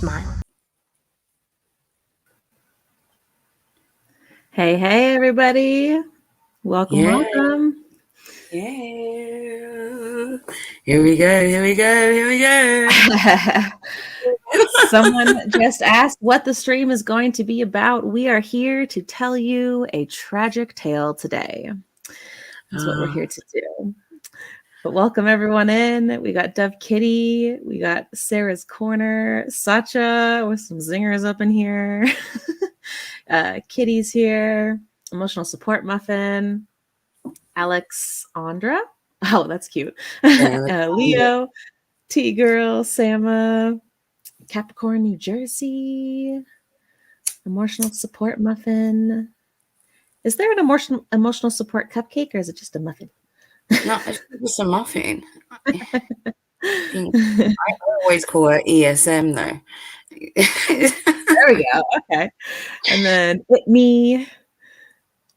smile. Hey, everybody. Welcome, welcome. Yeah. Here we go. Someone just asked what the stream is going to be about. We are here to tell you a tragic tale today. That's what we're here to do. But welcome everyone in. We got Dove Kitty. We got Sarah's Corner. Sacha with some zingers up in here. Kitty's here. Emotional Support Muffin. Alex Andra. Oh, that's cute. Leo. T-Girl. Sama. Capricorn, New Jersey. Emotional Support Muffin. Is there an emotional support cupcake or is it just a muffin? No, it's just a muffin. I always call it ESM though. There we go. Okay. And then me.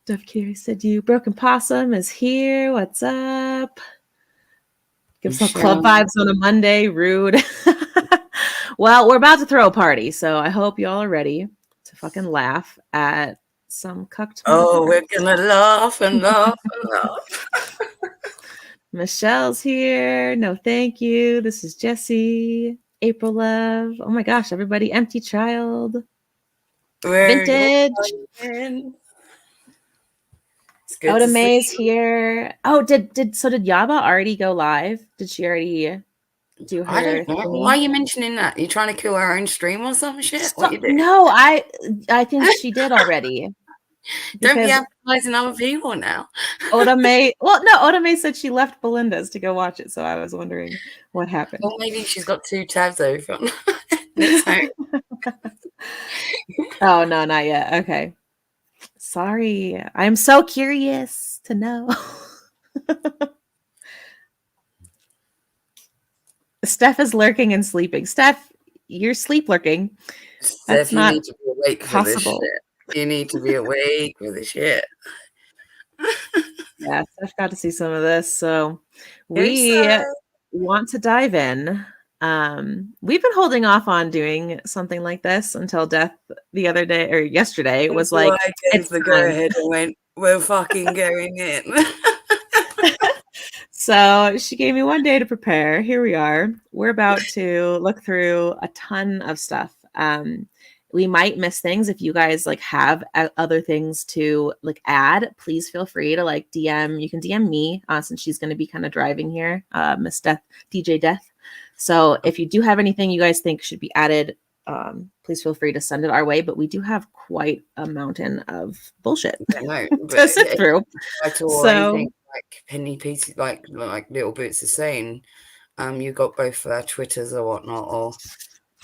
Dove Kitty said you. Broken Possum is here. What's up? Give some club vibes on a Monday. Rude. Well, we're about to throw a party, so I hope y'all are ready to fucking laugh at some cucked. Oh, we're gonna laugh and laugh and laugh. Michelle's here. No, thank you. This is Jessie. April Love. Oh my gosh, everybody. Empty Child. Vintage. Oda May's here. Oh, did Yaba already go live? Did she already do her? I don't know. Why are you mentioning that? You trying to kill her own stream or some shit? What you doing? No, I think she did already. Don't be advertising other people now. Oda May said she left Belinda's to go watch it, so I was wondering what happened. Well, maybe she's got 2 tabs open. Oh no, not yet. Okay. Sorry. I'm so curious to know. Steph is lurking and sleeping. Steph, you're sleep lurking. Steph, you need to be awake for this shit. You need to be awake for the shit. Yeah, Steph got to see some of this. So we want to dive in. We've been holding off on doing something like this until Death the other day or yesterday was like, it's the go ahead and went, we're fucking going in. So she gave me one day to prepare. Here we are. We're about to look through a ton of stuff. We might miss things. If you guys like have other things to like add, please feel free to like DM. You can DM me since she's going to be kind of driving here, Miss Death, DJ Death. So if you do have anything you guys think should be added, please feel free to send it our way. But we do have quite a mountain of bullshit to sit through. So like penny pieces, like little bits of saying, you got both of our Twitters or whatnot, or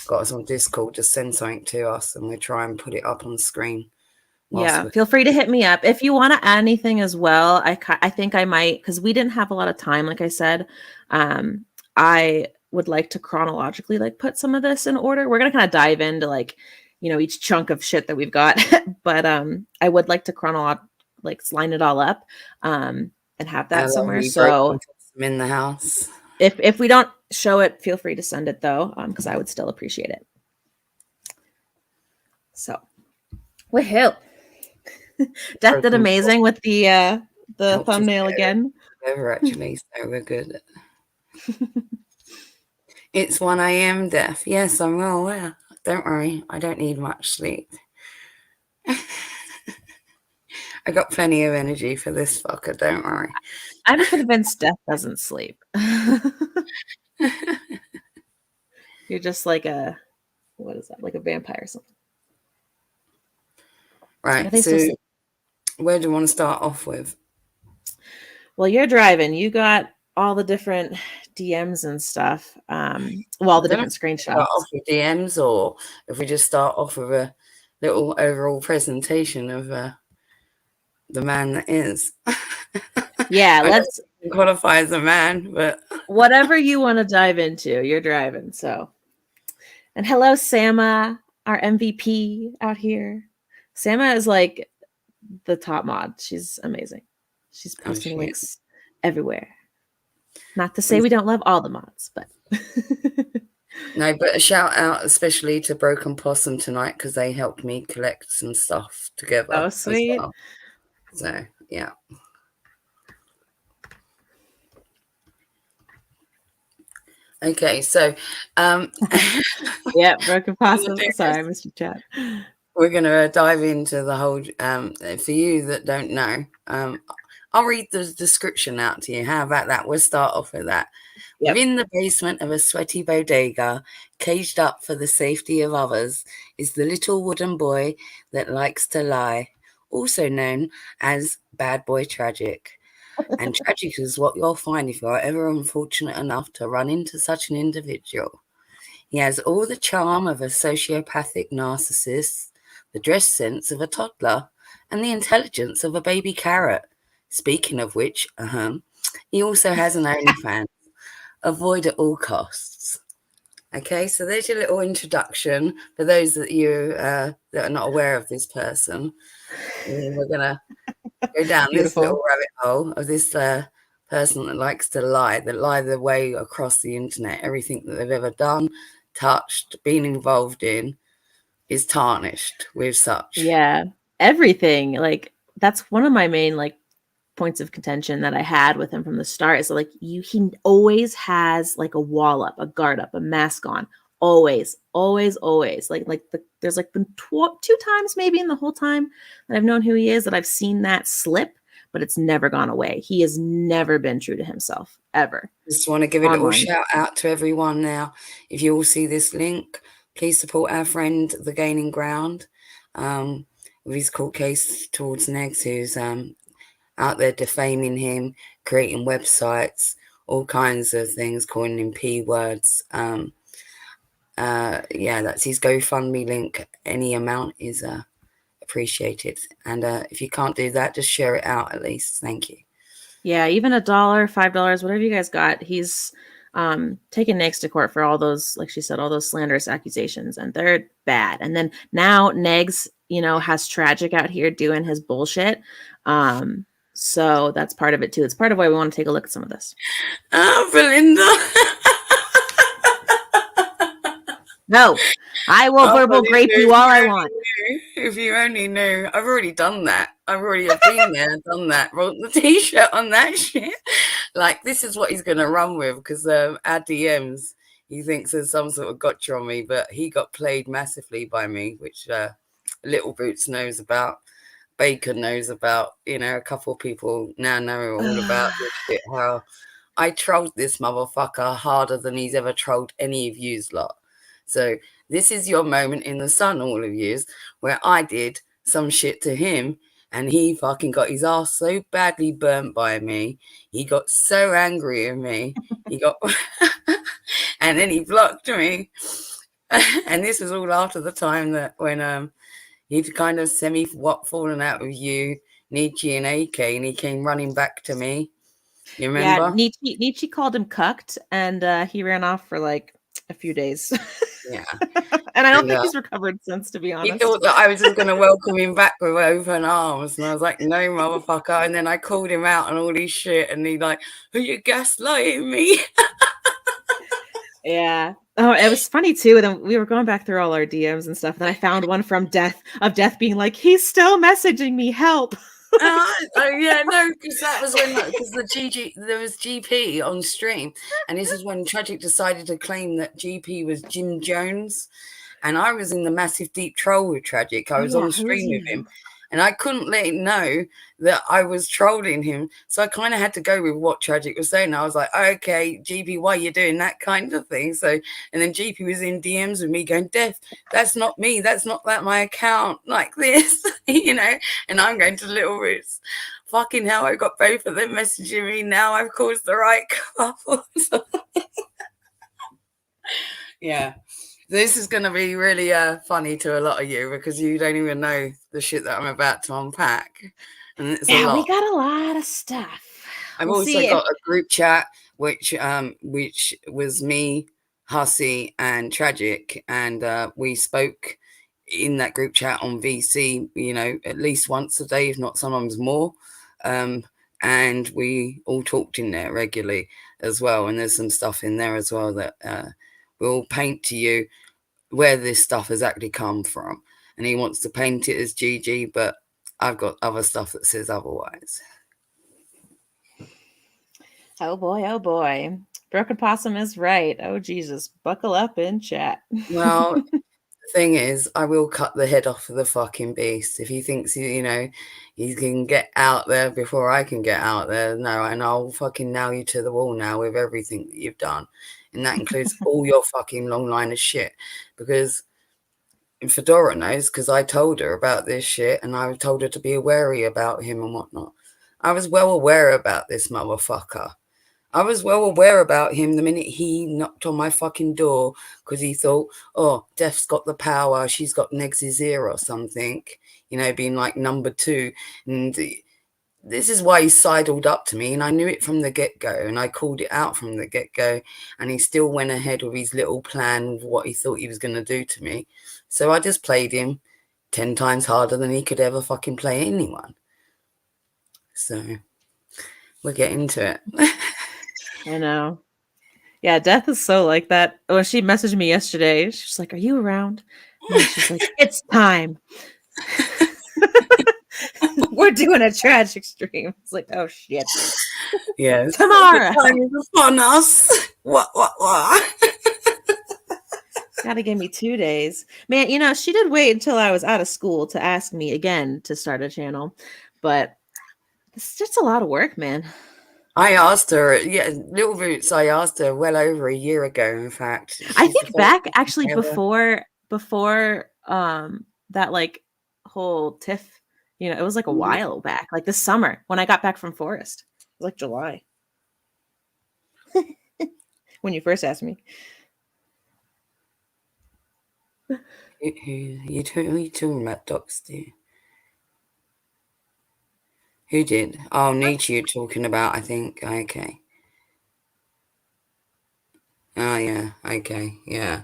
got us on Discord, just send something to us and we try and put it up on the screen. Yeah, feel free to hit me up if you want to add anything as well. I think I might, because we didn't have a lot of time, like I said. I would like to chronologically like put some of this in order. We're gonna kind of dive into like, each chunk of shit that we've got, but I would like to line it all up and have that somewhere. So in the house. If we don't show it, feel free to send it though, because I would still appreciate it. So, woohoo! Death did amazing with the thumbnail again. Never actually, so we're good. It's 1 a.m. Death. Yes, I'm well aware. Don't worry, I don't need much sleep. I got plenty of energy for this fucker, don't worry. I'm convinced Death doesn't sleep. You're just like what is that? Like a vampire or something. Right, so where do you want to start off with? Well, you're driving. You got all the different DMs and stuff. All the different screenshots. Start off with DMs, or if we just start off with a little overall presentation of the man that is. Yeah, let's qualify as a man, but whatever you want to dive into, you're driving. So, and hello, Sama, our MVP out here. Sama is like the top mod. She's amazing. She's posting links everywhere. Not to say we don't love all the mods, but No, but a shout out especially to Broken Possum tonight because they helped me collect some stuff together Oh, as sweet. well. So, yeah. Okay, so Yeah, broken possum. Sorry, Mr. Chat. we're going to dive into the whole. For you that don't know, I'll read the description out to you. How about that? We'll start off with that. Yep. Within the basement of a sweaty bodega, caged up for the safety of others, is the little wooden boy that likes to lie, also known as Bad Boi Tragic. And tragic is what you'll find if you're ever unfortunate enough to run into such an individual. He has all the charm of a sociopathic narcissist, the dress sense of a toddler, and the intelligence of a baby carrot. Speaking of which, he also has an OnlyFans. Avoid at all costs. Okay, so there's your little introduction for those that you that are not aware of this person. And we're gonna go down this little rabbit hole of this person that likes to lie, that lie their way across the internet. Everything that they've ever done, touched, been involved in is tarnished with such. Yeah, everything. Like that's one of my main like points of contention that I had with him from the start. Is like he always has like a wall up, a guard up, a mask on. Always, always, always. There's like been two times maybe in the whole time that I've known who he is that I've seen that slip, but it's never gone away. He has never been true to himself ever. Just want to give a little shout out to everyone now. If you all see this link, please support our friend, The Gaining Ground, with his court case towards Negs, who's out there defaming him, creating websites, all kinds of things, calling him P words. That's his GoFundMe link. Any amount is appreciated. And if you can't do that, just share it out at least. Thank you. Yeah, even $1, $5, whatever you guys got. He's taken Negs to court for all those, like she said, all those slanderous accusations, and they're bad. And then now Negs, has Tragic out here doing his bullshit. So that's part of it too. It's part of why we want to take a look at some of this. Belinda. No, I will verbal grape you all I want. If you only knew, I've already done that. I've already been there, done that, wrote the t-shirt on that shit. Like, this is what he's going to run with because our DMs, he thinks there's some sort of gotcha on me, but he got played massively by me, which Little Boots knows about. Bacon knows about, a couple of people now know all about this shit, how I trolled this motherfucker harder than he's ever trolled any of yous lot. So this is your moment in the sun, all of yous, where I did some shit to him and he fucking got his ass so badly burnt by me. He got so angry at me. And then he blocked me. And this was all after the time that when he'd kind of fallen out with you, Nietzsche and AK, and he came running back to me. You remember? Yeah, Nietzsche called him cucked, and he ran off for like a few days. Yeah. And I don't think he's recovered since, to be honest. He thought that I was just going to welcome him back with open arms. And I was like, no, motherfucker. And then I called him out on all his shit. And he like, are you gaslighting me? Yeah. Oh, it was funny too. Then we were going back through all our DMs and stuff. And then I found one from Death being like, he's still messaging me, help. Yeah, no, because that was when there was GP on stream, and this is when Tragic decided to claim that GP was Jim Jones, and I was in the massive deep troll with Tragic. I was on stream with him, and I couldn't let him know that I was trolling him, so I kind of had to go with what Tragic was saying. I was like, okay, GP, why are you doing that kind of thing? So, and then GP was in DMs with me going, Death, that's not me, that's not my account, like this, and I'm going to Little Roots. Fucking hell, I got both of them messaging me. Now I've caused the right couple. Yeah. This is going to be really funny to a lot of you because you don't even know the shit that I'm about to unpack. And it's a lot. We got a lot of stuff. I've also got a group chat, which was me, Hussy, and Tragic. And we spoke in that group chat on VC, at least once a day, if not sometimes more. And we all talked in there regularly as well. And there's some stuff in there as well that will paint to you where this stuff has actually come from. And he wants to paint it as GG, but I've got other stuff that says otherwise. Oh boy, oh boy. Broken Possum is right. Oh Jesus, buckle up in chat. Well, the thing is, I will cut the head off of the fucking beast. If he thinks, you know, he can get out there before I can get out there, no, and I'll fucking nail you to the wall now with everything that you've done. And that includes all your fucking long line of shit. Because Fedora knows, because I told her about this shit and I told her to be wary about him and whatnot. I was well aware about this motherfucker. I was well aware about him the minute he knocked on my fucking door because he thought, oh, Death's got the power. She's got Nex's ear or something, you know, being like number 2. And this is why he sidled up to me. And I knew it from the get-go. And I called it out from the get-go. And he still went ahead with his little plan of what he thought he was going to do to me. So I just played him 10 times harder than he could ever fucking play anyone. So we'll get into it. I know. Yeah, Death is so like that. When she messaged me yesterday, she's like, "Are you around?" And she's like, "It's time. We're doing a tragic stream." It's like, oh shit. Yes. Tomorrow. The time is upon us. What? Gotta give me 2 days. Man, you know, she did wait until I was out of school to ask me again to start a channel. But it's just a lot of work, man. I asked her, Little Roots, I asked her well over a year ago, in fact. I think back actually before that like whole tiff, you know, it was like a while back, like this summer when I got back from Forest. It was like July. When you first asked me. Who you talking about, Doxing? Who did? Oh, Nietzsche you're talking about, I think. Okay. Oh, yeah. Okay. Yeah.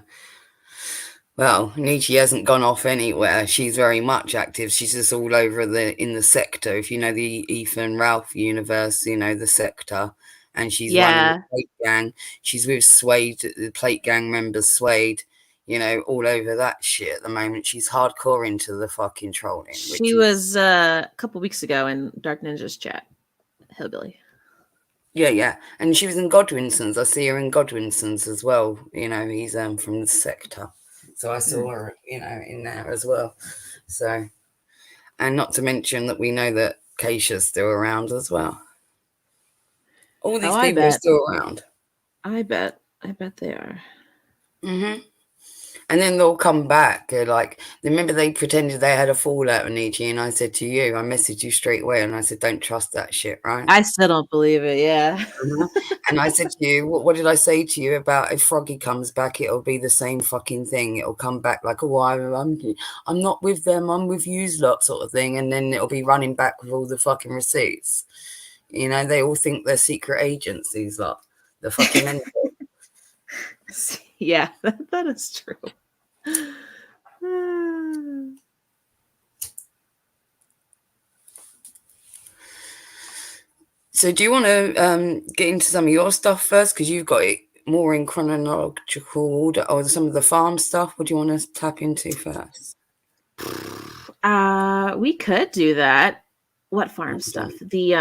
Well, Nietzsche hasn't gone off anywhere. She's very much active. She's just all over in the sector. If you know the Ethan Ralph universe, you know, the sector. And she's running the Plate Gang. She's with Suede, the Plate Gang members, Suede, you know, all over that shit at the moment. She's hardcore into the fucking trolling. She was a couple weeks ago in Dark Ninja's chat. Hillbilly. Yeah. And she was in Godwinson's. I see her in Godwinson's as well. You know, he's from the sector. So I saw her, you know, in there as well. So, and not to mention that we know that Keisha's still around as well. All these people are still around. I bet they are. Mm-hmm. And then they'll come back. Like, remember they pretended they had a fallout with Nietzsche, and I said to you, I messaged you straight away, and I said, don't trust that shit, right? I still don't believe it, yeah. And I said to you, what did I say to you about if Froggy comes back, it'll be the same fucking thing. It'll come back like, oh, I'm not with them, I'm with yous lot sort of thing. And then it'll be running back with all the fucking receipts. You know, they all think they're secret agents, these lot. The fucking mental. Yeah, that is true. So do you want to get into some of your stuff first? Because you've got it more in chronological order, or some of the farm stuff. What do you want to tap into first? We could do that. What farm stuff? The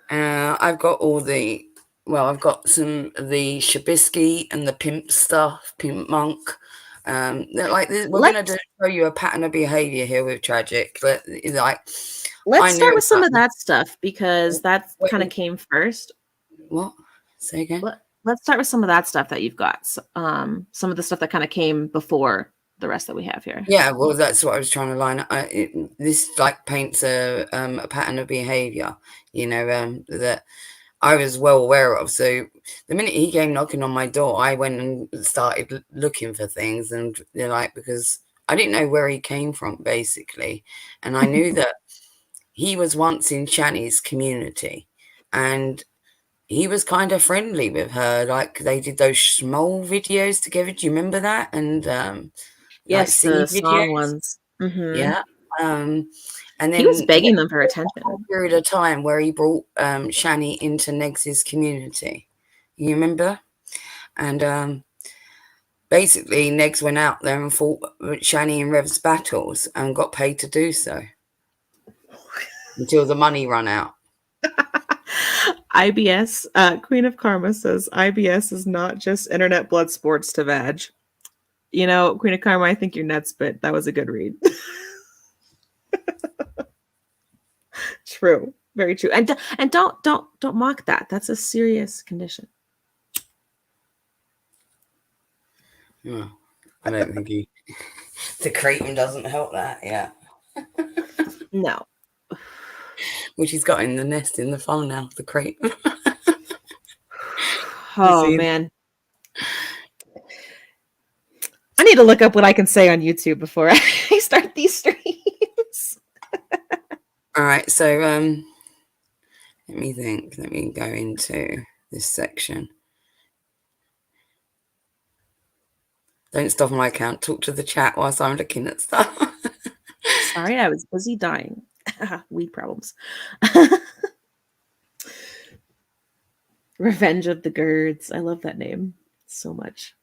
I've got all the. Well, I've got some of the Shabisky and the pimp stuff, pimp monk. Like we're going to show you a pattern of behavior here with Tragic. Let's start with some of that stuff because that kind of came first. What? Say again. Let's start with some of that stuff that you've got. Some of the stuff that kind of came before the rest that we have here. Yeah, well, that's what I was trying to line up. This like paints a pattern of behavior, you know, that I was well aware of. So the minute he came knocking on my door, I went and started looking for things, and they're like, because I didn't know where he came from, basically. And I knew that he was once in Shani's community, and he was kind of friendly with her. Like they did those small videos together. Do you remember that? And yes, like the song ones. Mm-hmm. Yeah. And then he was begging them for attention. A period of time where he brought Shani into Negs's community. You remember? And basically, Negs went out there and fought Shani and Rev's battles and got paid to do so until the money run out. IBS, Queen of Karma says IBS is not just internet blood sports to vag. You know, Queen of Karma, I think you're nuts, but that was a good read. True, very true, and don't mock that. That's a serious condition. Oh, I don't think he. The kratom doesn't help that. Yeah. No. Which he's got in the nest in the thumbnail, the kratom. Oh man. I need to look up what I can say on YouTube before I start these streams. All right, so let me think. Let me go into this section. Don't stop my account. Talk to the chat whilst I'm looking at stuff. Sorry, I was busy dying. Weed problems. Revenge of the Girds. I love that name so much.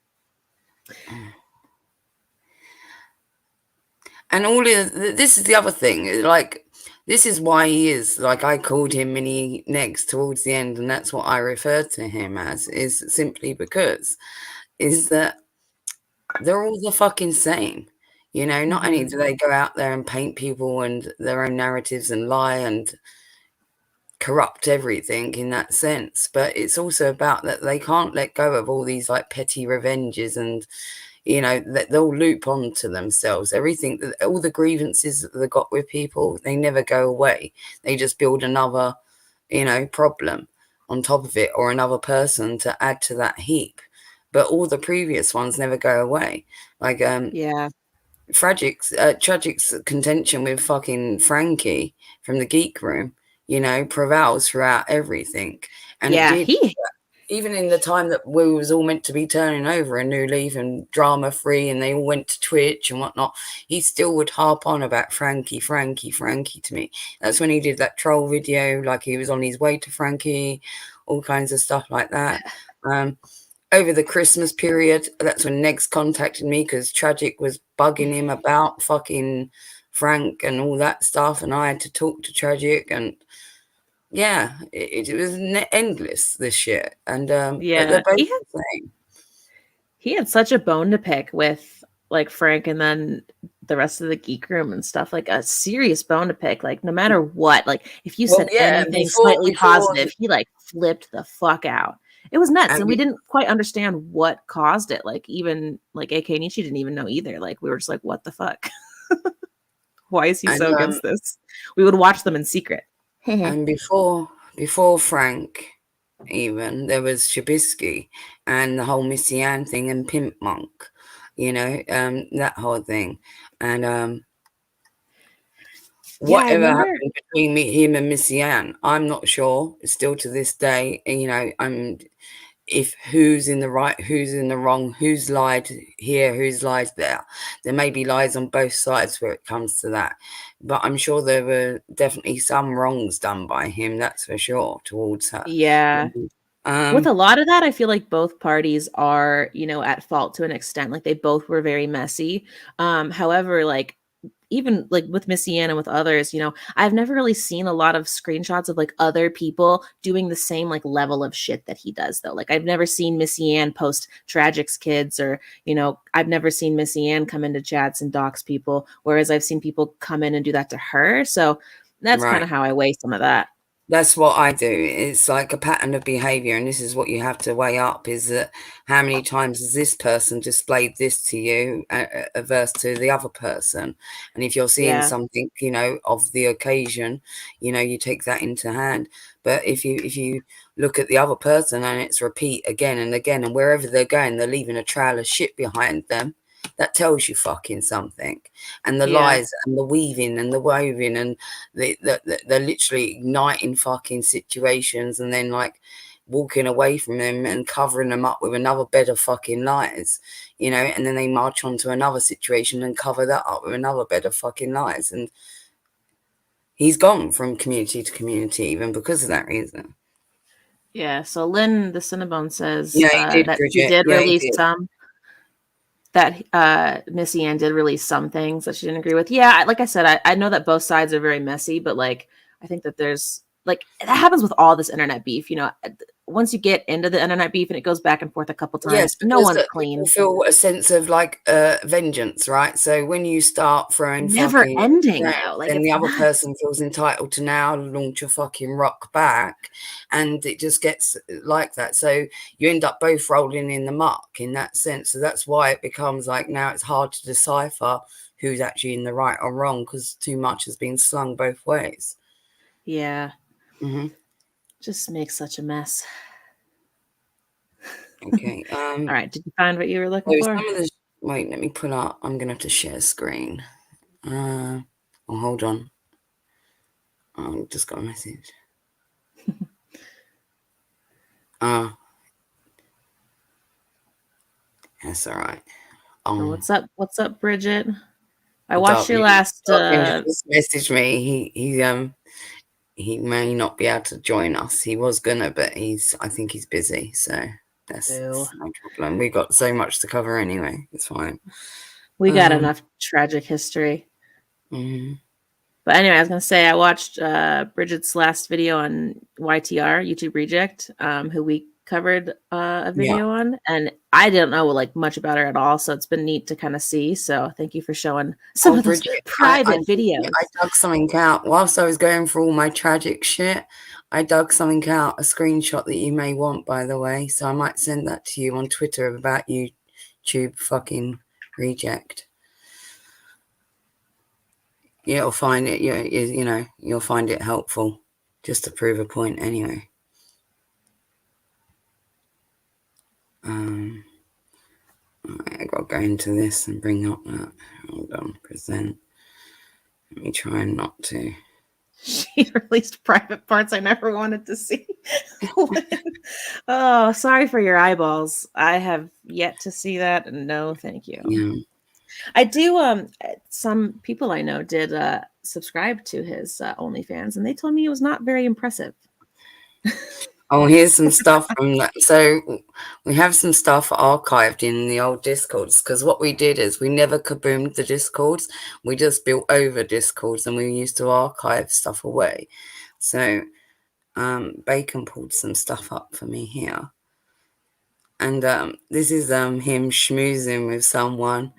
And all of this is the other thing. Like, this is why he is, like, I called him Mini Negs towards the end, and that's what I referred to him as, is simply because is that they're all the fucking same. You know, not only do they go out there and paint people and their own narratives and lie and corrupt everything in that sense, but it's also about that they can't let go of all these like petty revenges, and you know that they'll loop onto themselves everything, all the grievances that they got with people, they never go away. They just build another, you know, problem on top of it, or another person to add to that heap, but all the previous ones never go away. Like yeah, Tragic's contention with fucking Frankie from the Geek Room, you know, prevails throughout everything. And yeah, it did, even in the time that we was all meant to be turning over a new leaf and drama free, and they all went to Twitch and whatnot, he still would harp on about Frankie to me. That's when he did that troll video, like he was on his way to Frankie, all kinds of stuff like that. Over the Christmas period, that's when Negs contacted me because Tragic was bugging him about fucking Frank and all that stuff, and I had to talk to Tragic, and yeah, it was endless, this shit. And yeah, but they're both the same. He had such a bone to pick with like Frank and then the rest of the Geek Room and stuff, like a serious bone to pick. Like no matter what, like if you said anything slightly positive, he like flipped the fuck out. It was nuts, and we didn't quite understand what caused it. Like even like AK Nietzsche didn't even know either. Like we were just like, what the fuck? Why is he so against this? We would watch them in secret. And before Frank, even there was Shabisky and the whole Missy Ann thing and Pimp Monk, you know, that whole thing. And whatever happened between him and Missy Ann, I'm not sure. Still to this day, you know, if who's in the right, who's in the wrong, who's lied here, who's lied there. There may be lies on both sides where it comes to that, but I'm sure there were definitely some wrongs done by him, that's for sure, towards her. Yeah. With a lot of that, I feel like both parties are, you know, at fault to an extent. Like they both were very messy. However, like even like with Missy Ann and with others, you know, I've never really seen a lot of screenshots of like other people doing the same like level of shit that he does though. Like I've never seen Missy Ann post Tragic's kids, or, you know, I've never seen Missy Ann come into chats and dox people, whereas I've seen people come in and do that to her. So that's kind of how I weigh some of that. That's what I do. It's like a pattern of behavior, and this is what you have to weigh up, is that how many times has this person displayed this to you versus to the other person. And if you're seeing something, you know, of the occasion, you know, you take that into hand. But if you look at the other person and it's repeat again and again, and wherever they're going, they're leaving a trail of shit behind them, that tells you fucking something. And the lies and the weaving and the woving, and they're literally igniting fucking situations and then like walking away from them and covering them up with another bed of fucking lies, you know, and then they march on to another situation and cover that up with another bed of fucking lies. And he's gone from community to community even because of that reason. Yeah. So Lynn the Cinnabone says Yeah, he did, that she Bridget. did Yeah, he release did. some. That Missy Ann did release some things that she didn't agree with. Yeah, like I said, I know that both sides are very messy, but like I think that there's like that happens with all this internet beef. You know, once you get into the internet beef and it goes back and forth a couple Yes, times, no because one's people clean. feel a sense of like vengeance, right? So when you start throwing Never fucking ending shit, though. Like then the it's other nuts. person feels entitled to now launch a fucking rock back, and it just gets like that. So you end up both rolling in the muck in that sense. So that's why it becomes like now it's hard to decipher who's actually in the right or wrong because too much has been slung both ways. Yeah. Mm-hmm. Just makes such a mess. Okay. All right. Did you find what you were looking So for? some of the wait, let me pull up. I'm gonna have to share screen. Oh, hold on. I just got a message. That's all right. Oh, what's up, Bridget? I watched your Darkness last just messaged me. He may not be able to join us. He was gonna, but I think he's busy. So that's no problem. We got so much to cover anyway. It's fine. We got enough tragic history. Mm-hmm. But anyway, I was gonna say I watched Bridget's last video on YTR, YouTube Reject, who we covered a video on, and I didn't know like much about her at all, so it's been neat to kind of see. So thank you for showing some of those Bridget, private videos. I dug something out whilst I was going through all my tragic shit. I dug something out, a screenshot that you may want, by the way. So I might send that to you on Twitter about YouTube fucking reject. You'll find it. You know, you'll find it helpful, just to prove a point, anyway. I got to go into this and bring up that. Hold on, present. Let me try not to. She released private parts I never wanted to see. Oh, sorry for your eyeballs. I have yet to see that. No, thank you. Yeah. I do. Some people I know did subscribe to his OnlyFans, and they told me it was not very impressive. Oh, here's some stuff from that. So we have some stuff archived in the old Discords because what we did is we never kaboomed the Discords. We just built over Discords and we used to archive stuff away. So Bacon pulled some stuff up for me here. And this is him schmoozing with someone,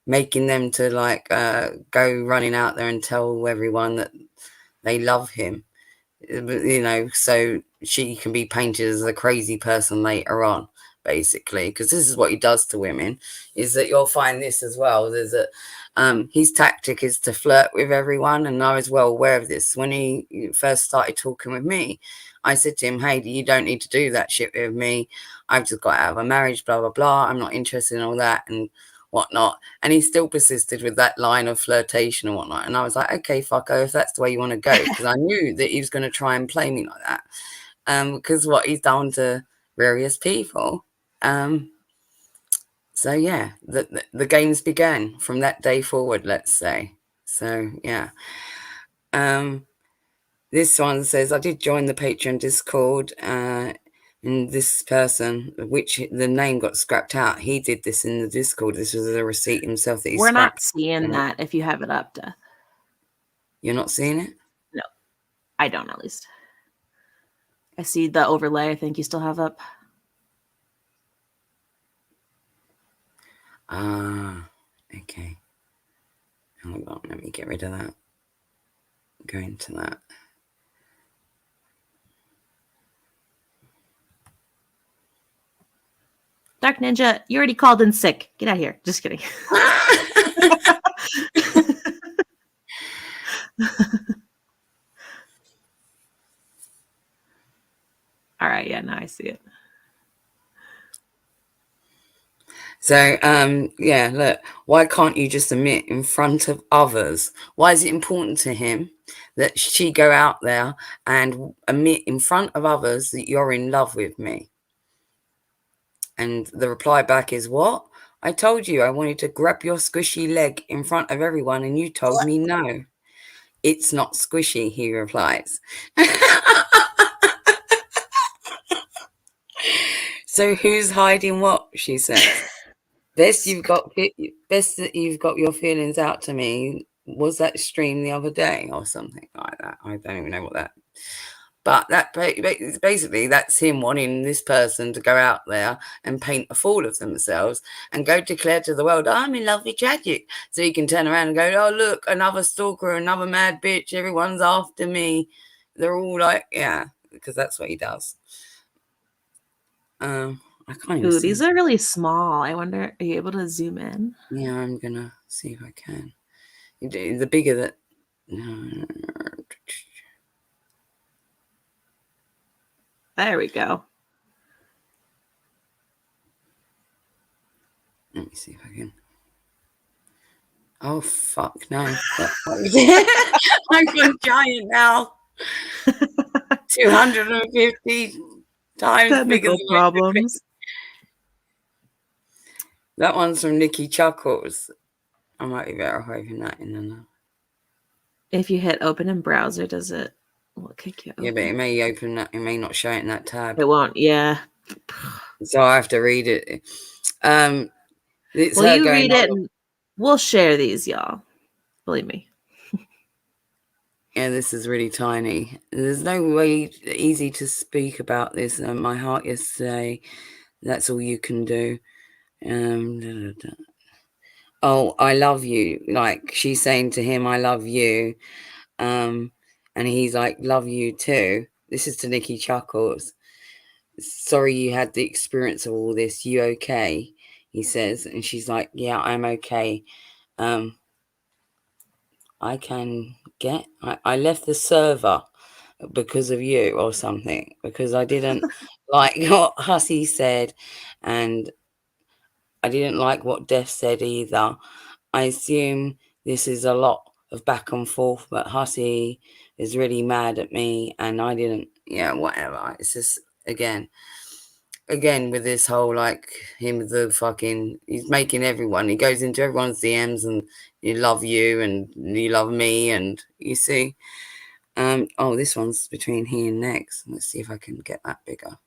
making them to like go running out there and tell everyone that they love him. You know, so she can be painted as a crazy person later on, basically, because this is what he does to women. Is that you'll find this as well. There's a his tactic is to flirt with everyone, and I was well aware of this when he first started talking with me. I said to him, "Hey, you don't need to do that shit with me. I've just got out of a marriage, blah blah blah. I'm not interested in all that and whatnot." And he still persisted with that line of flirtation and whatnot. And I was like, okay, fucko, if that's the way you want to go, because I knew that he was going to try and play me like that. Because what he's done to various people. So yeah, the games began from that day forward, let's say. So yeah. This one says, I did join the Patreon Discord, and this person, which the name got scrapped out, he did this in the Discord. This was a receipt himself that he We're not scrapped. seeing that if you have it up, Death. You're not seeing it? No, I don't at least. I see the overlay. I think you still have up. Okay. Hold on, let me get rid of that. Go into that. Dark Ninja, you already called in sick. Get out of here. Just kidding. All right. Yeah, now I see it. So, yeah, look, why can't you just admit in front of others? Why is it important to him that she go out there and admit in front of others that you're in love with me? And the reply back is, what? I told you I wanted to grab your squishy leg in front of everyone and you told me no. It's not squishy, he replies. So who's hiding what? She says. Best that you've got your feelings out to me. Was that stream the other day or something like that? I don't even know what that. But basically that's him wanting this person to go out there and paint a fool of themselves and go declare to the world, I'm in love with Tragic. So he can turn around and go, oh, look, another stalker, another mad bitch. Everyone's after me. They're all like, yeah, because that's what he does. I can't even Ooh, see. these are really small. I wonder, are you able to zoom in? Yeah, I'm going to see if I can. The bigger that... There we go. Let me see if I can. Oh, fuck, no. I'm going giant now. 250 times Technical bigger than problems. That one's from Nikki Chuckles. I might be better off opening that in there. If you hit open in browser, does it kick you open? Yeah, but it may open that. It may not show it in that tab. It won't. Yeah. So I have to read it. It's Well, you read it, and we'll share these, y'all. Believe me. Yeah, this is really tiny. There's no way easy to speak about this. My heart yesterday. That's all you can do. Oh, I love you. Like she's saying to him, I love you. And he's like, love you too. This is to Nikki Chuckles. Sorry you had the experience of all this. You okay? He says. And she's like, yeah, I'm okay. I can get... I left the server because of you or something. Because I didn't like what Hussey said. And I didn't like what Def said either. I assume this is a lot of back and forth, but Hussey is really mad at me and I didn't, whatever. It's just, again with this whole, like, him, the fucking, he's making everyone, he goes into everyone's DMs and you love you and you love me, and you see. Oh, this one's between he and Next. Let's see if I can get that bigger.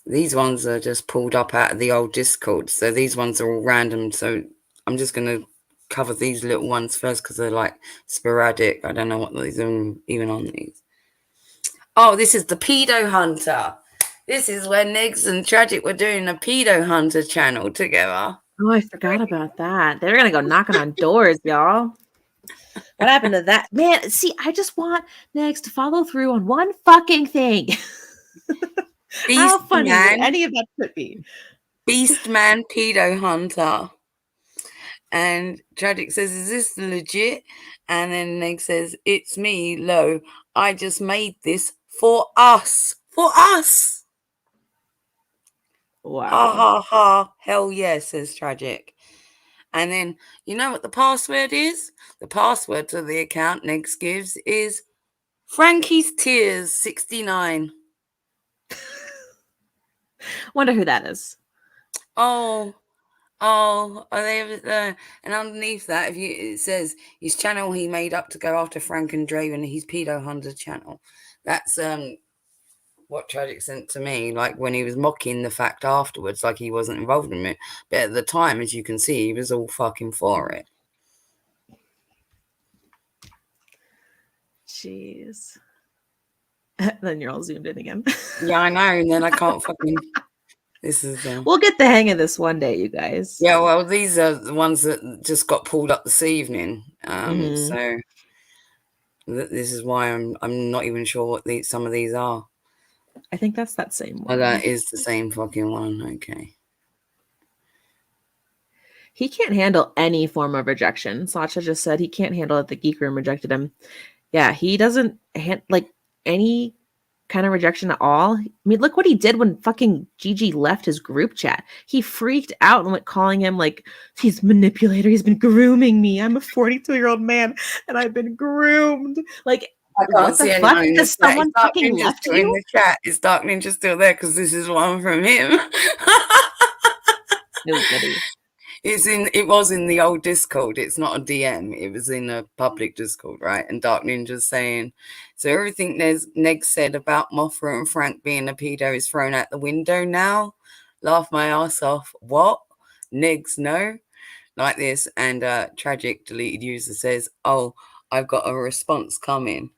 These ones are just pulled up out of the old Discord, so these ones are all random. So I'm just going to cover these little ones first because they're like sporadic. I don't know what these are even on these. Oh, this is the Pedo Hunter. This is when Negs and Tragic were doing a Pedo Hunter channel together. Oh, I forgot about that. They're going to go knocking on doors, y'all. What happened to that? Man, see, I just want Negs to follow through on one fucking thing. How funny would any of that could be? Beastman Pedo Hunter. And Tragic says, is this legit? And then Neg says, it's me, Lo. I just made this for us. For us. Wow. Ha ha ha. Hell yeah, says Tragic. And then, you know what the password is? The password to the account Negs gives is Frankie's Tears 69. Wonder who that is. Oh, are they there? And underneath that, it says his channel he made up to go after Frank and Draven, his Pedo Hunter channel. That's what Tragic sent to me, like when he was mocking the fact afterwards, like he wasn't involved in it. But at the time, as you can see, he was all fucking for it. Jeez. Then you're all zoomed in again. Yeah, I know. And then I can't fucking... This is... We'll get the hang of this one day, you guys. Yeah, well, these are the ones that just got pulled up this evening. So this is why I'm not even sure what some of these are. I think that's that same one. Oh, that is the same fucking one. Okay. He can't handle any form of rejection. Sacha just said he can't handle it. The Geek Room rejected him. Yeah, he doesn't like any kind of rejection at all. I mean, look what he did when fucking Gigi left his group chat. He freaked out and went calling him like, he's a manipulator. He's been grooming me. I'm a 42-year-old man and I've been groomed. Like, I can't see anyone in the chat. Someone fucking left you? In the chat. Is Dark Ninja still there? Because this is one from him. No goody. It was in the old Discord. It's not a DM. It was in a public Discord, right? And Dark Ninja's saying, so everything Neg said about Mothra and Frank being a pedo is thrown out the window now. Laugh my ass off. What? Negs no? Like this. And Tragic deleted user says, oh, I've got a response coming.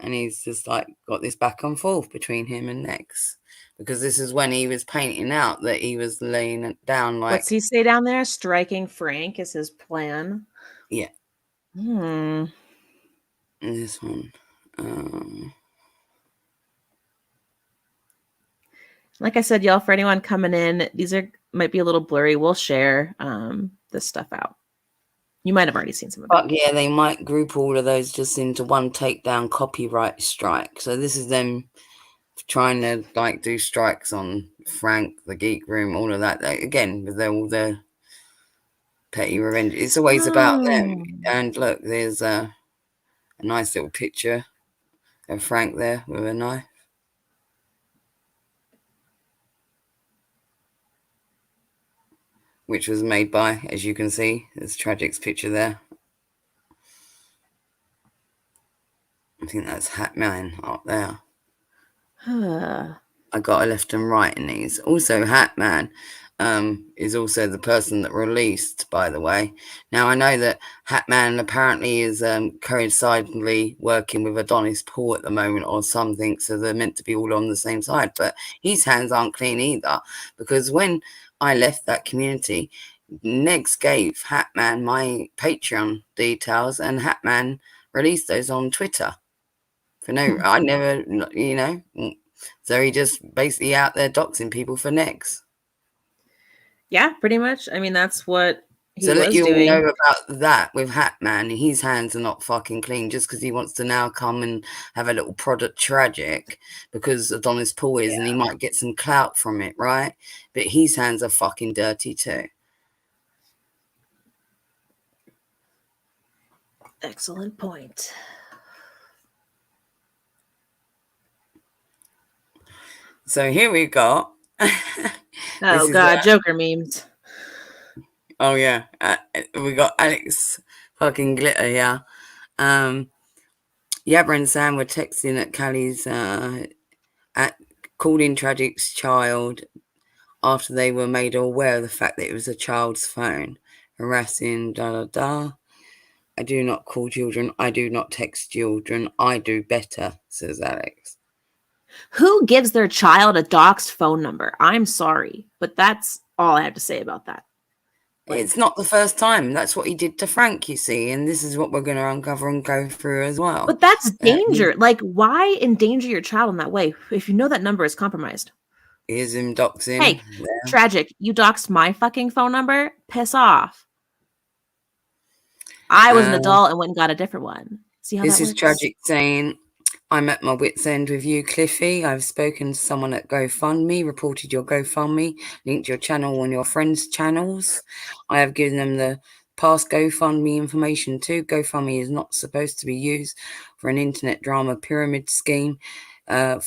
And he's just like got this back and forth between him and Nex. Because this is when he was painting out that he was laying it down like... What's he say down there? Striking Frank is his plan. Yeah. And this one. Like I said, y'all, for anyone coming in, these might be a little blurry. We'll share this stuff out. You might have already seen some of it. But yeah, they might group all of those just into one takedown copyright strike. So this is them trying to like do strikes on Frank, the Geek Room, all of that. Again, with all the petty revenge. It's always about them. And look, there's a nice little picture of Frank there with a knife. Which was made by, as you can see, there's Tragic's picture there. I think that's Hatman up there. I got a left and right in these. Also, Hatman is also the person that released, by the way. Now, I know that Hatman apparently is coincidentally working with Adonis Paul at the moment or something, so they're meant to be all on the same side. But his hands aren't clean either, because when I left that community, Negs gave Hatman my Patreon details, and Hatman released those on Twitter. For no, I never, you know. So he just basically out there doxing people for Negs. Yeah, pretty much. I mean, that's what he was doing. So let you doing. all know about that with Hatman. His hands are not fucking clean just because he wants to now come and have a little product tragic because Adonis Paul is, and he might get some clout from it, right? But his hands are fucking dirty too. Excellent point. So here we go. Oh God, Joker memes. Oh yeah, we got Alex fucking Glitter here. Yabra and Sam were texting at Callie's called in Tragic's child after they were made aware of the fact that it was a child's phone, harassing I do not call children. I do not text children. I do better, says Alex. Who gives their child a doxed phone number? I'm sorry, but that's all I have to say about that. It's not the first time. That's what he did to Frank, you see, and this is what we're going to uncover and go through as well. But that's danger. Like, why endanger your child in that way if you know that number is compromised? Here's him doxing. Hey, Tragic, you doxed my fucking phone number? Piss off. I was an adult and went and got a different one. See how this that is works? Tragic saying, I'm at my wit's end with you, Cliffy. I've spoken to someone at GoFundMe, reported your GoFundMe, linked your channel on your friends' channels. I have given them the past GoFundMe information too. GoFundMe is not supposed to be used for an internet drama pyramid scheme to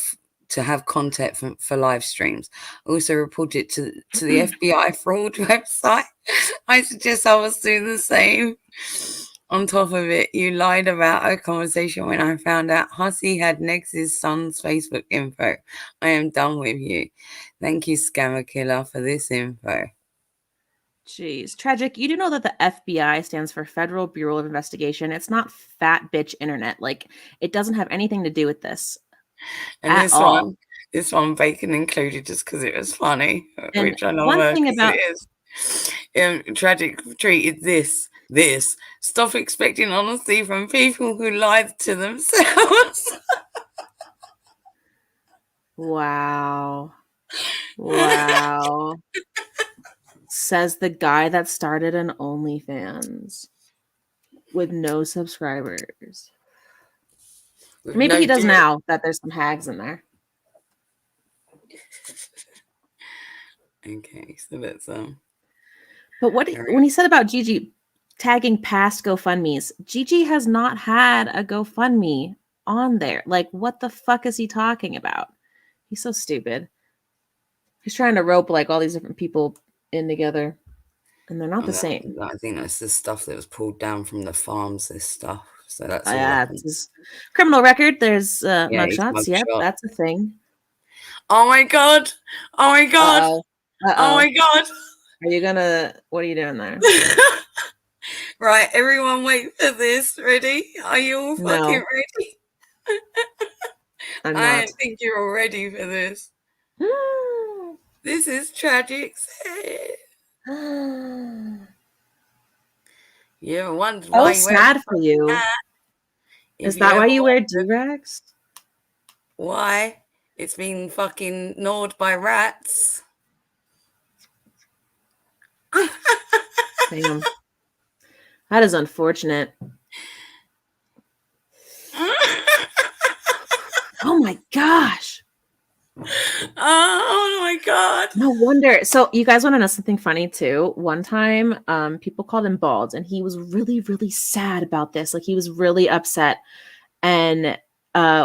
have content for live streams. Also reported to the FBI fraud website. I suggest others do the same. On top of it, you lied about our conversation when I found out Hussey had Nex's son's Facebook info. I am done with you. Thank you, Scammer Killer, for this info. Jeez. Tragic, you do know that the FBI stands for Federal Bureau of Investigation. It's not fat bitch internet. Like, it doesn't have anything to do with this. And this one Bacon included just because it was funny, and which I know one thing about it is. Tragic treated this. Stop expecting honesty from people who lied to themselves. Wow. Says the guy that started an OnlyFans with no subscribers. Maybe he does now that there's some hags in there. Okay, so that's But when he said about Gigi tagging past GoFundMes, Gigi has not had a GoFundMe on there. Like, what the fuck is he talking about? He's so stupid. He's trying to rope like all these different people in together. And they're not the same. I think that's the stuff that was pulled down from the farms, this stuff. So that's all Yeah, it's his criminal record. There's mugshots. Yep, mugshot. that's a thing. Oh my god! Oh my god! Uh-oh. Oh my god! Are you gonna? What are you doing there? Right, everyone, wait for this. Ready? Are you all fucking ready? I'm not. I think you're all ready for this. This is tragic. You ever wondered why you sad for you. Is that why you wear do-rags? Why? It's been fucking gnawed by rats. Damn. That is unfortunate. Oh my gosh. Oh my god. No wonder. So you guys want to know something funny too? One time, people called him bald, and he was really, really sad about this. Like, he was really upset. And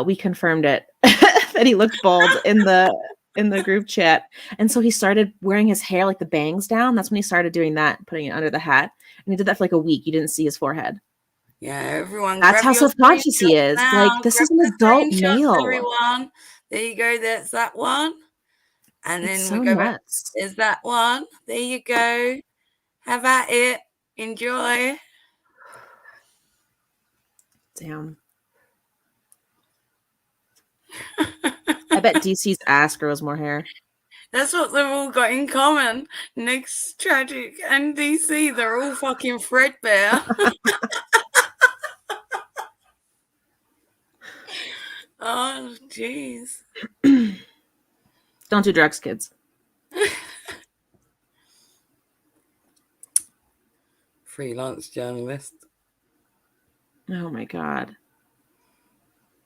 we confirmed it that he looked bald in the group chat. And so he started wearing his hair, like the bangs down. That's when he started doing that, putting it under the hat. And he did that for like a week. You didn't see his forehead. Yeah, everyone. That's how self-conscious he is. Now. Like, this is an adult male. Everyone. There you go. That's that one. And then so we go nuts. back. There's that one. There you go. Have at it. Enjoy. Damn. I bet DC's ass grows more hair. That's what they've all got in common. Next Tragic and DC, they're all fucking threadbare. Oh, jeez. Don't do drugs, kids. Freelance journalist. Oh my God.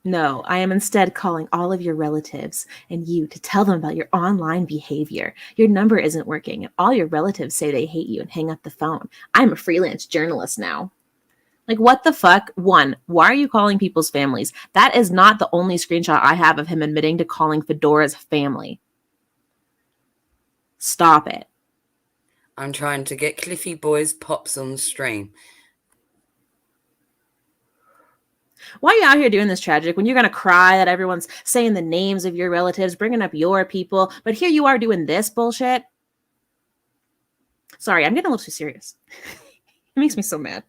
No, I am instead calling all of your relatives and you to tell them about your online behavior. Your number isn't working, and all your relatives say they hate you and hang up the phone. I'm a freelance journalist now. Like, what the fuck? One, why are you calling people's families? That is not the only screenshot I have of him admitting to calling Fedora's family. Stop it. I'm trying to get Cliffy Boy's pops on stream. Why are you out here doing this, Tragic, when you're going to cry that everyone's saying the names of your relatives, bringing up your people, but here you are doing this bullshit? Sorry, I'm getting a little too serious. It makes me so mad.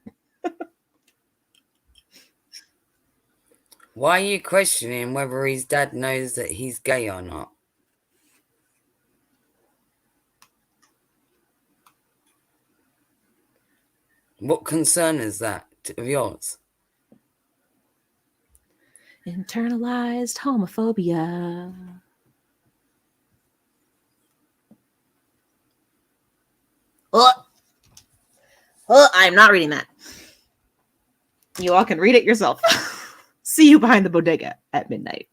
Why are you questioning whether his dad knows that he's gay or not? What concern is that of yours? Internalized homophobia. I'm not reading that. You all can read it yourself. See you behind the bodega at midnight.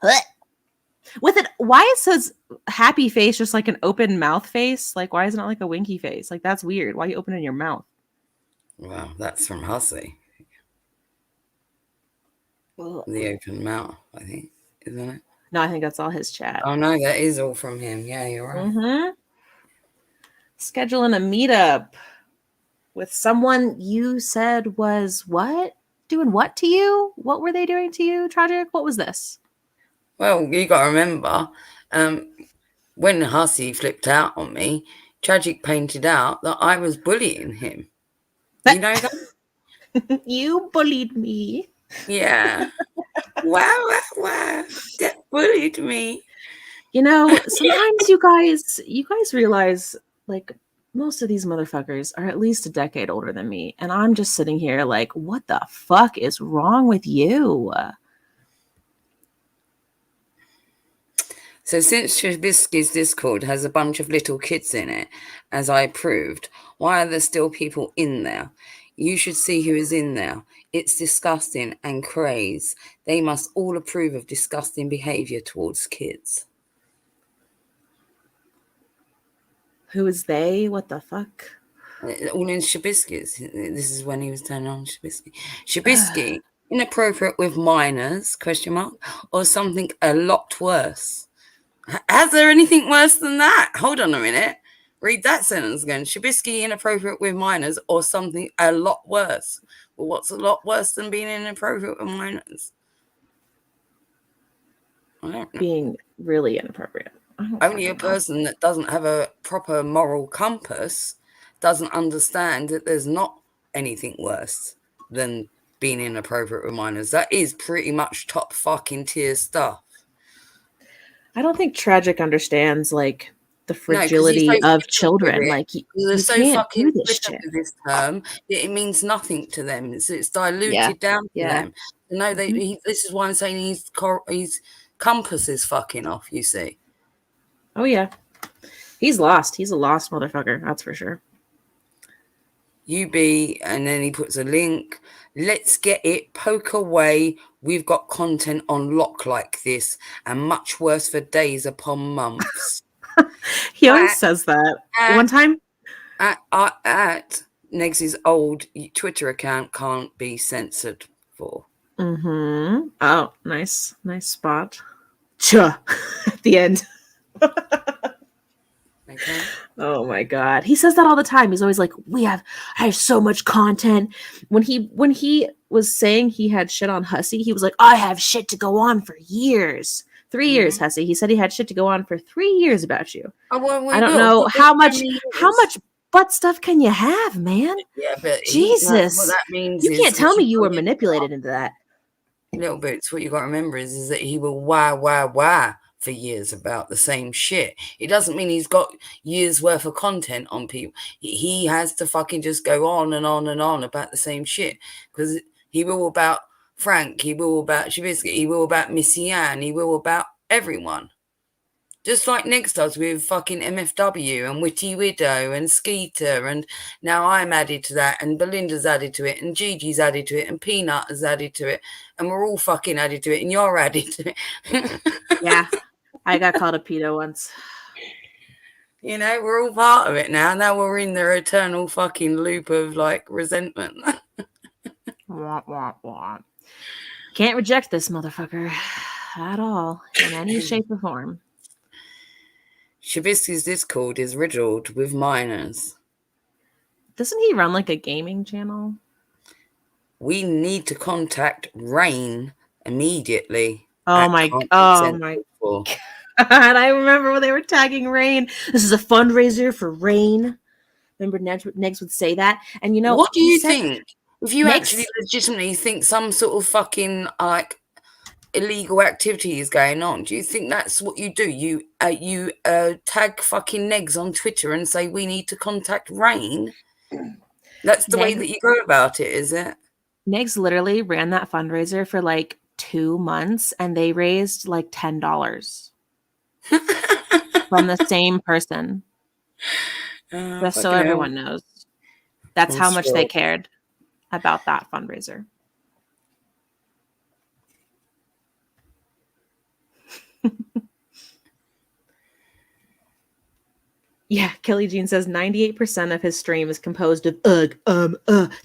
With it, why it says happy face just like an open mouth face? Like, why is it not like a winky face? Like, that's weird. Why are you opening your mouth? Well, that's from Hussey. The open mouth, I think, isn't it? No, I think that's all his chat. Oh, no, that is all from him. Yeah, you're right. Mm-hmm. Scheduling a meetup with someone you said was what? Doing what to you? What were they doing to you, Tragic? What was this? Well, you got to remember, when Hussey flipped out on me, Tragic painted out that I was bullying him. You know that? You bullied me. Yeah. Wow. That bullied me. You know, sometimes you guys realize, like, most of these motherfuckers are at least a decade older than me. And I'm just sitting here like, what the fuck is wrong with you? So since Trubisky's Discord has a bunch of little kids in it, as I proved, why are there still people in there? You should see who is in there. It's disgusting and craze. They must all approve of disgusting behavior towards kids. Who is they? What the fuck? All in Trubisky's. This is when he was turning on Trubisky. Trubisky, inappropriate with minors, ? Or something a lot worse. Is there anything worse than that? Hold on a minute. Read that sentence again. Shabisky inappropriate with minors or something a lot worse. Well, what's a lot worse than being inappropriate with minors? I don't know. Being really inappropriate. Only a person that doesn't have a proper moral compass doesn't understand that there's not anything worse than being inappropriate with minors. That is pretty much top fucking tier stuff. I don't think Tragic understands like the fragility of children. Like they're so can't fucking do this shit. with this term that it means nothing to them. It's diluted down to them. No, this is why I'm saying his compass is fucking off. You see? Oh yeah, he's lost. He's a lost motherfucker. That's for sure. UB, and then he puts a link. Let's get it. Poke away. We've got content on lock like this, and much worse for days upon months. He always says that. One time at Negs's old Twitter account can't be censored for. Mm-hmm. Oh, nice spot. Chuh at the end. Okay. Oh my god, he says that all the time. He's always like, I have so much content. When he was saying he had shit on Hussey, he was like, I have shit to go on for years. 3 years, Hussey. He said he had shit to go on for 3 years about you. Oh, well, I don't know how much butt stuff can you have, man? Yeah, but Jesus, what that means you can't tell me you were manipulated into that. Little bits. What you got to remember is that he will wah for years about the same shit. It doesn't mean he's got years worth of content on people. He has to fucking just go on and on and on about the same shit, because he will about Frank, he will about Shabisky, he will about Missy Ann, he will about everyone. Just like Nick does with fucking MFW and Witty Widow and Skeeter, and now I'm added to that, and Belinda's added to it, and Gigi's added to it, and Peanut is added to it, and we're all fucking added to it, and you're added to it. Yeah, I got called a pedo once. You know, we're all part of it now. Now we're in their eternal fucking loop of like resentment. Can't reject this motherfucker at all in any shape or form. Shabisky's Discord is riddled with minors. Doesn't he run like a gaming channel? We need to contact Rain immediately. Oh my god. And I remember when they were tagging Rain. This is a fundraiser for Rain. Remember Negs would say that? And you know, what do you think? If you actually legitimately think some sort of fucking like illegal activity is going on, do you think that's what you do? You tag fucking Negs on Twitter and say we need to contact Rain? That's the way that you go about it, is it? Negs literally ran that fundraiser for like 2 months, and they raised like $10 from the same person. Just so everyone knows. That's how much they cared about that fundraiser. Yeah, Kelly Jean says 98% of his stream is composed of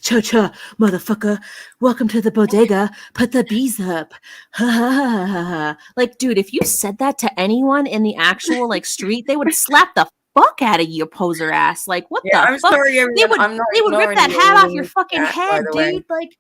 cha-cha, motherfucker. Welcome to the bodega. Put the bees up. Like, dude, if you said that to anyone in the actual like street, they would slap the fuck out of you, poser ass. Like, what the fuck? Sorry, they would rip that hat off your fucking head, dude. Like,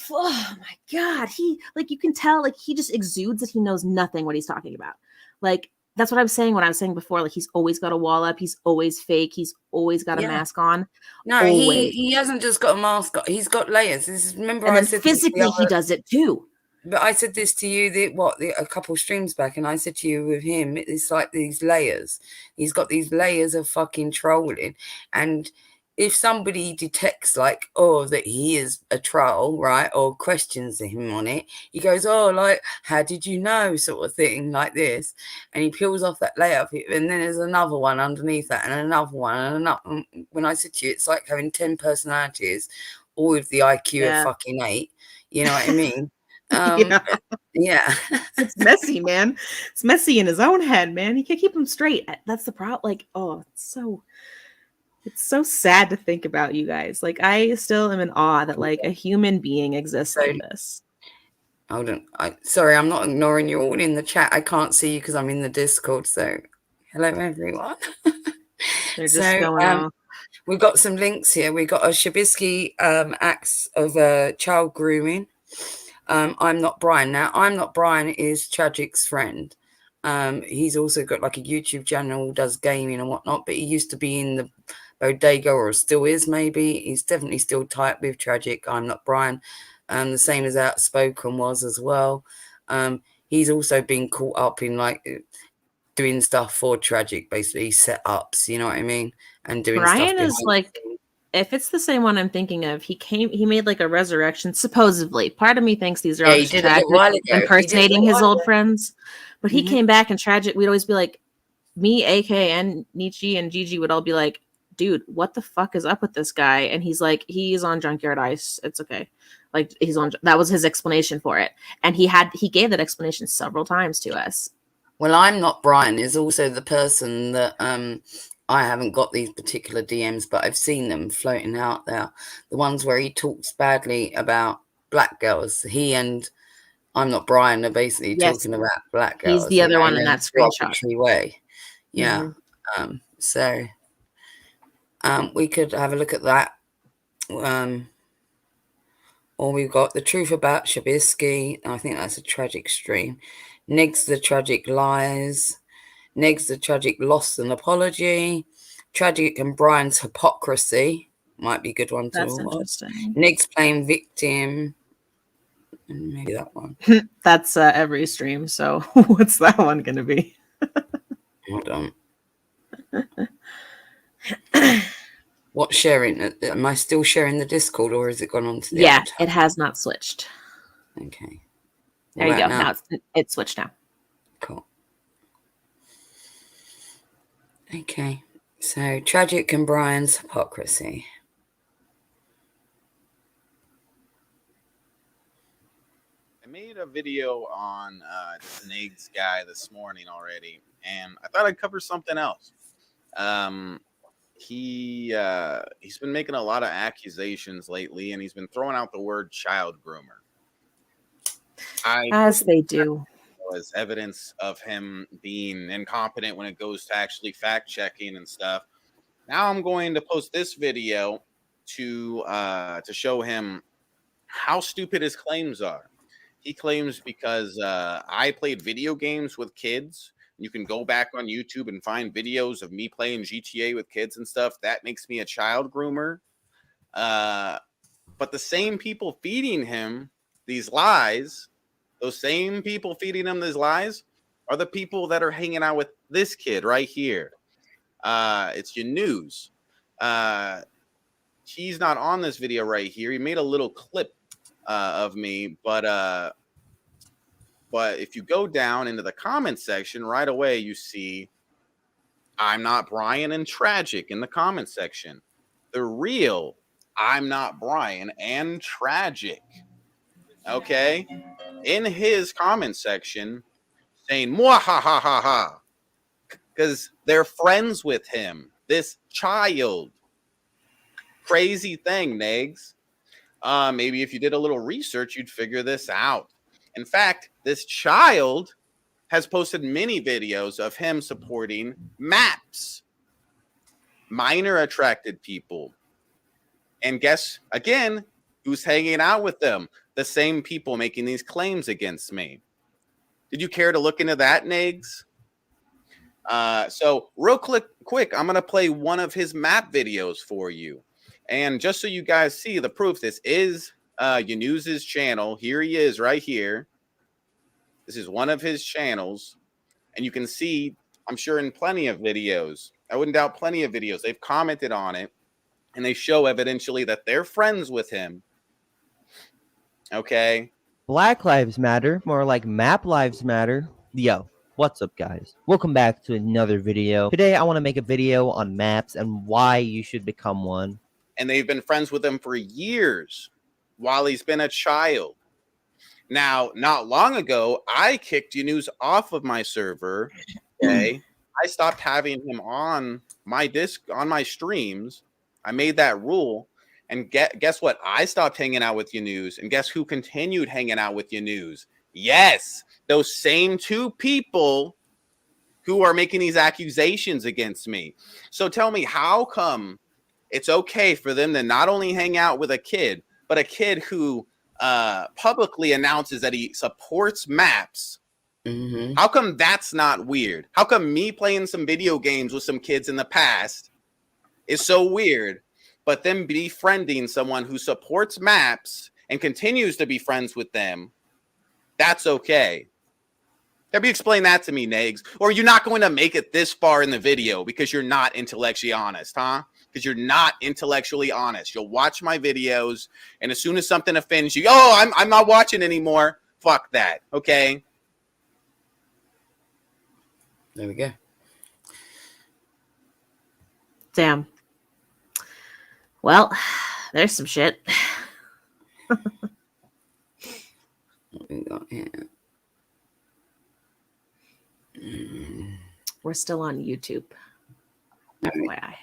oh my god. He, like, you can tell, like, he just exudes that he knows nothing what he's talking about. Like, that's what I was saying when I was saying before. Like, he's always got a wall up. He's always fake. He's always got a mask on. No, he hasn't just got a mask on. He's got layers. Remember, and I said physically he does it too. But I said this to you a couple streams back, and I said to you with him, it's like these layers. He's got these layers of fucking trolling, and if somebody detects like, that he is a troll, right, or questions him on it, he goes, like, how did you know, sort of thing, like this, and he peels off that layer, and then there's another one underneath that, and another one, and another. When I said to you, it's like having 10 personalities, all with the IQ of fucking 8. You know what I mean? Yeah. It's messy, man. It's messy in his own head, man. He can't keep him straight. That's the problem. Like, it's so sad to think about, you guys. Like, I still am in awe that like a human being exists like this. Hold on. Sorry, I'm not ignoring you all in the chat. I can't see you because I'm in the Discord. So hello, everyone. They're just So going off. we've got some links here. We've got a Shabisky acts of child grooming. I'm Not Brian. Now, I'm Not Brian is Tragic's friend. He's also got like a YouTube channel, does gaming and whatnot, but he used to be in the Bodega, or still is maybe. He's definitely still tight with Tragic. I'm Not Brian. The same as Outspoken was as well. He's also been caught up in like doing stuff for Tragic, basically setups, you know what I mean? And doing stuff Brian behind is like, if it's the same one I'm thinking of, he made like a resurrection, supposedly. Part of me thinks these are all Yeah, he just did a little Tragic while ago. He did a impersonating little his while old ago. friends. But he Mhm. came back and Tragic, we'd always be like, me, AK, and Nietzsche and Gigi would all be like, dude, what the fuck is up with this guy? And he's like, he's on Junkyard Ice. It's okay. Like that was his explanation for it. And he gave that explanation several times to us. Well, I'm Not Brian is also the person that I haven't got these particular DMs, but I've seen them floating out there. The ones where he talks badly about black girls. He and I'm Not Brian are basically Yes. talking about black He's girls, the other one in in a that screenshot. derogatory way. Yeah. Mhm. So we could have a look at that. Or we've got The Truth About Shabisky. I think that's a Tragic stream. Negs the Tragic Lies. Negs the Tragic Lost an Apology. Tragic and Brian's Hypocrisy. Might be a good one to That's watch. interesting. Negs Playing Victim. And maybe that one. That's every stream. So what's that one going to be? Hold on. What sharing? Am I still sharing the Discord, or has it gone on to the other tab? It has not switched. Okay. There you go. Now it's switched now. Cool. Okay. So Tragic and Brian's Hypocrisy. I made a video on just an eggs guy this morning already, and I thought I'd cover something else. He's been making a lot of accusations lately, and he's been throwing out the word child groomer. As they do. As evidence of him being incompetent when it goes to actually fact checking and stuff. Now I'm going to post this video to show him how stupid his claims are. He claims because I played video games with kids. You can go back on YouTube and find videos of me playing GTA with kids and stuff. That makes me a child groomer. But the same people feeding him these lies, those same people feeding him these lies are the people that are hanging out with this kid right here. It's your news. He's not on this video right here. He made a little clip of me, but if you go down into the comment section right away, you see I'm Not Brian and Tragic in the comment section. The real I'm Not Brian and Tragic. Okay? In his comment section saying, "Mwahahaha," because they're friends with him. This child. Crazy thing, Negs. Maybe if you did a little research, you'd figure this out. In fact, this child has posted many videos of him supporting MAPS, minor attracted people. And guess, again, who's hanging out with them? The same people making these claims against me. Did you care to look into that, Negs? So real quick, I'm going to play one of his map videos for you. And just so you guys see the proof, this is Yanuz's channel. Here he is right here. This is one of his channels. And you can see, I'm sure in plenty of videos, I wouldn't doubt plenty of videos, they've commented on it. And they show evidentially that they're friends with him. Okay. Black Lives Matter, more like Map Lives Matter. Yo, what's up, guys? Welcome back to another video. Today, I want to make a video on maps and why you should become one. And they've been friends with him for years while he's been a child. Now, not long ago, I kicked Yanuz off of my server. Okay. I stopped having him on my on my streams. I made that rule. And guess what? I stopped hanging out with Yanuz. And guess who continued hanging out with Yanuz? Yes, those same two people who are making these accusations against me. So tell me, how come it's okay for them to not only hang out with a kid, but a kid who publicly announces that he supports maps? Mm-hmm. How come that's not weird? How come me playing some video games with some kids in the past is so weird, but them befriending someone who supports maps and continues to be friends with them, that's okay? Maybe explain that to me, Negs. Or you're not going to make it this far in the video because you're not intellectually honest, huh? Because you're not intellectually honest. You'll watch my videos, and as soon as something offends you, oh, I'm not watching anymore. Fuck that, okay? There we go. Damn. Well, there's some shit. What we got here? We're still on YouTube. FYI.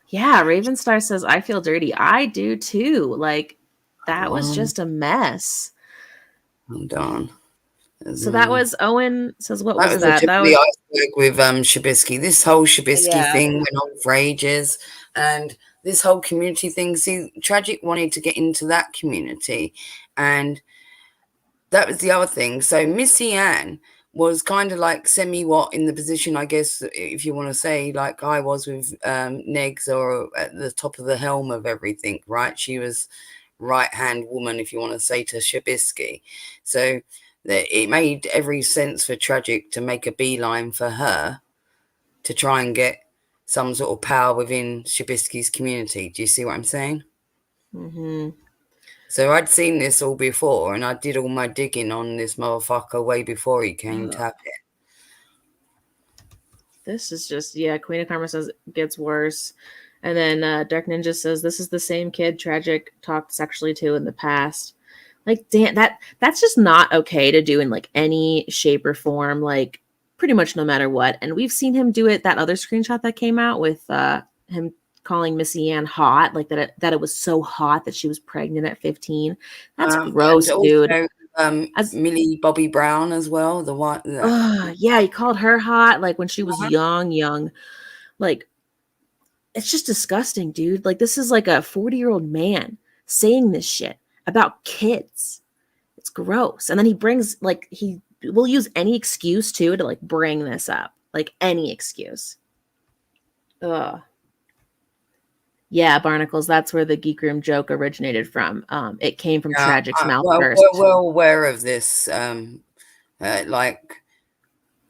Yeah, Ravenstar says, I feel dirty. I do too. Like, that was just a mess. Hold on. So that was Owen says, what was the that? tip That of was the iceberg with Shabisky. This whole Shabisky Yeah. thing went on for ages, and this whole community thing. See, Tragic wanted to get into that community, and that was the other thing. So Missy Ann was kind of like semi-what in the position, I guess, if you want to say, like I was with Negs, or at the top of the helm of everything, right? She was right-hand woman, if you want to say, to Shabisky. So it made every sense for Tragic to make a beeline for her to try and get some sort of power within Shabisky's community. Do you see what I'm saying? Mm-hmm. So I'd seen this all before, and I did all my digging on this motherfucker way before he came tap it. This is just, yeah, Queen of Karma says it gets worse. And then Dark Ninja says, this is the same kid Tragic talked sexually to in the past. Like, damn, that's just not okay to do in like any shape or form, like pretty much no matter what. And we've seen him do it. That other screenshot that came out with him calling Missy Ann hot, like that it was so hot that she was pregnant at 15. That's gross, and dude. Also, Millie Bobby Brown as well. The one. Yeah, he called her hot, like when she was young. Like, it's just disgusting, dude. Like, this is like a 40-year-old man saying this shit about kids. It's gross. And then he brings, like, he will use any excuse too to like bring this up, like any excuse. Ugh. Yeah, Barnacles, that's where the Geek Room joke originated from. It came from Tragic's mouth first. We're well aware of this. Like,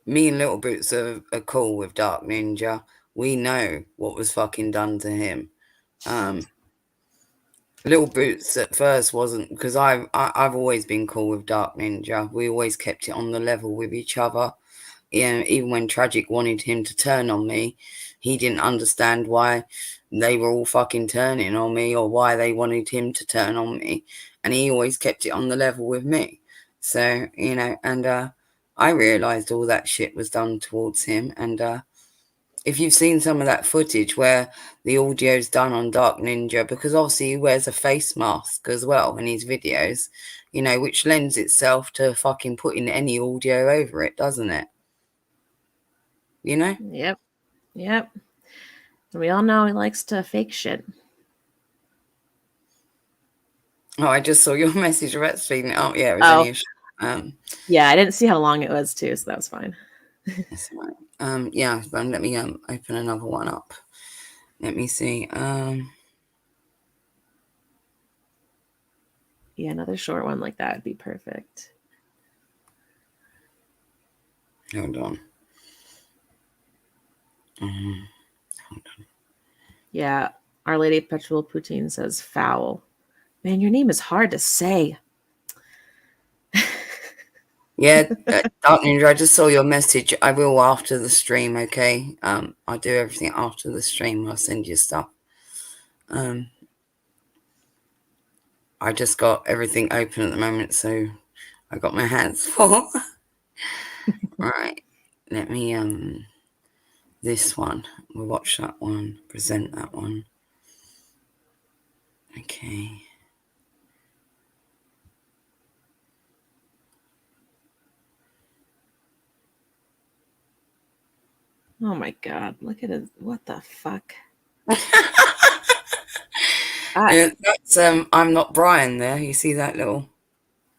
me and Little Boots are cool with Dark Ninja. We know what was fucking done to him. Little Boots at first wasn't, because I've always been cool with Dark Ninja. We always kept it on the level with each other. Yeah, even when Tragic wanted him to turn on me, he didn't understand why they were all fucking turning on me, or why they wanted him to turn on me. And he always kept it on the level with me. So, you know, and I realized all that shit was done towards him. And if you've seen some of that footage where the audio's done on Dark Ninja, because obviously he wears a face mask as well in his videos, you know, which lends itself to fucking putting any audio over it, doesn't it? You know? Yep. We all know he likes to fake shit. Oh, I just saw your message about speaking it up. Yeah, it was only a yeah, I didn't see how long it was too, so that was fine. That's right. Yeah, but let me open another one up. Let me see. Yeah, another short one like that would be perfect. Hold on. Yeah, Our Lady Perpetual Poutine says foul. Man, your name is hard to say. Yeah, Dark Ninja, I just saw your message. I will after the stream, okay? I'll do everything after the stream. I'll send you stuff. I just got everything open at the moment, so I got my hands full. Right. Let me this one. We'll watch that one, present that one. Okay. Oh my god, look at it. What the fuck? Yeah, that's I'm not Brian there. You see that little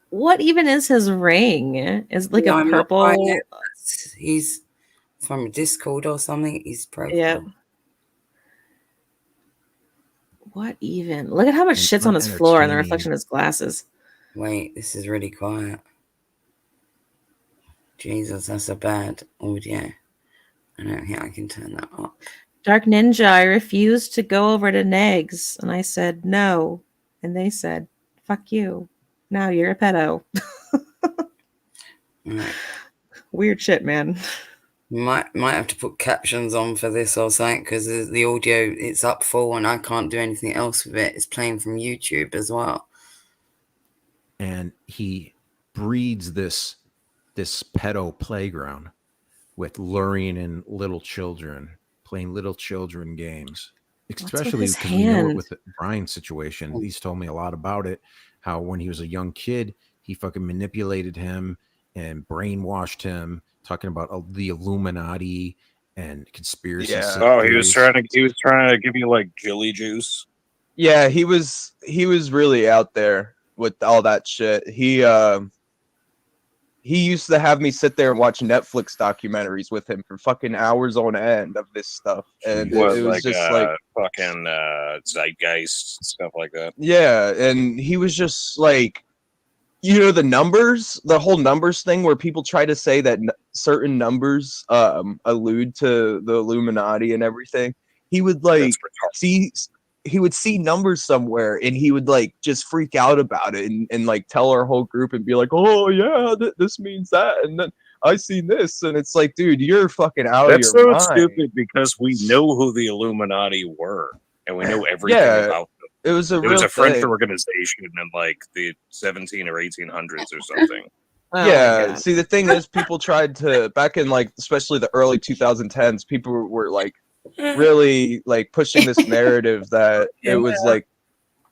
What even is his ring? Is it like a I'm not Brian purple? there. He's from a Discord or something. His profile. Yep. What even? Look at how much And shit's on his floor and the unentertaining. reflection of his glasses. Wait, this is really quiet. Jesus, that's a bad audio. I don't think I can turn that up. Dark Ninja, I refused to go over to Negs. And I said no. And they said, fuck you. Now you're a pedo. Right. Weird shit, man. Might have to put captions on for this or something because the audio it's up full and I can't do anything else with it. It's playing from YouTube as well. And he breeds this pedo playground with luring in little children, playing little children games. Especially because we know it with Brian's situation. He's told me a lot about it. How when he was a young kid, he fucking manipulated him and brainwashed him, talking about the Illuminati and conspiracy. Yeah. Oh, he was trying to give you like jelly juice. Yeah, he was really out there with all that shit. He used to have me sit there and watch Netflix documentaries with him for fucking hours on end of this stuff, and it was like, just like fucking zeitgeist stuff like that. Yeah, and he was just like, you know, the whole numbers thing where people try to say that certain numbers allude to the Illuminati and everything. He would like he would see numbers somewhere and he would like just freak out about it and like tell our whole group and be like, oh yeah, this means that, and then I seen this, and it's like, dude, you're fucking out of your mind. That's so stupid because we know who the Illuminati were and we know everything about them. It was a French organization in like the 17 or 1800s or something. Yeah, see, the thing is, people tried to back in like especially the early 2010s. People were like really like pushing this narrative that it was like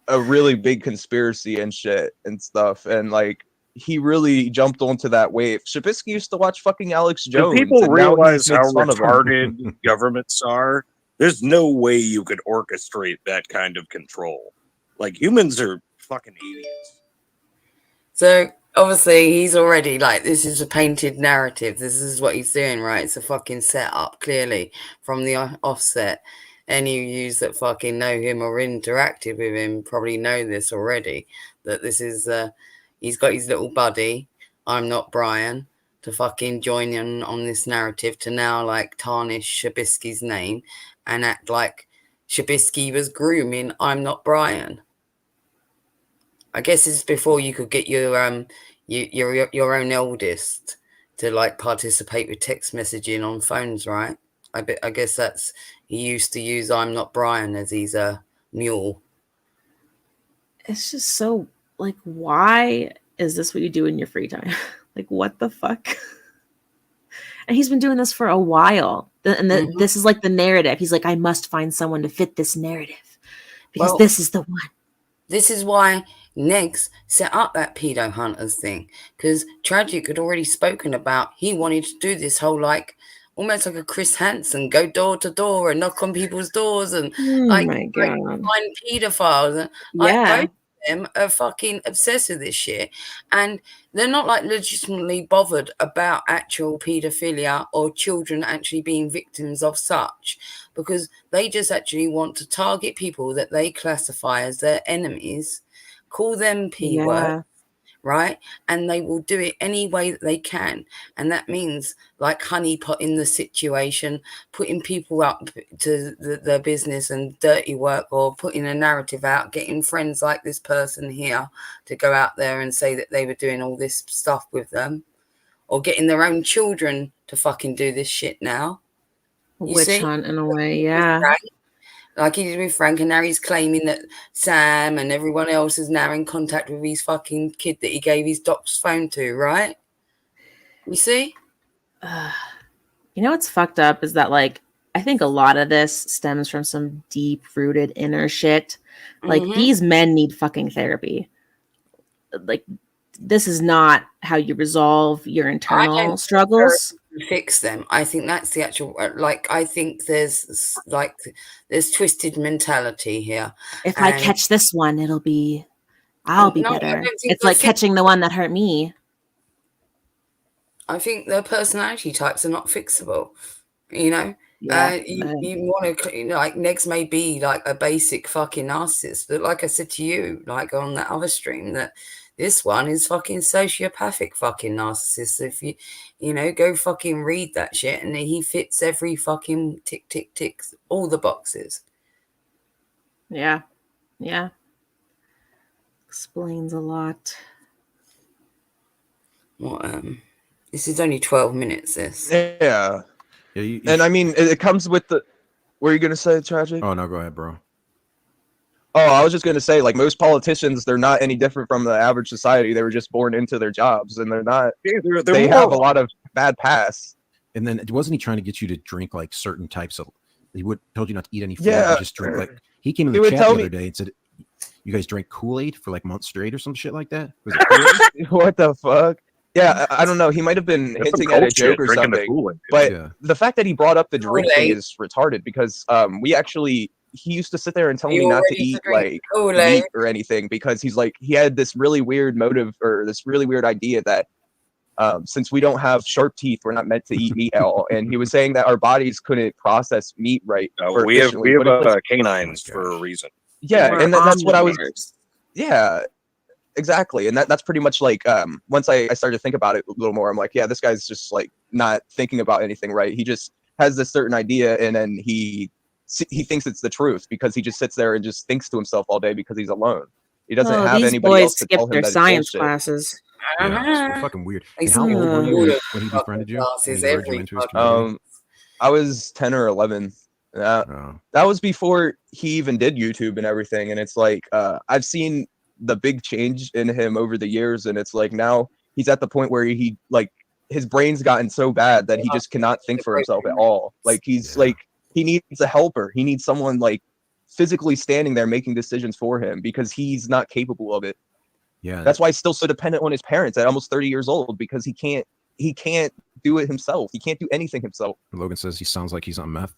a really big conspiracy and shit and stuff, and like he really jumped onto that wave. Shabisky used to watch fucking Alex Jones. Do people realize how retarded governments are? There's no way you could orchestrate that kind of control. Like, humans are fucking idiots. So obviously he's already like, this is a painted narrative. This is what he's doing, right? It's a fucking setup, clearly, from the offset. Any of you that fucking know him or interacted with him probably know this already, that this is he's got his little buddy, I'm not Brian, to fucking join in on this narrative to now like tarnish Shabisky's name and act like Shabisky was grooming I'm not Brian. I guess it's before you could get your own eldest to like participate with text messaging on phones, right? I guess that's, he used to use I'm not Brian as he's a mule. It's just so like, why is this what you do in your free time? Like, what the fuck? And he's been doing this for a while. And this is like the narrative. He's like, I must find someone to fit this narrative because this is the one. This is why Negs set up that pedo hunters thing, because Tragic had already spoken about he wanted to do this whole like almost like a Chris Hansen, go door to door and knock on people's doors and like find pedophiles. And like, both of them are fucking obsessed with this shit, and they're not like legitimately bothered about actual pedophilia or children actually being victims of such, because they just actually want to target people that they classify as their enemies, call them P-words, right? And they will do it any way that they can. And that means like honeypot in the situation, putting people up to their business and dirty work, or putting a narrative out, getting friends like this person here to go out there and say that they were doing all this stuff with them, or getting their own children to fucking do this shit now. Witch hunt in a way, yeah. Right? Like he did with Frank, and now he's claiming that Sam and everyone else is now in contact with his fucking kid that he gave his doc's phone to, right? You see? You know what's fucked up is that, like, I think a lot of this stems from some deep-rooted inner shit. Like, these men need fucking therapy. Like, this is not how you resolve your I internal don't struggles. fix them. I think that's the actual, like, I think there's twisted mentality here. If I And- catch this one, I'll be No, I better. don't think It's they're like catching the one that hurt me. I think their personality types are not fixable. You know, Yeah, you want to, like, Negs may be like a basic fucking narcissist, but like I said to you, like on that other stream, that this one is fucking sociopathic fucking narcissist. So if you know, go fucking read that shit, and he fits every fucking ticks all the boxes. yeah. Explains a lot. Well, this is only 12 minutes. This. Yeah. Yeah, And I mean, it comes with the. What are you gonna say, Tragic? Oh no, go ahead, bro. Oh, I was just gonna say, like, most politicians, they're not any different from the average society. They were just born into their jobs, and they're not. They have a lot of bad past. And then wasn't he trying to get you to drink like certain types of? He told you not to eat any food. Yeah. And just drink like. He came in He the would chat tell the me- other day and said, "You guys drank Kool-Aid for like months straight or some shit like that." Was it Kool-Aid? What the fuck? Yeah, I don't know. He might have been That's some hinting at a cult shit, joke or drinking the something. Kool-Aid. But Yeah. the fact that he brought up the drink thing Kool-Aid. is retarded because he used to sit there and tell Are me you not all to ready to eat drink like Kool-Aid? meat or anything because he's like he had this really weird motive or this really weird idea that since we don't have sharp teeth, we're not meant to eat meat at all. And he was saying that our bodies couldn't process meat right. or We have efficiently, but it was- canines Oh my for a gosh. reason. yeah, We're and that's what I was. omnivores. Yeah, exactly. And that's pretty much like once I started to think about it a little more, I'm like, yeah, this guy's just like not thinking about anything right. He just has this certain idea and then he thinks it's the truth because he just sits there and just thinks to himself all day because he's alone. He doesn't have these anybody boys else to tell skip him their that it's science bullshit. classes. Yeah, it's fucking weird. And It's how old were you weird. when he befriended you? When Classes he lured you every into his fucking- community? I was 10 or 11. Oh. That was before he even did YouTube and everything. And it's like I've seen the big change in him over the years, and it's like now he's at the point where he like his brain's gotten so bad that he just cannot think for himself at all. Like he's Yeah. like he needs a helper. He needs someone like physically standing there making decisions for him because he's not capable of it. Yeah. That's why he's still so dependent on his parents at almost 30 years old because he can't do it himself. He can't do anything himself. Logan says he sounds like he's on meth.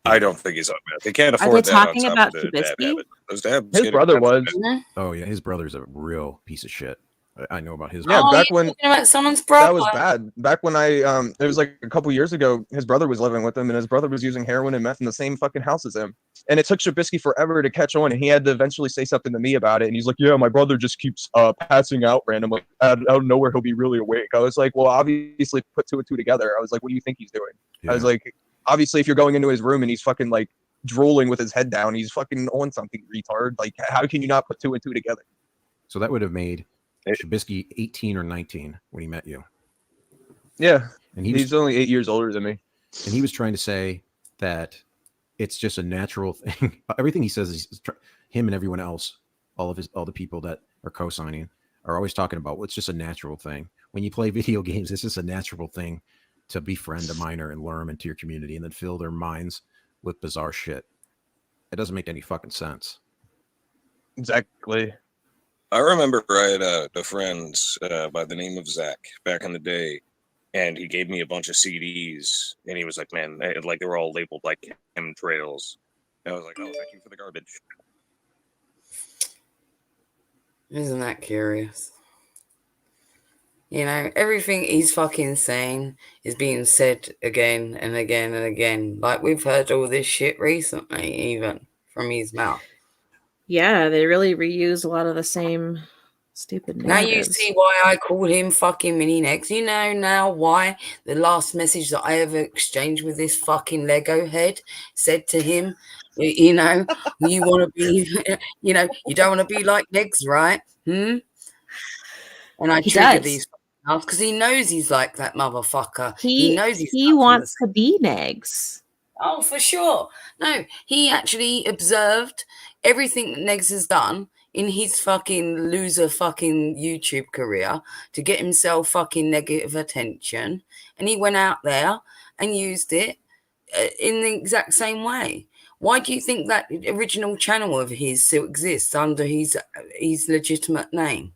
I don't think he's on meth. They can't Are afford they that on talking top about of the dab Trubisky? habit. Those dabs His get brother expensive. was. Oh yeah, his brother's a real piece of shit. I know about his. Yeah, Oh, back you're when talking about someone's brother. that was bad. Back when I it was like a couple years ago, his brother was living with him and his brother was using heroin and meth in the same fucking house as him. And it took Trubisky forever to catch on, and he had to eventually say something to me about it. And he's like, "Yeah, my brother just keeps passing out randomly. Out of nowhere, he'll be really awake." I was like, "Well, obviously put two and two together." I was like, "What do you think he's doing?" I was Yeah. like, "Obviously, if you're going into his room and he's fucking like drooling with his head down, he's fucking on something, retard. Like, how can you not put two and two together?" So that would have made Trubisky 18 or 19 when he met you, Yeah, and he was he's only 8 years older than me. and he was trying to say that it's just a natural thing. Everything he says is him and everyone else, all the people that are co-signing are always talking about. Well, it's just a natural thing. When you play video games, it's just a natural thing to befriend a minor and lure them into your community and then fill their minds with bizarre shit. It doesn't make any fucking sense. Exactly. I remember I had a friend by the name of Zach back in the day, and he gave me a bunch of CDs, and he was like, "Man, like they were all labeled like chemtrails." And I was like, "Oh, thank you for the garbage." Isn't that curious? You know, everything he's fucking saying is being said again and again and again. Like we've heard all this shit recently, even from his mouth. Yeah, they really reuse a lot of the same stupid Now you narratives. see why I called him fucking mini next. You know now why the last message that I ever exchanged with this fucking Lego head said to him, you know, you want to be, you know, you don't want to be like Negs, right? And I He triggered does. these because he knows he's like that motherfucker. He knows he's he wants to be Negs. Oh, for sure. No, he actually observed everything that Negs has done in his fucking loser fucking YouTube career to get himself fucking negative attention. And he went out there and used it in the exact same way. Why do you think that original channel of his still exists under his legitimate name?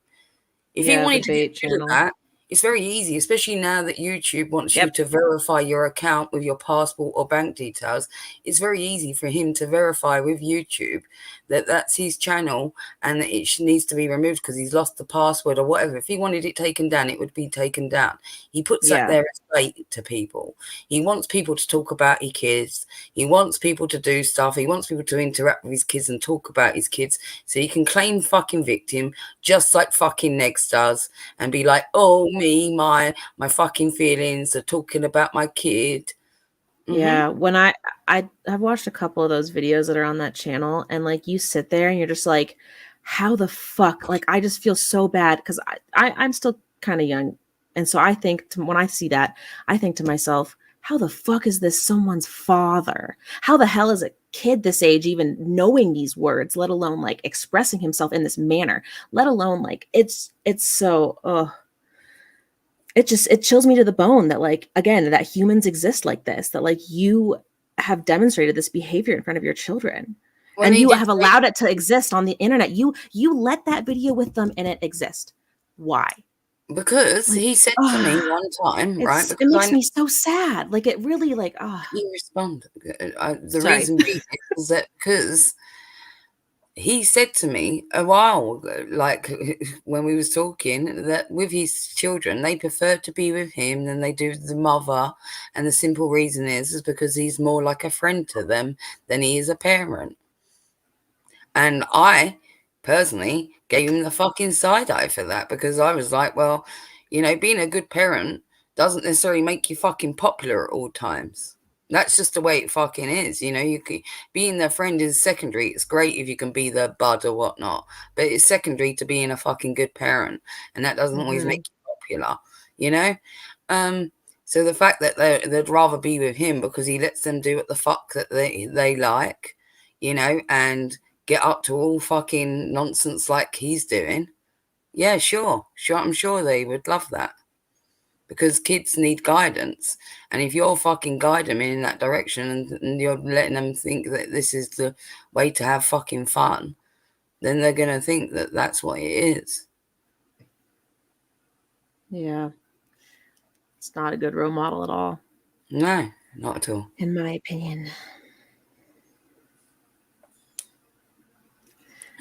If he wanted to debate get rid of channel. that, it's very easy, especially now that YouTube wants you Yep. to verify your account with your passport or bank details. It's very easy for him to verify with YouTube that that's his channel and that it needs to be removed because he's lost the password or whatever. If he wanted it taken down, it would be taken down. He puts that there as bait to people. He wants people to talk about his kids. He wants people to do stuff. He wants people to interact with his kids and talk about his kids so he can claim fucking victim just like fucking Negs does and be like, oh, me, my fucking feelings are talking about my kid. Yeah, when I've watched a couple of those videos that are on that channel, and like you sit there and you're just like, how the fuck? Like I just feel so bad because I'm still kind of young, and so I think when I see that, I think to myself, how the fuck is this someone's father? How the hell is a kid this age even knowing these words, let alone like expressing himself in this manner, let alone like it's so it chills me to the bone that like again that humans exist like this, that like you have demonstrated this behavior in front of your children and you have allowed it to exist on the internet. You let that video with them and it exists. Why? Because he said to me one time, right? It makes me so sad. Like it really like he responded. The Sorry. reason being is that because he said to me a while ago, like when we was talking, that with his children, they prefer to be with him than they do the mother. And the simple reason is because he's more like a friend to them than he is a parent. And I personally gave him the fucking side eye for that because I was like, well, you know, being a good parent doesn't necessarily make you fucking popular at all times. That's just the way it fucking is. You know, you can, being their friend is secondary. It's great if you can be their bud or whatnot, but it's secondary to being a fucking good parent. And that doesn't always make you popular, you know? So the fact that they'd rather be with him because he lets them do what the fuck that they like, you know, and get up to all fucking nonsense like he's doing. Yeah, sure. I'm sure they would love that. Because kids need guidance. And if you're fucking guiding them in that direction and you're letting them think that this is the way to have fucking fun, then they're going to think that that's what it is. Yeah. It's not a good role model at all. No, not at all. In my opinion.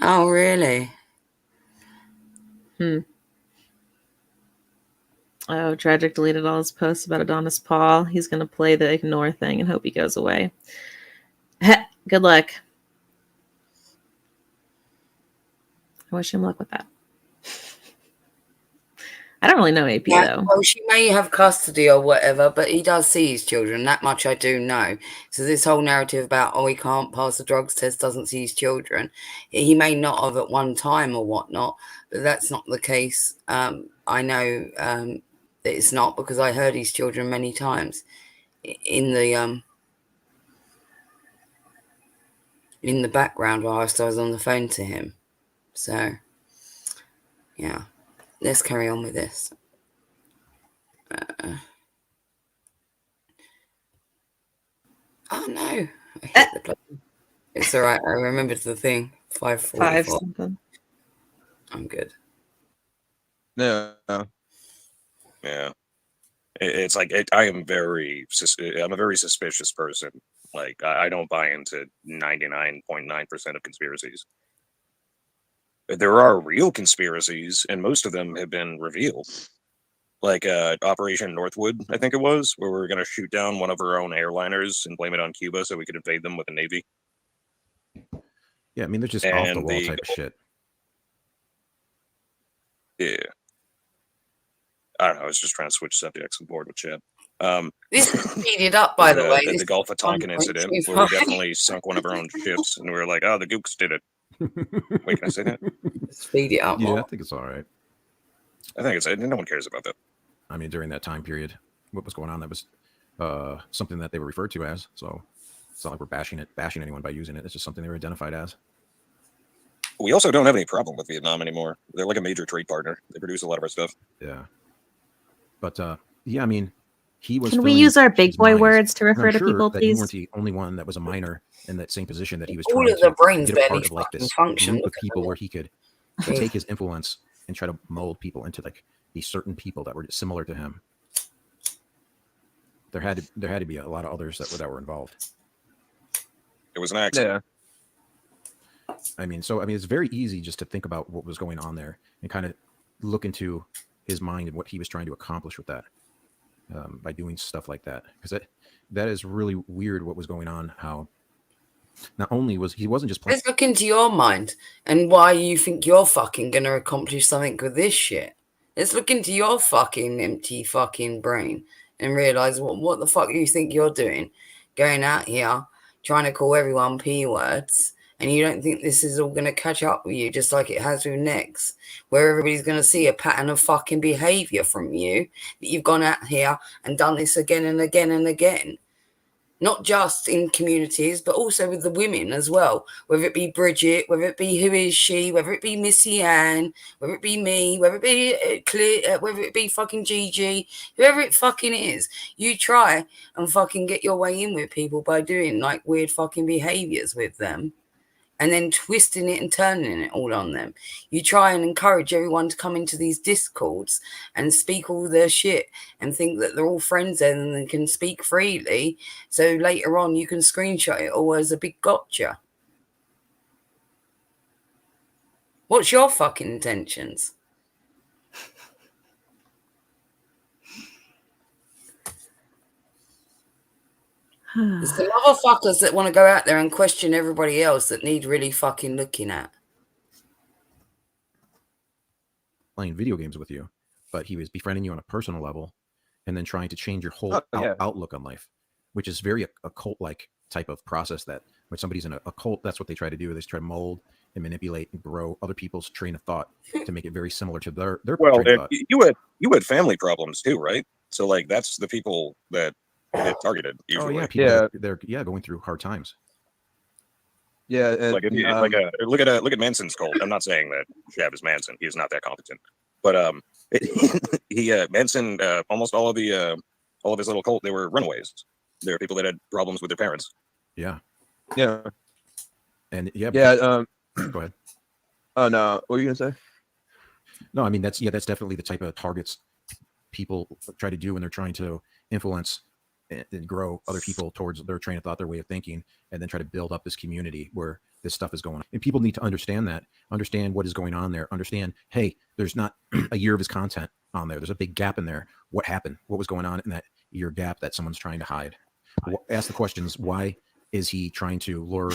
Oh, really? Oh, Tragic deleted all his posts about Adonis Paul. He's going to play the ignore thing and hope he goes away. Good luck. I wish him luck with that. I don't really know AP, though. Well, she may have custody or whatever, but he does see his children. That much I do know. So this whole narrative about, oh, he can't pass the drugs test, doesn't see his children. He may not have at one time or whatnot, but that's not the case. I know that it's not because I heard his children many times in the background whilst I was on the phone to him. So, yeah. Let's carry on with this. Oh no! I hit the button. It's all right. I remembered the thing. 5:44. Something. I'm good. No. Yeah, it's like I'm a very suspicious person. Like I don't buy into 99.9% of conspiracies. There are real conspiracies, and most of them have been revealed. Like Operation Northwood, I think it was, where we were going to shoot down one of our own airliners and blame it on Cuba so we could invade them with a navy. Yeah, I mean, they're just off the wall type of shit. Yeah. I don't know. I was just trying to switch subjects and bored with chat. This is speeded up, by the way. The Gulf of Tonkin incident, where we definitely sunk one of our own ships, and we were like, "Oh, the Gooks did it." Wait, can I say that? Speed it up. Yeah, More. I think it's all right. I think it's no one cares about that. I mean, during that time period, what was going on, that was something that they were referred to as. So it's not like we're bashing anyone by using it. It's just something they were identified as. We also don't have any problem with Vietnam anymore. They're like a major trade partner. They produce a lot of our stuff. Yeah. But yeah, I mean, he was. Can we filling use our big people's boy minds. words to And I'm refer to sure people, that you weren't please? the only one that was a minor in that same position that he was All trying of the to brains get a barely part of like fucking this function. group of Look at people them. where he could Jeez. take his influence and try to mold people into like these certain people that were similar to him. There had to be a lot of others that were involved. It was an accident. Yeah. I mean, it's very easy just to think about what was going on there and kind of look into his mind and what he was trying to accomplish with that by doing stuff like that. Because that is really weird what was going on. How not only he wasn't just playing. Let's look into your mind and why you think you're fucking going to accomplish something with this shit. Let's look into your fucking empty fucking brain and realize what the fuck you think you're doing. Going out here, trying to call everyone P words, and you don't think this is all going to catch up with you just like it has with Next, where everybody's going to see a pattern of fucking behavior from you, that you've gone out here and done this again and again and again. Not just in communities, but also with the women as well. Whether it be Bridget, whether it be Who Is She, whether it be Missy Ann, whether it be me, whether it be Claire, whether it be fucking Gigi, whoever it fucking is, you try and fucking get your way in with people by doing like weird fucking behaviors with them. And then twisting it and turning it all on them. You try and encourage everyone to come into these discords and speak all their shit and think that they're all friends and they can speak freely. So later on, you can screenshot it all as a big gotcha. What's your fucking intentions? It's the motherfuckers that want to go out there and question everybody else that need really fucking looking at. Playing video games with you, but he was befriending you on a personal level and then trying to change your whole outlook on life, which is very a cult-like type of process. That when somebody's in a cult, that's what they try to do. They try to mold and manipulate and grow other people's train of thought to make it very similar to their Well, train of thought. you had family problems too, right? So like that's the people that get targeted usually. Oh yeah, people they're going through hard times. Yeah, Like look at Manson's cult. I'm not saying that Shab is Manson. He is not that competent. But Manson, almost all of his little cult, they were runaways. They were people that had problems with their parents. Yeah. Yeah. And yeah. Go ahead. Oh no, what were you gonna say? No, I mean that's definitely the type of targets people try to do when they're trying to influence and grow other people towards their train of thought, their way of thinking, and then try to build up this community where this stuff is going on. And people need to understand what is going on there. Understand, hey, there's not a year of his content on there. There's a big gap in there. What happened? What was going on in that year gap that someone's trying to hide? Ask the questions. Why is he trying to lure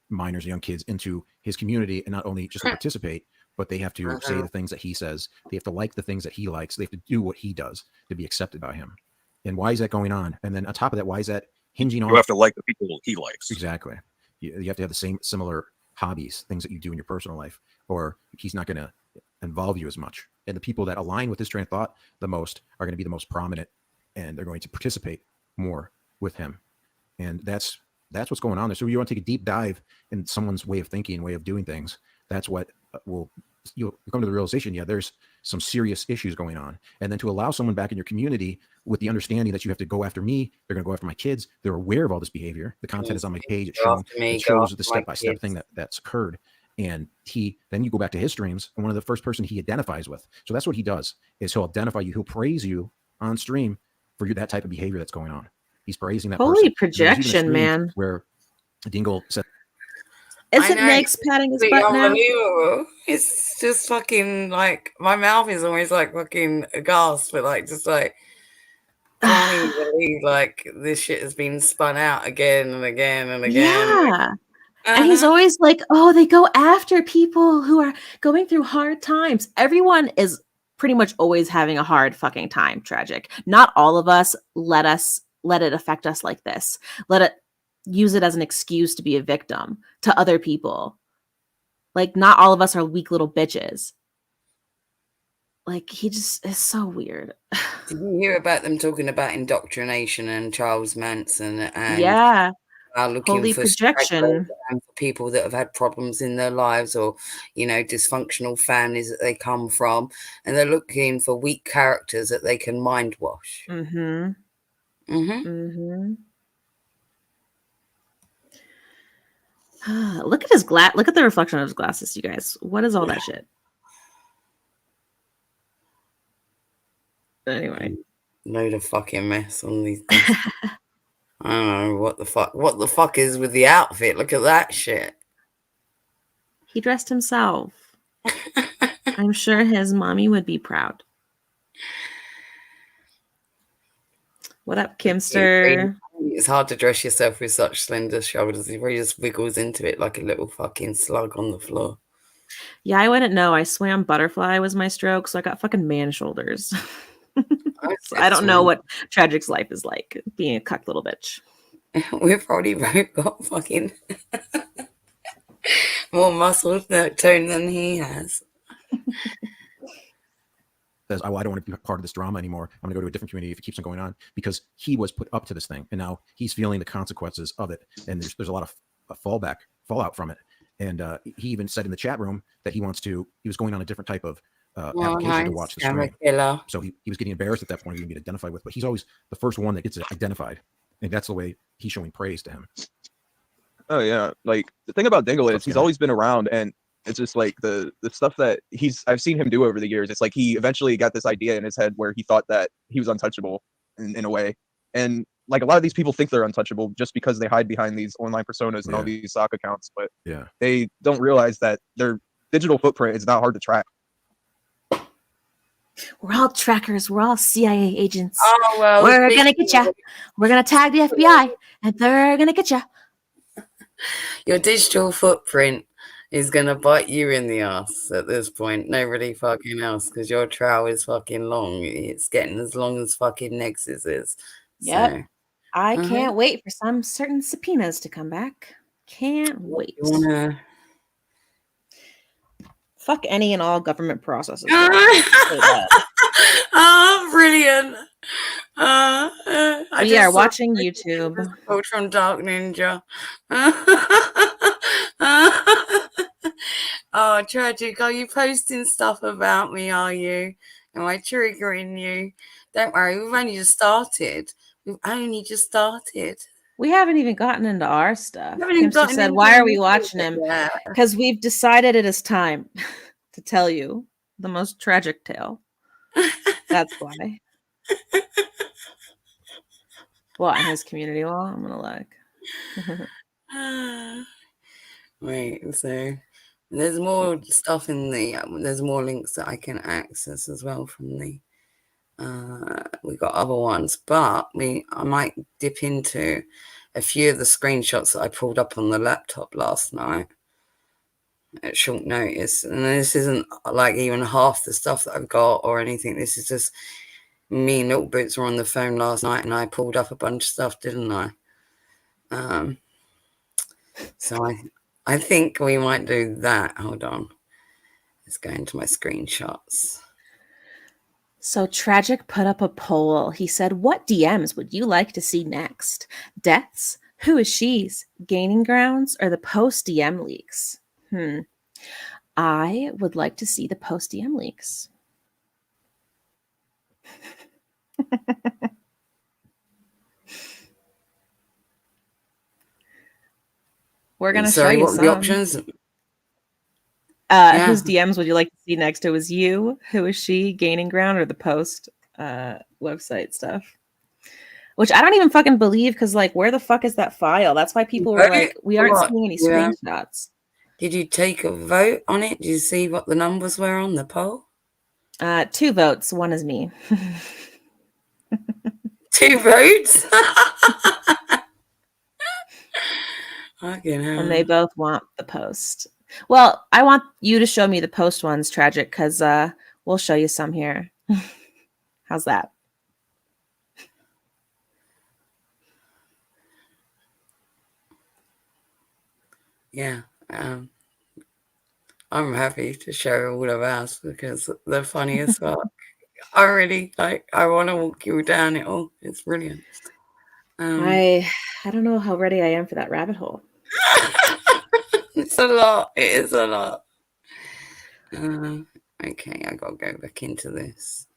minors, young kids into his community and not only just participate, but they have to say the things that he says. They have to like the things that he likes. They have to do what he does to be accepted by him. And why is that going on? And then on top of that, why is that hinging on? You have to like the people he likes. Exactly. You have to have the similar hobbies, things that you do in your personal life, or he's not going to involve you as much. And the people that align with this train of thought the most are going to be the most prominent, and they're going to participate more with him. And that's what's going on there. So you want to take a deep dive in someone's way of thinking, way of doing things. That's what you'll come to the realization, there's some serious issues going on. And then to allow someone back in your community with the understanding that you have to go after me, they're going to go after my kids. They're aware of all this behavior. The content is on my page. It shows the step-by-step thing that's occurred. And then you go back to his streams, and one of the first person he identifies with. So that's what he does, is he'll identify you. He'll praise you on stream for that type of behavior that's going on. He's praising that Holy person. projection, man. Where Dingle said, isn't Meg's patting his butt now? It's just fucking like my mouth is always like fucking aghast, but like just like I can't even believe like this shit has been spun out again and again and again. Yeah. And he's always like, oh, they go after people who are going through hard times. Everyone is pretty much always having a hard fucking time, Tragic. Not all of us let it affect us like this. Let it use it as an excuse to be a victim to other people. Like, not all of us are weak little bitches. Like, he just is so weird. Did you hear about them talking about indoctrination and Charles Manson and looking holy for projection and for people that have had problems in their lives or dysfunctional families that they come from, and they're looking for weak characters that they can mind wash. Mm-hmm. Mm-hmm. Look at his glass. Look at the reflection of his glasses, you guys. What is all that shit? Anyway, Load of fucking mess on these. I don't know what the fuck. What the fuck is with the outfit? Look at that shit. he dressed himself. I'm sure his mommy would be proud. What up, Kimster? It's hard to dress yourself with such slender shoulders. He really just wiggles into it like a little fucking slug on the floor. Yeah, I wouldn't know. I swam butterfly was my stroke, so I got fucking man shoulders. So I don't know what Tragic's life is like, being a cuck little bitch. We've probably both got fucking more muscle tone than he has. Says, oh, I don't want to be part of this drama anymore. I'm going to go to a different community if it keeps on going on, because he was put up to this thing, and now he's feeling the consequences of it. And there's a lot of fallout from it. And he even said in the chat room that he was going on a different type of application to watch the stream. So he was getting embarrassed at that point. He didn't get identified with, but he's always the first one that gets identified. And that's the way he's showing praise to him. Oh yeah, like the thing about Dingle is he's always been around, and it's just like the stuff that I've seen him do over the years. It's like he eventually got this idea in his head where he thought that he was untouchable in a way, and like a lot of these people think they're untouchable just because they hide behind these online personas and all these sock accounts, but they don't realize that their digital footprint is not hard to track. We're all trackers. We're all CIA agents. Oh, well, we're gonna get you. We're gonna tag the FBI, and they're gonna get you. Your digital footprint is gonna bite you in the ass at this point. Nobody fucking else, because your trail is fucking long. It's getting as long as fucking Nexus is. Yep. So, I can't wait for some certain subpoenas to come back. Can't wait. You wanna... Fuck any and all government processes. Oh, brilliant. We are watching YouTube. From Dark Ninja. Oh, Tragic, are you posting stuff about me, are you? Am I triggering you? Don't worry, we've only just started. We haven't even gotten into our stuff. Kimster said, why are we watching him? Because we've decided it is time to tell you the most tragic tale. That's why. What, in his community wall? I'm going to look. Wait, so there's more stuff in there's more links that I can access as well from the we got other ones, but I might dip into a few of the screenshots that I pulled up on the laptop last night at short notice. And this isn't like even half the stuff that I've got or anything. This is just me and Little Boots were on the phone last night and I pulled up a bunch of stuff, didn't I? So I think we might do that. Hold on. Let's go into my screenshots. So Tragic put up a poll. He said, what DMs would you like to see next? Deaths? Who is she's? Gaining grounds? Or the post DM leaks? I would like to see the post DM leaks. We're going to show you some. The options? Whose DMs would you like to see next? It was you, who is she, Gaining Ground, or the post website stuff? Which I don't even fucking believe, because like, where the fuck is that file? That's why people were like, we aren't seeing any screenshots. Did you take a vote on it? Did you see what the numbers were on the poll? 2 votes. One is me. 2 votes? Fucking hell. And they both want the post. Well, I want you to show me the post ones, Tragic, because we'll show you some here. How's that? Yeah. I'm happy to show all of ours because they're funny as fuck. I really I want to walk you down it all. It's brilliant. I don't know how ready I am for that rabbit hole. It's a lot. It is a lot. Okay, I gotta go back into this.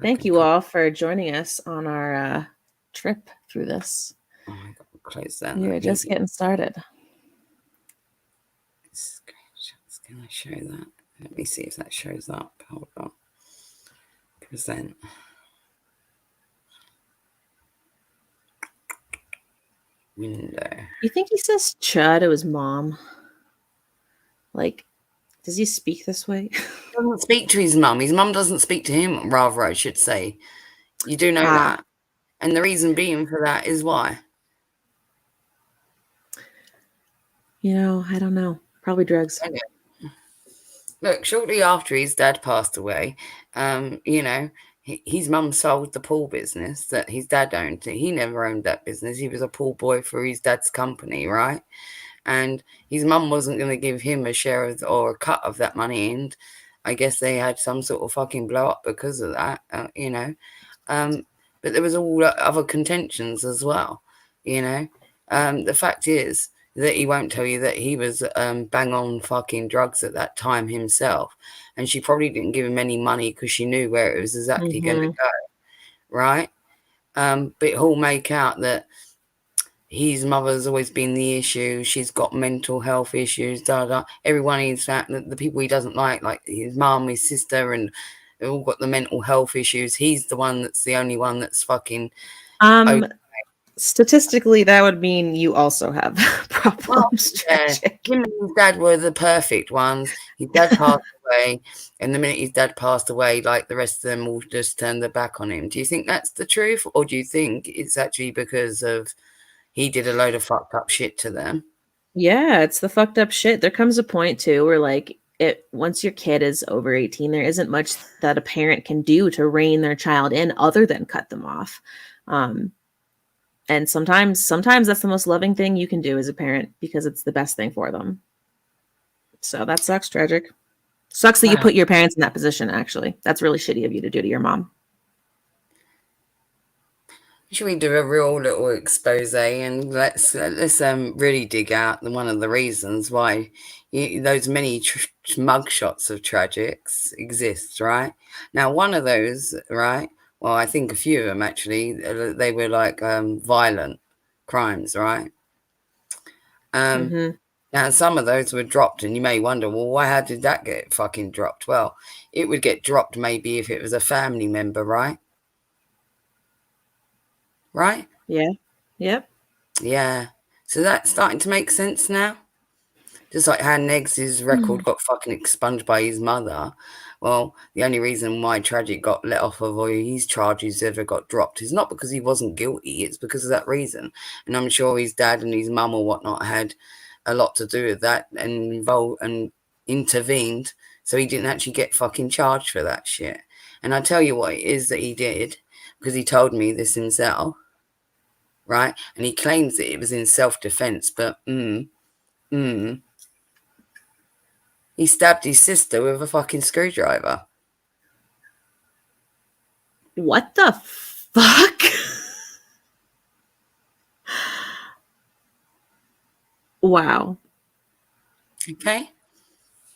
Thank you all for joining us on our trip through this. Oh my God, close that. You're just getting started. Can I show that? Let me see if that shows up. Hold on. Present. Window. You think he says chud to his mom? Like, does he speak this way? He doesn't speak to his mum. His mum doesn't speak to him, rather, I should say. You do know that. And the reason being for that is why? You know, I don't know. Probably drugs. Okay. Look, shortly after his dad passed away, you know, his mum sold the pool business that his dad owned. He never owned that business. He was a pool boy for his dad's company, right? And his mum wasn't going to give him a share of or a cut of that money. And I guess they had some sort of fucking blow up because of that, you know. But there was all other contentions as well, you know. The fact is that he won't tell you that he was bang on fucking drugs at that time himself. And she probably didn't give him any money because she knew where it was exactly going to go, right? But he'll make out that his mother's always been the issue. She's got mental health issues, Everyone he's found, the people he doesn't like his mum, his sister, and they've all got the mental health issues. He's the one that's the only one that's fucking... Statistically, that would mean you also have problems. Well, yeah. Him and his dad were the perfect ones. His dad passed away, and the minute his dad passed away, like the rest of them all just turned their back on him. Do you think that's the truth, or do you think it's actually because of he did a load of fucked up shit to them? Yeah, it's the fucked up shit. There comes a point too where like once your kid is over 18, there isn't much that a parent can do to rein their child in other than cut them off. And sometimes that's the most loving thing you can do as a parent because it's the best thing for them. So that sucks, Tragic. Sucks that you put your parents in that position, actually. That's really shitty of you to do to your mom. Should we do a real little expose and let's really dig out one of the reasons why those many mugshots of Tragics exist, right? Now, one of those, right? Well, I think a few of them actually, they were like violent crimes, right? Now, some of those were dropped, and you may wonder, well, how did that get fucking dropped? Well, it would get dropped maybe if it was a family member, right? Right? Yeah. Yep. Yeah. So that's starting to make sense now. Just like how Negs' record got fucking expunged by his mother. Well, the only reason why Tragic got let off of or his charges ever got dropped is not because he wasn't guilty. It's because of that reason. And I'm sure his dad and his mum or whatnot had a lot to do with that and involved and intervened. So he didn't actually get fucking charged for that shit. And I tell you what it is that he did, because he told me this himself, right? And he claims that it was in self-defense, but he stabbed his sister with a fucking screwdriver. What the fuck? Wow. Okay.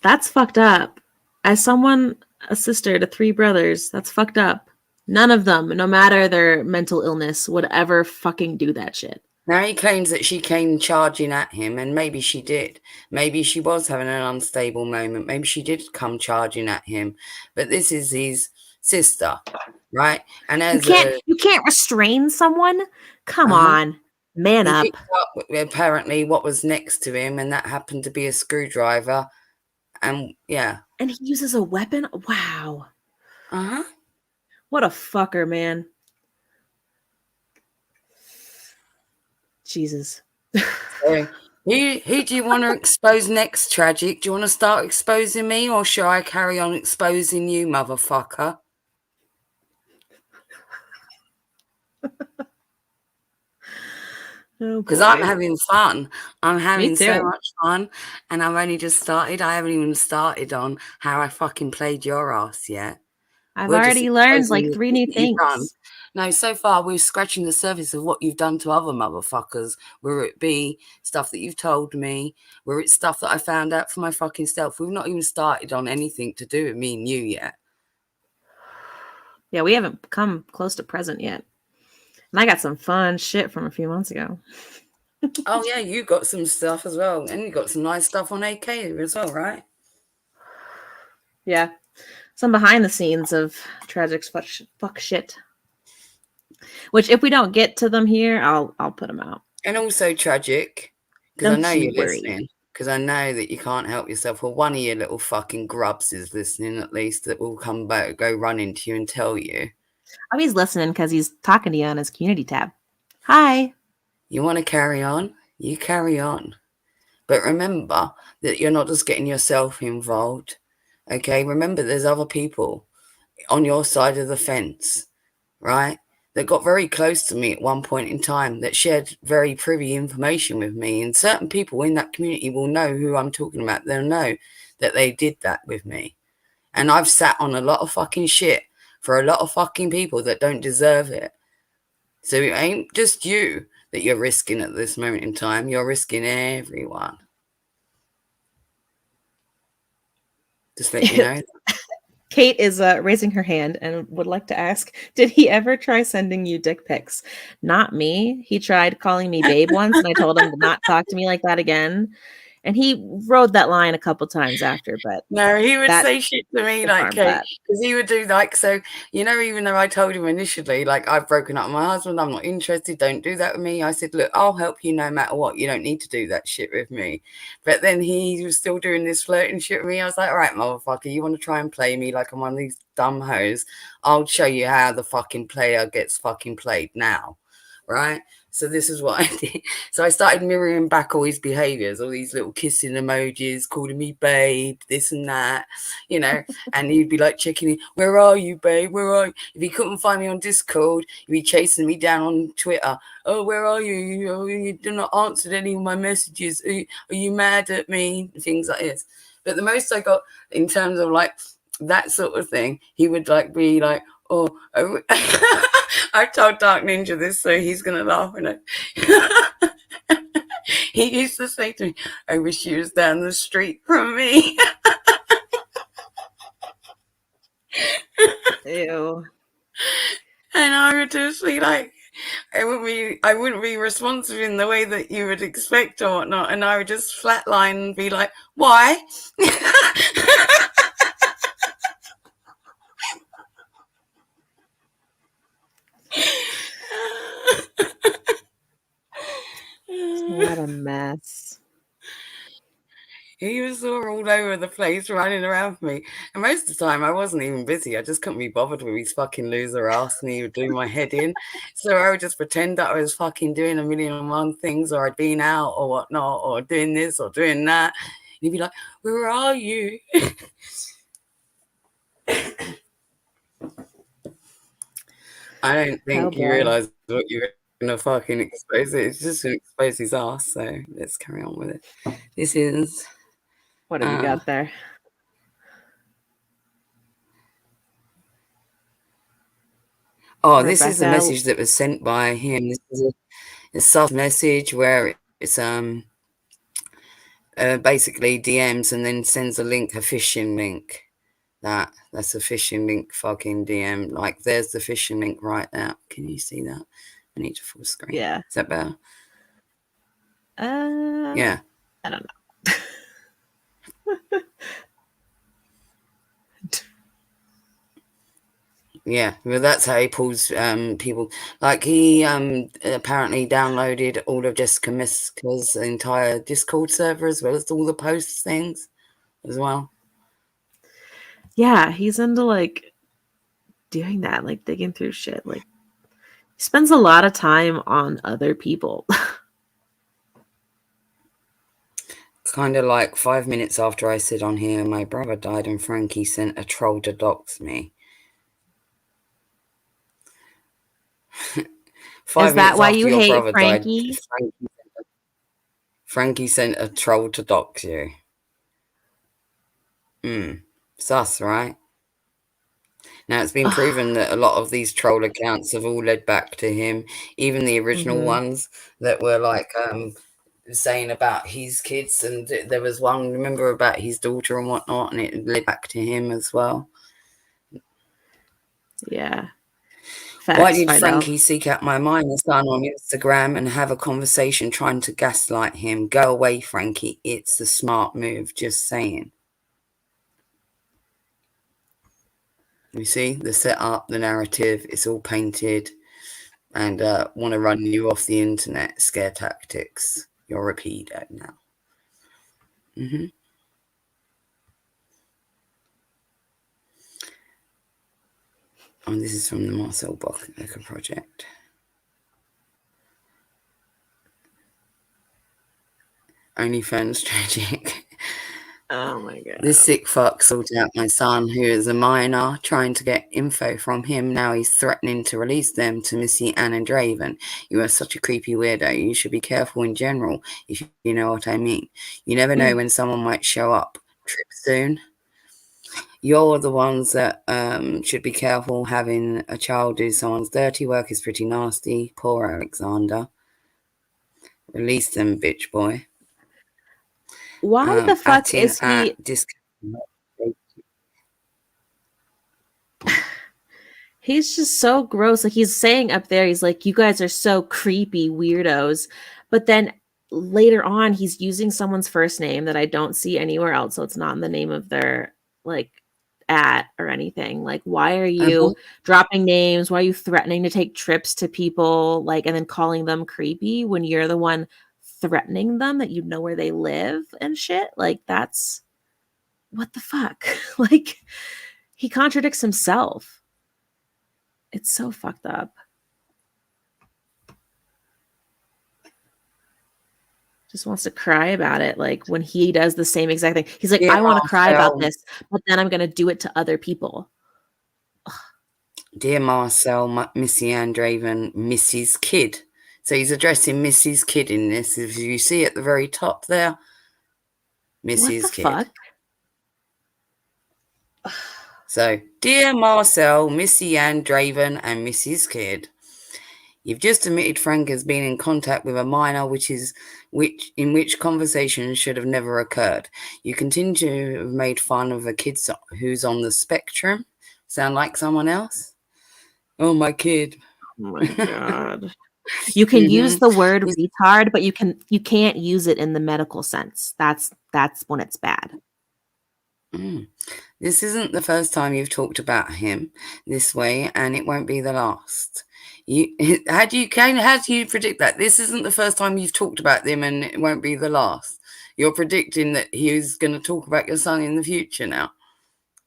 That's fucked up. As someone, a sister to 3 brothers, that's fucked up. None of them, no matter their mental illness, would ever fucking do that shit. Now he claims that she came charging at him, and maybe she did. Maybe she was having an unstable moment. Maybe she did come charging at him. But this is his sister, right? And as you can't restrain someone. Come on, man up. Picked up apparently what was next to him, and that happened to be a screwdriver. And yeah, and he uses a weapon. Wow. What a fucker, man. Jesus. So, who do you want to expose next, Tragic? Do you want to start exposing me, or shall I carry on exposing you, motherfucker? Because I'm having fun. I'm having so much fun, and I've only just started. I haven't even started on how I fucking played your ass yet. I've already learned like 3 new things. No, so far we're scratching the surface of what you've done to other motherfuckers, whether it be stuff that you've told me, whether it's stuff that I found out for my fucking self. We've not even started on anything to do with me and you yet. Yeah, we haven't come close to present yet. And I got some fun shit from a few months ago. Oh yeah, you got some stuff as well, and you got some nice stuff on AK as well, right? Yeah, some behind the scenes of Tragic's fuck shit. Which, if we don't get to them here, I'll put them out. And also Tragic, because I Don't know you you're worry. listening. Because I know that you can't help yourself. Well, one of your little fucking grubs is listening, at least, that will come back, go run into you and tell you. Oh, he's listening because he's talking to you on his community tab. Hi. You want to carry on? You carry on. But remember that you're not just getting yourself involved. Okay? Remember, there's other people on your side of the fence, right? That got very close to me at one point in time, that shared very privy information with me. And certain people in that community will know who I'm talking about. They'll know that they did that with me. And I've sat on a lot of fucking shit for a lot of fucking people that don't deserve it. So it ain't just you that you're risking at this moment in time. You're risking everyone. Just let you know. Kate is raising her hand and would like to ask, did he ever try sending you dick pics? Not me. He tried calling me babe once, and I told him to not talk to me like that again. And he rode that line a couple times after, but no, he would say shit to me like, because he would do like, so, you know, even though I told him initially, like, I've broken up with my husband, I'm not interested, don't do that with me. I said, look, I'll help you no matter what. You don't need to do that shit with me. But then he was still doing this flirting shit with me. I was like, all right, motherfucker, you want to try and play me like I'm one of these dumb hoes? I'll show you how the fucking player gets fucking played now, right? So this is what I did. So I started mirroring back all his behaviors, all these little kissing emojis, calling me babe, this and that, you know, and he'd be like checking in, where are you, babe? Where are you? If he couldn't find me on Discord, he'd be chasing me down on Twitter. Oh, where are you? You do not answer any of my messages. Are you mad at me? Things like this. But the most I got in terms of like that sort of thing, he would like be like, oh, I told Dark Ninja this, so he's gonna laugh at it. He used to say to me, I wish you was down the street from me. Ew. And I would just be like, I wouldn't be responsive in the way that you would expect or whatnot, and I would just flatline and be like, why? What a mess. He was all over the place running around for me. And most of the time I wasn't even busy. I just couldn't be bothered with his fucking loser ass, and he would do my head in. So I would just pretend that I was fucking doing a million and one things, or I'd been out or whatnot, or doing this or doing that. And he'd be like, where are you? I don't think you realize what you're gonna fucking expose it. It's just gonna expose his ass. So let's carry on with it. This is what have you got there? Oh, Rebecca. This is a message that was sent by him. This is a soft message where it's basically DMs and then sends a link, a phishing link. That's a phishing link fucking DM. Like there's the phishing link right there. Can you see that? I need to full screen. Yeah. Is that better? Yeah. I don't know. Yeah, well, that's how he pulls people. Like he apparently downloaded all of Jessica Miska's entire Discord server, as well as all the posts things as well. Yeah, he's into like doing that, like digging through shit. Like he spends a lot of time on other people. Kind of like 5 minutes after I said on here, my brother died and Frankie sent a troll to dox me. Is that why you hate Frankie? Frankie sent a troll to dox you. Sus, right? Now, it's been proven that a lot of these troll accounts have all led back to him, even the original ones that were like saying about his kids. And there was one, remember, about his daughter and whatnot, and it led back to him as well. Yeah. Why Facts, did Fidel. Frankie seek out my minor son on Instagram and have a conversation trying to gaslight him? Go away, Frankie. It's the smart move. Just saying. You see, the setup, the narrative, it's all painted, and want to run you off the internet. Scare tactics. You're a pedo now. Mm-hmm. Oh, this is from the Marcel Bodega project. OnlyFans tragic. Oh my god. This sick fuck sorted out my son, who is a minor, trying to get info from him. Now he's threatening to release them to Missy Ann and Draven. You are such a creepy weirdo. You should be careful in general, if you know what I mean. You never know when someone might show up. Trip soon. You're the ones that should be careful having a child do someone's dirty work is pretty nasty. Poor Alexander. Release them, bitch boy. Why the fuck is he? He's just so gross. Like, he's saying up there, he's like, you guys are so creepy weirdos. But then later on, he's using someone's first name that I don't see anywhere else. So it's not in the name of their, like, at or anything. Like, why are you dropping names? Why are you threatening to take trips to people, like, and then calling them creepy when you're the one threatening them that you know where they live and shit? Like, that's what the fuck? Like, he contradicts himself. It's so fucked up. Just wants to cry about it. Like, when he does the same exact thing, he's like, I want to cry about this, but then I'm going to do it to other people. Ugh. Dear Marcel, Missy Ann Draven, Mrs. Kidd. So he's addressing Mrs. Kidd in this. If you see at the very top there, Mrs. Kidd. Fuck? So, dear Marcel, Missy Ann Draven, and Mrs. Kidd, you've just admitted Frank has been in contact with a minor, in which conversations should have never occurred. You continue to have made fun of a kid who's on the spectrum. Sound like someone else? Oh, my kid. Oh my god. You can use the word retard, but you can't use it in the medical sense. That's when it's bad. This isn't the first time you've talked about him this way, and it won't be the last. How do you predict that? This isn't the first time you've talked about them, and it won't be the last. You're predicting that he's going to talk about your son in the future now,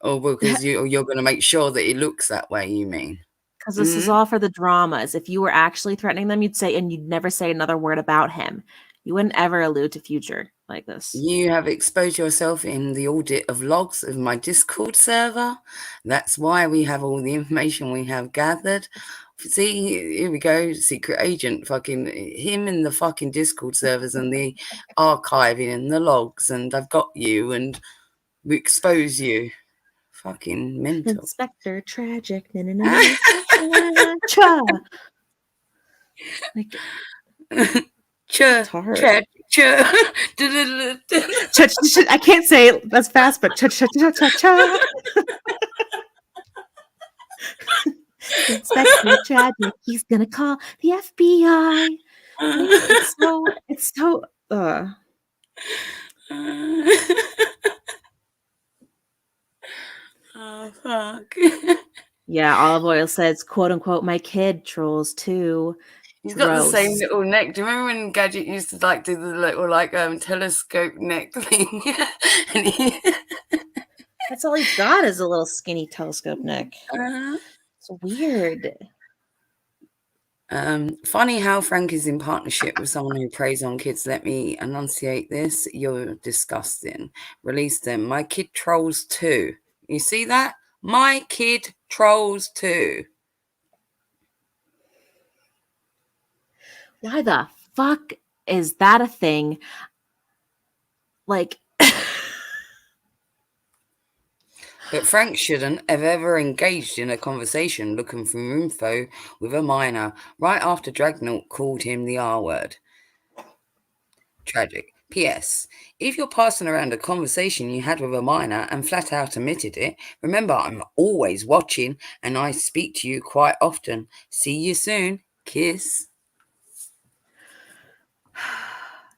or because you're going to make sure that it looks that way. You mean? Because this is all for the dramas. If you were actually threatening them, you'd never say another word about him. You wouldn't ever allude to future like this. You have exposed yourself in the audit of logs of my Discord server. That's why we have all the information we have gathered. See, here we go. Secret agent, fucking him in the fucking Discord servers and the archiving and the logs. And I've got you and we expose you. Fucking mental. Inspector Tragic. Like, I can't say it that's fast, but Inspector Tragic, he's gonna call the FBI. It's so Oh fuck. Yeah, Olive Oil says, quote unquote, my kid trolls too. He's got the same little neck. Do you remember when Gadget used to like do the little telescope neck thing? That's all he's got is a little skinny telescope neck. It's weird. Funny how Frank is in partnership with someone who preys on kids. Let me enunciate this. You're disgusting. Release them. My kid trolls too. You see that? My kid trolls too. Why the fuck is that a thing? Like, but Frank shouldn't have ever engaged in a conversation looking for info with a minor right after Dragnaut called him the R word. Tragic. P.S. If you're passing around a conversation you had with a minor and flat out admitted it, remember I'm always watching and I speak to you quite often. See you soon. Kiss.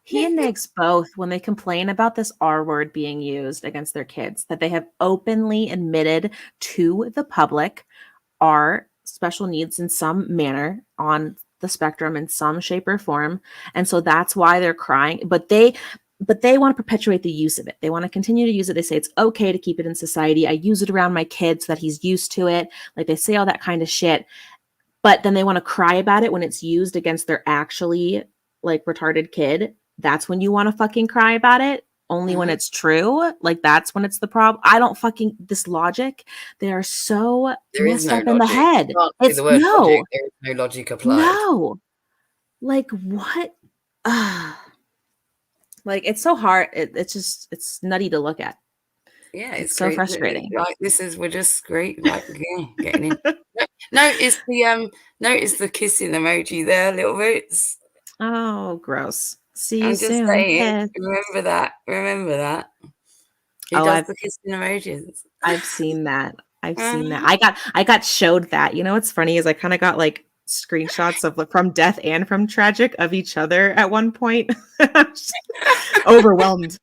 He and Negs both, when they complain about this R word being used against their kids, that they have openly admitted to the public are special needs in some manner on the spectrum in some shape or form. And so that's why they're crying. But they want to perpetuate the use of it. They want to continue to use it. They say it's okay to keep it in society. I use it around my kid so that he's used to it. Like they say all that kind of shit. But then they want to cry about it when it's used against their actually like retarded kid. That's when you want to fucking cry about it. Only when it's true. Like that's when it's the problem. I don't fucking this logic. They are so messed up in the head. It's the word no, logic. There is no logic applied. no. Like what? Like it's so hard. It's nutty to look at. Yeah, it's so frustrating. Like we're just great. Like getting in. Notice the kissing emoji there, little boots. Oh, gross. See you I'm soon. just saying, Yes. remember that. Who Oh, does the kissing emojis? I've seen that. I've seen that. I got showed that. You know what's funny is I kind of got like screenshots of from Death and from Tragic of each other at one point. Overwhelmed.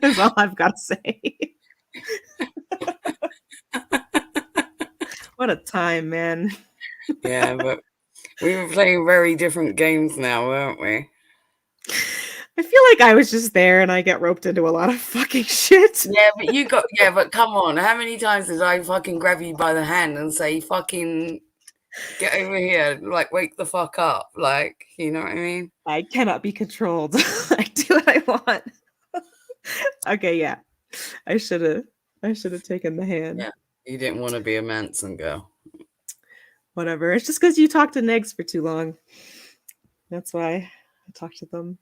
Is all I've got to say. What a time, man. Yeah, but we were playing very different games now, weren't we? I feel like I was just there and I get roped into a lot of fucking shit. Yeah, but come on. How many times did I fucking grab you by the hand and say, fucking get over here, like wake the fuck up? Like, you know what I mean? I cannot be controlled. I do what I want. Okay, yeah. I should have taken the hand. Yeah. You didn't want to be a Manson girl. Whatever. It's just because you talked to Negs for too long. That's why I talked to them.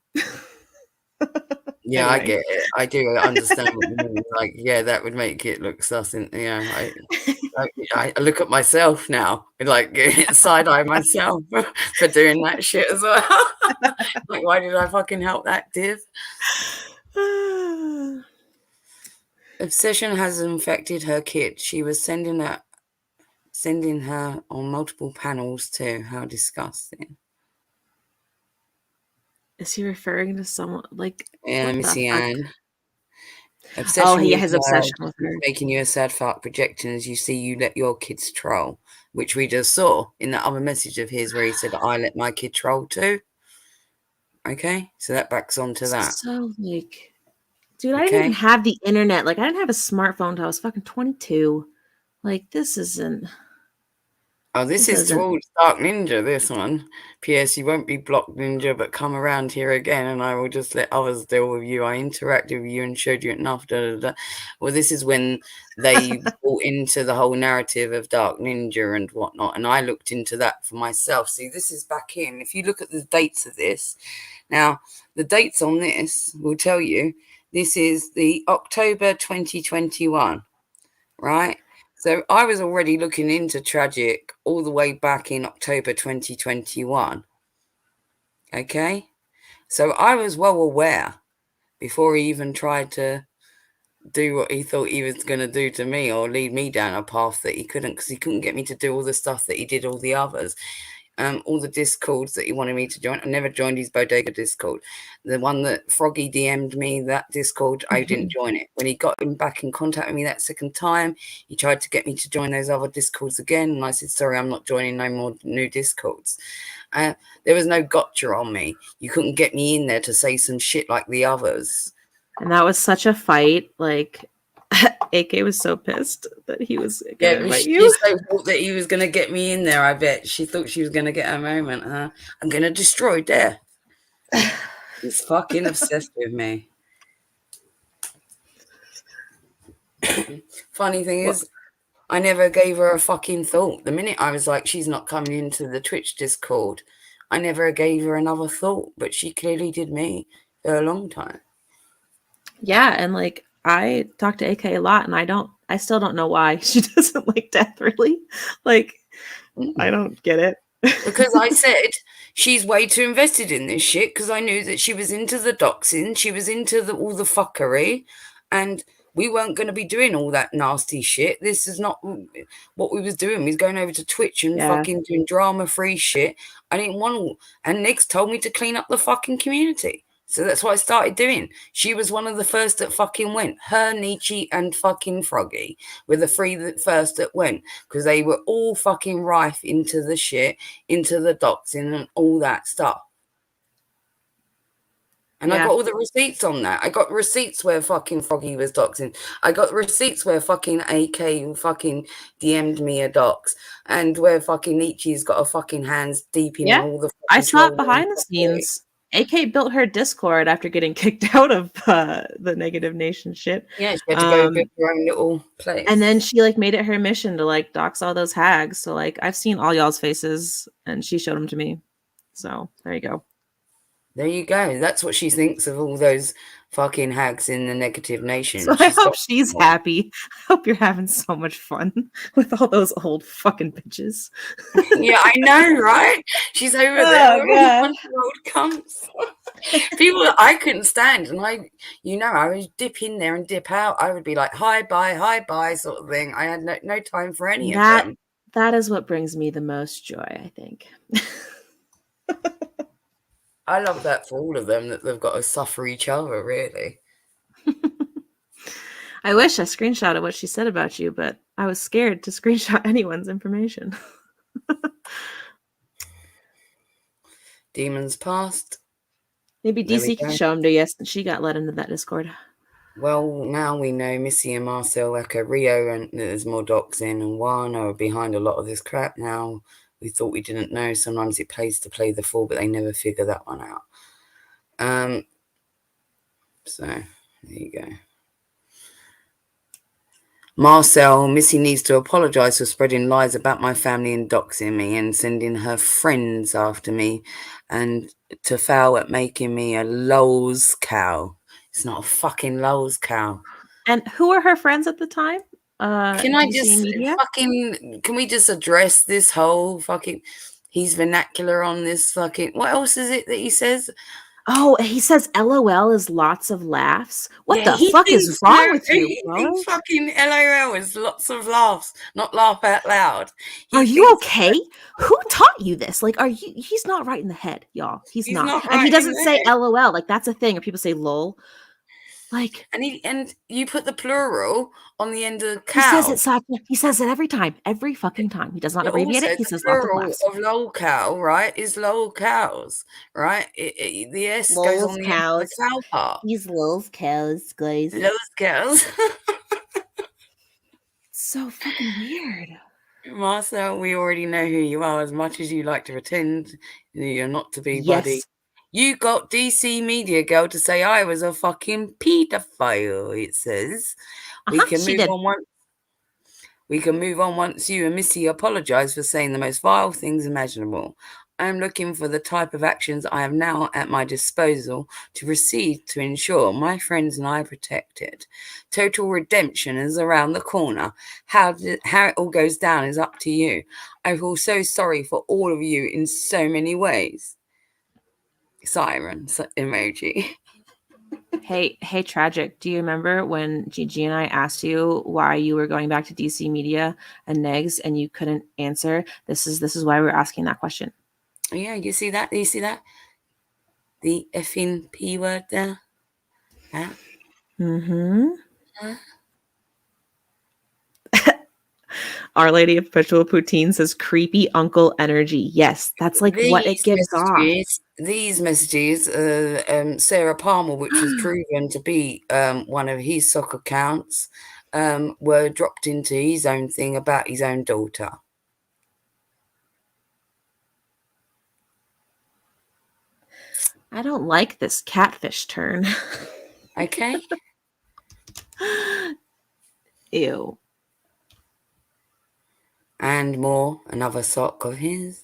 Yeah, Anyway. I get it. I do understand what you mean. Like, yeah, that would make it look sus. And I look at myself now, like side eye myself for doing that shit as well. Like, why did I fucking help that div? Obsession has infected her kid. She was sending her on multiple panels too. How disgusting. Is he referring to someone like? Yeah, Missy Ann. Obsession he has obsession with her. Making you a sad fuck, projecting as you see you let your kids troll, which we just saw in that other message of his where he said, I let my kid troll too. Okay, so that backs onto that. So like, dude, I didn't even have the internet. Like, I didn't have a smartphone until I was fucking 22. Like, this isn't. Oh, this is towards Dark Ninja, this one. P.S. You won't be blocked, Ninja, but come around here again and I will just let others deal with you. I interacted with you and showed you enough. Well, this is when they brought into the whole narrative of Dark Ninja and whatnot. And I looked into that for myself. See, this is back in. If you look at the dates of this, now the dates on this will tell you this is the October 2021, right? So I was already looking into Tragic all the way back in October 2021. Okay? So I was well aware before he even tried to do what he thought he was going to do to me or lead me down a path that he couldn't, because he couldn't get me to do all the stuff that he did all the others. All the Discords that he wanted me to join. I never joined his Bodega Discord. The one that Froggy DM'd me, that Discord, I didn't join it. When he got him back in contact with me that second time, he tried to get me to join those other Discords again. And I said, sorry, I'm not joining no more new Discords. There was no gotcha on me. You couldn't get me in there to say some shit like the others. And that was such a fight. Like, AK was so pissed that he was going to invite you. She so thought that he was going to get me in there, I bet. She thought she was going to get her moment, huh? I'm going to destroy Death. He's fucking obsessed with me. Funny thing is, I never gave her a fucking thought. The minute I was like, she's not coming into the Twitch Discord, I never gave her another thought, but she clearly did me for a long time. Yeah, and like, I talk to AK a lot, and I still don't know why she doesn't like Death, really. Like, I don't get it. Because I said she's way too invested in this shit because I knew that she was into the doxing, she was into all the fuckery, and we weren't going to be doing all that nasty shit. This is not what we was doing. We was going over to Twitch and fucking doing drama-free shit. I didn't want and Nick's told me to clean up the fucking community. So that's what I started doing. She was one of the first that fucking went. Her, Nietzsche, and fucking Froggy were the three first that went because they were all fucking rife into the shit, into the doxing and all that stuff. And I got all the receipts on that. I got receipts where fucking Froggy was doxing. I got receipts where fucking AK fucking DM'd me a dox. And where fucking Nietzsche's got a fucking hands deep in all the... I saw it behind the scenes. AK built her Discord after getting kicked out of the Negative Nation shit. Yeah, she had to go build her own little place. And then she like made it her mission to like dox all those hags. So like I've seen all y'all's faces and she showed them to me. So there you go. There you go. That's what she thinks of all those fucking hags in the Negative Nation. So I hope she's happy. I hope you're having so much fun with all those old fucking bitches. Yeah, I know, right? She's over there with a bunch of old cunts. People that I couldn't stand. And I would dip in there and dip out. I would be like, hi, bye, sort of thing. I had no time for any of them. That is what brings me the most joy, I think. I love that for all of them, that they've got to suffer each other, really. I wish I screenshotted what she said about you, but I was scared to screenshot anyone's information. Demons past. Maybe DC can show them to us, and she got let into that Discord. Well, now we know Missy and Marcel, Echo, Rio, and there's more doxing, and Juan are behind a lot of this crap now. We thought we didn't know. Sometimes it pays to play the fool, but they never figure that one out. So there you go. Marcel, Missy needs to apologize for spreading lies about my family and doxing me and sending her friends after me, and to foul at making me a lows cow. It's not a fucking lows cow. And who were her friends at the time? Can we just address this whole fucking he's vernacular on this fucking what else is it that he says? Oh, he says LOL is lots of laughs. What the fuck is wrong with you, bro? Fucking LOL is lots of laughs, not laugh out loud. Are you okay? Who taught you this? Like, he's not right in the head, y'all. He's not. And he doesn't say LOL. Like, that's a thing. Or people say lol. Like, and you put the plural on the end of cow. He says it every time, every fucking time. He does not abbreviate it. He says lots of laughs. Of lol cow, right? Is lol cows, right? The S goes on the end of the cow part. These lol cows, guys. Lol cows. So fucking weird. Marcel, we already know who you are. As much as you like to pretend you're not to be buddy. You got DC Media Girl to say I was a fucking pedophile, it says. We can move on once you and Missy apologize for saying the most vile things imaginable. I'm looking for the type of actions I have now at my disposal to proceed to ensure my friends and I are protected. Total redemption is around the corner. How it all goes down is up to you. I feel so sorry for all of you in so many ways. Siren emoji. Hey, Tragic, do you remember when Gigi and I asked you why you were going back to DC Media and Negs and you couldn't answer? This is why we're asking that question. Yeah, you see that? The effing P word there? Huh? Mm-hmm. Huh? Our Lady of Perpetual Poutine says creepy uncle energy. Yes, that's like what it gives off. These messages, Sarah Palmer, which was proven to be one of his soccer accounts, were dropped into his own thing about his own daughter. I don't like this catfish turn. Okay. Ew. And more, another sock of his.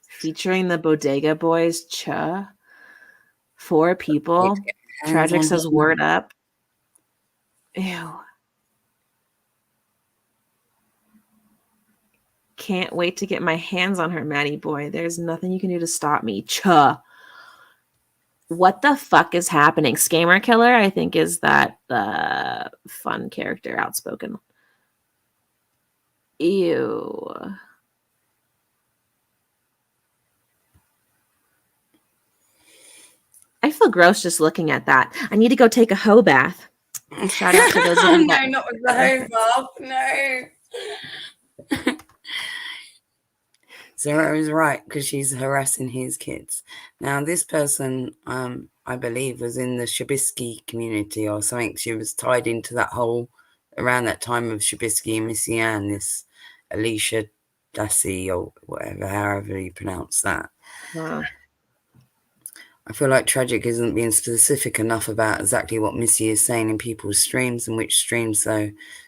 Featuring the Bodega Boys, Cha. 4 people. Tragic says word up. Ew. Can't wait to get my hands on her, Matty boy. There's nothing you can do to stop me. Chuh. What the fuck is happening? Scammer Killer, I think, is that the fun character, outspoken. Ew. I feel gross just looking at that. I need to go take a hoe bath. Shout out to those of you No, that- not with the hoe bath. No. Zara is right because she's harassing his kids. Now, this person, I believe, was in the Shabisky community or something. She was tied into that whole around that time of Shabisky and Missy Ann, this Alicia Dassey or whatever, however you pronounce that. Wow. I feel like Tragic isn't being specific enough about exactly what Missy is saying in people's streams and which streams,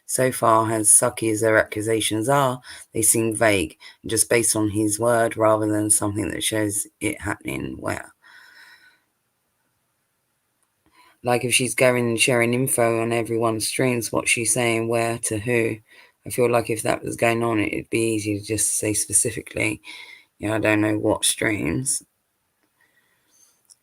so far, as sucky as their accusations are, they seem vague and just based on his word rather than something that shows it happening where. Like if she's going and sharing info on everyone's streams, what she's saying, where, to who. I feel like if that was going on, it'd be easy to just say specifically, I don't know what streams.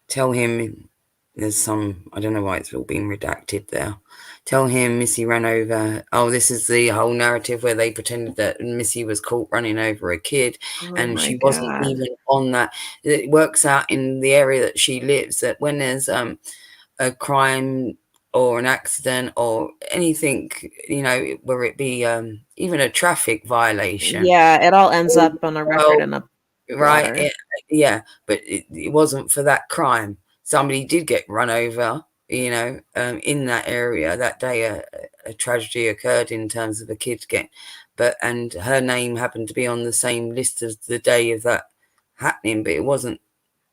Tell him there's some, I don't know why it's all being redacted there. Tell him Missy ran over. Oh, this is the whole narrative where they pretended that Missy was caught running over a kid and she wasn't even on that. It works out in the area that she lives that when there's a crime or an accident or anything, where it be even a traffic violation. Yeah, it all ends up on a record in a right. But it wasn't for that crime. Somebody did get run over, in that area that day. A tragedy occurred in terms of a kid and her name happened to be on the same list as the day of that happening, but it wasn't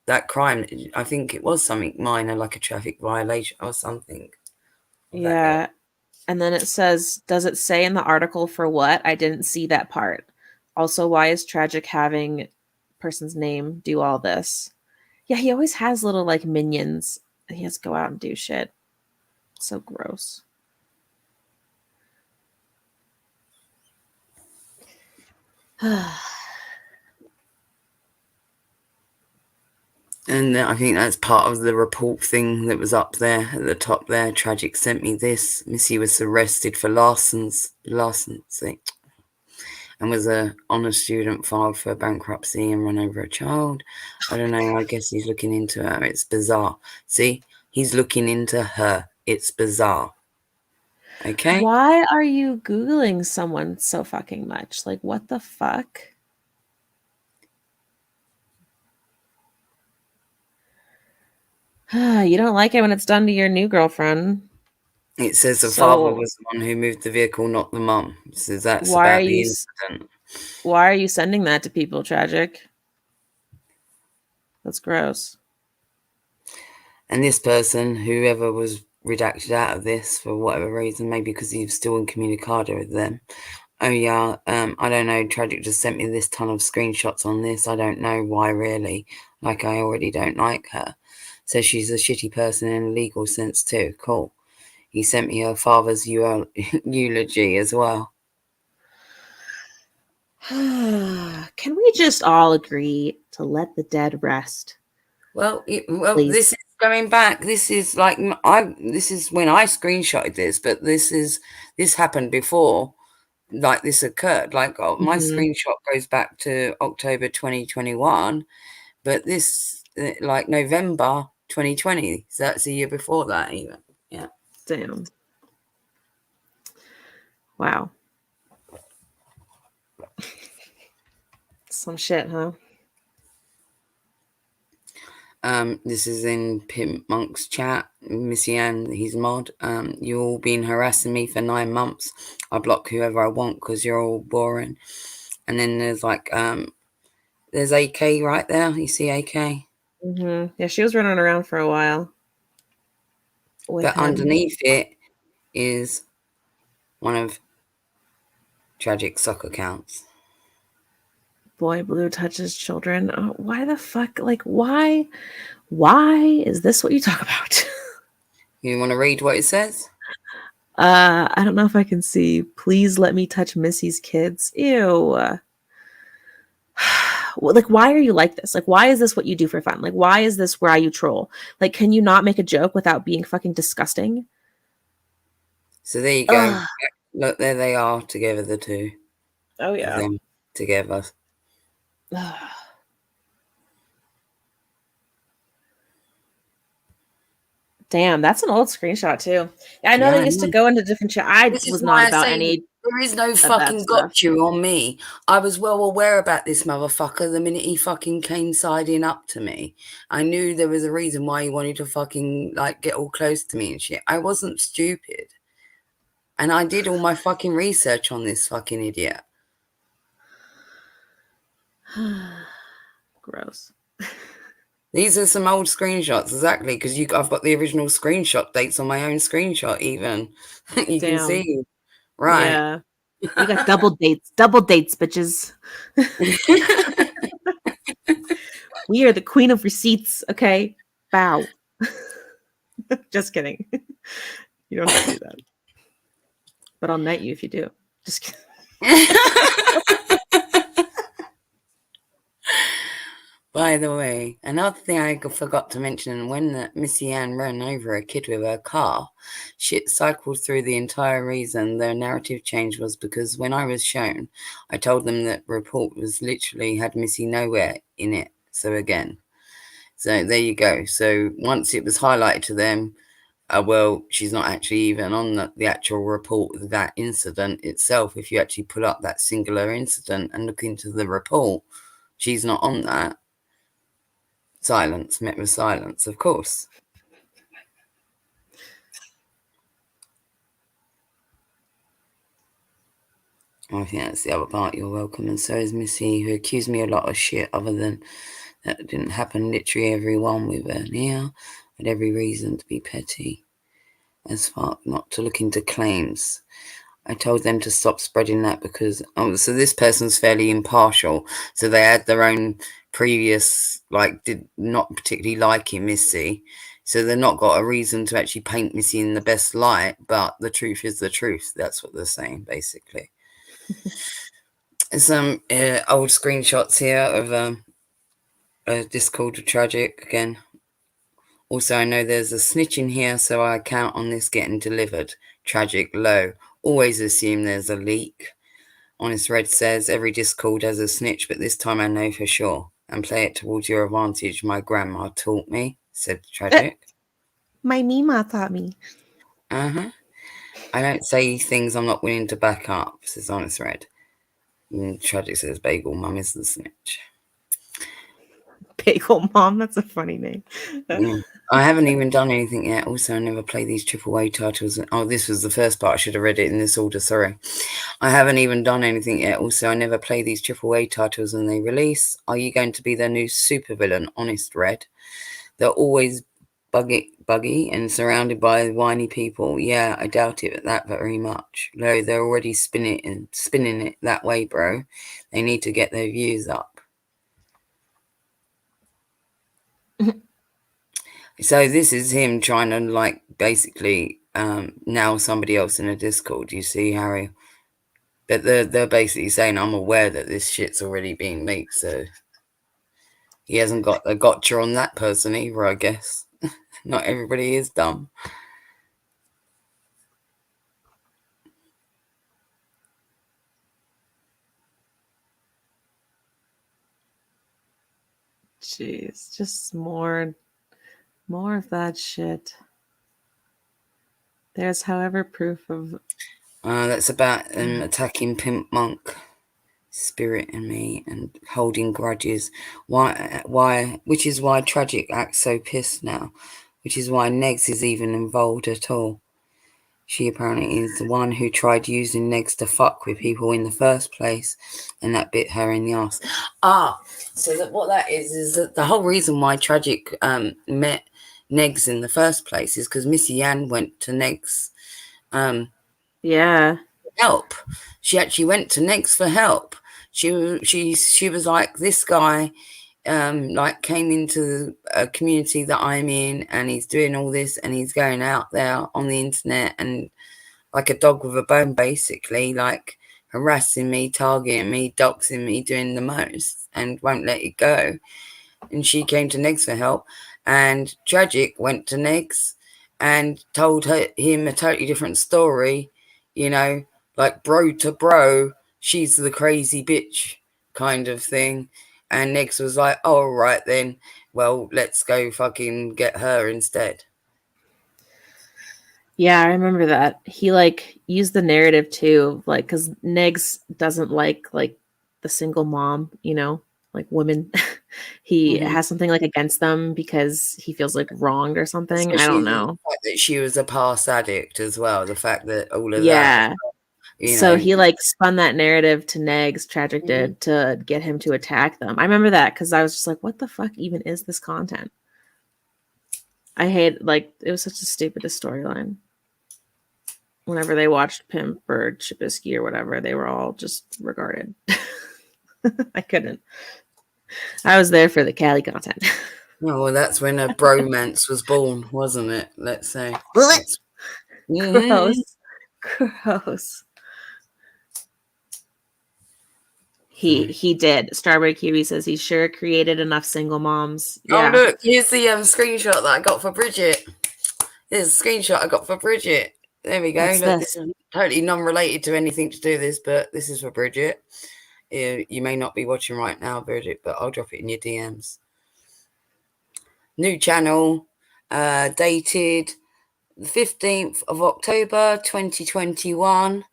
that crime. I think it was something minor, like a traffic violation or something. Yeah. And then it says, does it say in the article for what? I didn't see that part. Also, why is Tragic having person's name do all this? Yeah, he always has little like minions and he has to go out and do shit. So gross. And I think that's part of the report thing that was up there at the top there. Tragic sent me this. Missy was arrested for larceny and was a honor student, filed for bankruptcy and run over a child. I don't know. I guess he's looking into her. It's bizarre. See, he's looking into her. It's bizarre. Okay. Why are you Googling someone so fucking much? Like, what the fuck? You don't like it when it's done to your new girlfriend. It says the father was the one who moved the vehicle, not the mum. So that's about the incident. Why are you sending that to people, Tragic? That's gross. And this person, whoever was redacted out of this for whatever reason, maybe because he was still incommunicado with them. Oh yeah, I don't know. Tragic just sent me this ton of screenshots on this. I don't know why really. Like I already don't like her. Says she's a shitty person in a legal sense too. Cool. He sent me her father's eulogy as well. Can we just all agree to let the dead rest? Well, this is going back. This is like this is when I screenshotted this, but this happened before. Like this occurred. Like my screenshot goes back to October 2021, but this like November 2020. So that's a year before that even. Yeah. Damn. Wow. Some shit, huh? This is in Pimp Monk's chat. Missy Ann, he's mod. You all been harassing me for 9 months. I block whoever I want because you're all boring. And then there's like there's AK right there. You see AK? Yeah, she was running around for a while. But underneath it is one of Tragic soccer accounts. Boy Blue touches children. Oh, why the fuck? Like, why? Why is this what you talk about? You want to read what it says? I don't know if I can see. Please let me touch Missy's kids. Ew. like, why are you like this? Like, why is this what you do for fun? Like, why is this why you troll? Like, can you not make a joke without being fucking disgusting? So there you go. Ugh. Look, there they are together, the two Oh of yeah. them together. Damn, that's an old screenshot too. I know Yeah, they used to go into different chat. I This is was why not I about say any there is no of that fucking stuff. got you on me. I was well aware about this motherfucker the minute he fucking came siding up to me. I knew there was a reason why he wanted to fucking like get all close to me and shit. I wasn't stupid. And I did all my fucking research on this fucking idiot. Gross. These are some old screenshots, exactly, because I've got the original screenshot dates on my own screenshot even. You can Damn. see. Right. Yeah. We got double dates, bitches. We are the queen of receipts, okay? Bow. Just kidding. You don't have to do that. But I'll net you if you do. Just kidding. By the way, another thing I forgot to mention, when Missy Ann ran over a kid with her car, shit cycled through the entire reason the narrative change was because when I was shown, I told them that report was literally had Missy nowhere in it. So there you go. So once it was highlighted to them, well, she's not actually even on the actual report of that incident itself. If you actually pull up that singular incident and look into the report, she's not on that. Silence met with silence, of course. I think that's the other part. You're welcome. And so is Missy, who accused me a lot of shit other than that it didn't happen. Literally everyone with her now had every reason to be petty as fuck, not to look into claims. I told them to stop spreading that because so this person's fairly impartial. So they had their own previous, did not particularly liking Missy. So they've not got a reason to actually paint Missy in the best light, but the truth is the truth. That's what they're saying, basically. Some old screenshots here of a Discord Tragic again. Also, I know there's a snitch in here, so I count on this getting delivered. Tragic, low. Always assume there's a leak. Honest Red says, every Discord has a snitch, but this time I know for sure. And play it towards your advantage, my grandma taught me, said Tragic. My Mima taught me. I don't say things I'm not willing to back up, says Honest Red. And Tragic says, Bagel Mum is the snitch. Bagel Mom, that's a funny name. Yeah. I haven't even done anything yet. Also, I never play these AAA titles. Oh, this was the first part. I should have read it in this order. Sorry. I haven't even done anything yet. Also, I never play these AAA titles when they release. Are you going to be their new supervillain, Honest Red? They're always buggy and surrounded by whiny people. Yeah, I doubt it that very much. No, they're already spinning it that way, bro. They need to get their views up. So this is him trying to basically now somebody else in a Discord. You see, Harry? But they're basically saying, I'm aware that this shit's already being leaked, so he hasn't got a gotcha on that person either, I guess. Not everybody is dumb. Jeez, just more of that shit. There's, however, proof of. That's about attacking Pimp Monk, Spirit and me, and holding grudges. Why? Which is why Tragic acts so pissed now. Which is why Negs is even involved at all. She apparently is the one who tried using Negs to fuck with people in the first place, and that bit her in the ass. So what that is that the whole reason why Tragic met Negs in the first place is because Missy Ann went to Negs. Help. She actually went to Negs for help. She was like, this guy came into a community that I'm in, and he's doing all this, and he's going out there on the internet and like a dog with a bone, basically, harassing me, targeting me, doxing me, doing the most, and won't let it go. And she came to Negs for help, and Tragic went to Negs and told him a totally different story, you know, like bro to bro, she's the crazy bitch kind of thing. And Negs was like, oh, all right then, well, let's go fucking get her instead. Yeah, I remember that. He like used the narrative too, like because Negs doesn't like the single mom, you know, like women. He has something like against them because he feels like wronged or something. I don't know. The fact that she was a past addict as well. The fact that all of Yeah. that. You So know. he like spun that narrative to Negs, Tragic did, to get him to attack them. I remember that because I was just like, what the fuck even is this content? I hate, like, it was such a stupidest storyline. Whenever they watched Pimp or Chibisky or whatever, they were all just regarded. I couldn't. I was there for the Cali content. Oh, well, that's when a bromance was born, wasn't it? Let's say. Gross. Gross. He did. Strawberry Kiwi says he sure created enough single moms. Yeah. Oh, look, here's the screenshot that I got for Bridget. There's a screenshot I got for Bridget. There we go. What's Look, this? this is totally non-related to anything to do with this, but this is for Bridget. You may not be watching right now, Bridget, but I'll drop it in your DMs. New channel, dated the 15th of October 2021.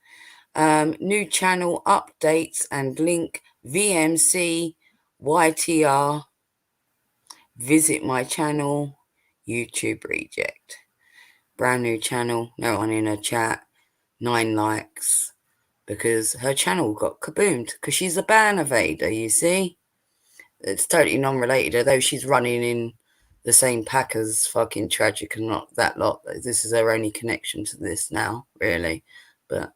New channel updates and link VMC YTR. Visit my channel, YouTube reject. Brand new channel, no one in her chat, 9 likes, because her channel got kaboomed because she's a ban evader, you see. It's totally non-related, although she's running in the same pack as fucking Tragic and not that lot. This is her only connection to this now, really. But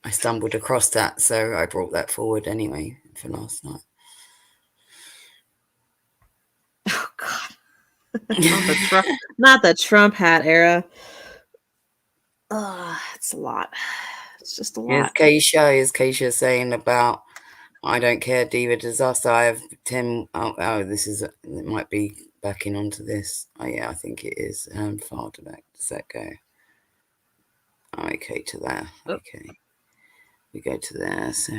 I stumbled across that, so I brought that forward anyway for last night. Oh, God. Not the Trump hat era. Oh, it's a lot. It's just a lot. Here's Keisha saying about, I don't care, Diva Disaster. I have 10. Oh, this is, it might be backing onto this. Oh, yeah, I think it is. Far back. Does that go? Okay, to there. Okay. We go to there, so.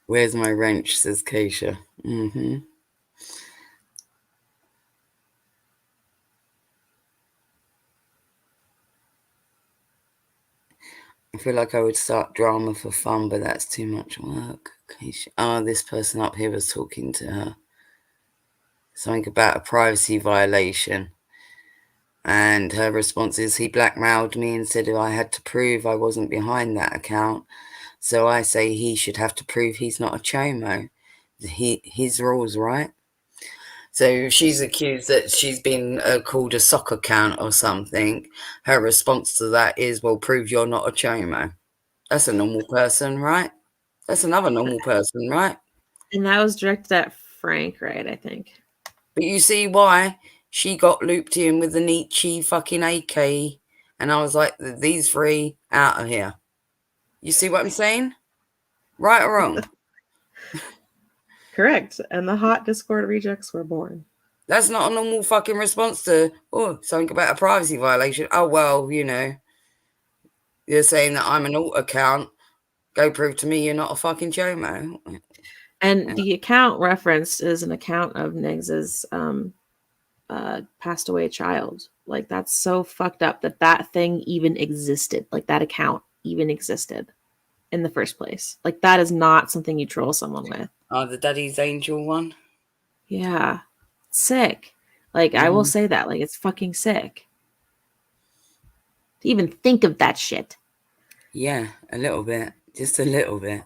Where's my wrench, says Keisha. I feel like I would start drama for fun, but that's too much work. Keisha. Oh, this person up here was talking to her. Something about a privacy violation. And her response is, he blackmailed me and said if I had to prove I wasn't behind that account. So I say he should have to prove he's not a chomo. His rules, right? So she's accused that she's been called a sock account or something. Her response to that is, well, prove you're not a chomo. That's a normal person, right? That's another normal person, right? And that was directed at Frank, right? I think. But you see why she got looped in with the Nietzsche fucking AK. And I was like, these three out of here. You see what I'm saying? Right or wrong? Correct. And the hot Discord rejects were born. That's not a normal fucking response to, oh, something about a privacy violation. Oh, well, you know, you're saying that I'm an alt account. Go prove to me you're not a fucking chomo. And the account referenced is an account of Niggs's passed away child. Like, that's so fucked up that thing even existed. Like, that account even existed in the first place. Like, that is not something you troll someone with. Oh, the Daddy's Angel one? Yeah. Sick. Like, I will say that. Like, it's fucking sick. To even think of that shit. Yeah, a little bit. Just a little bit.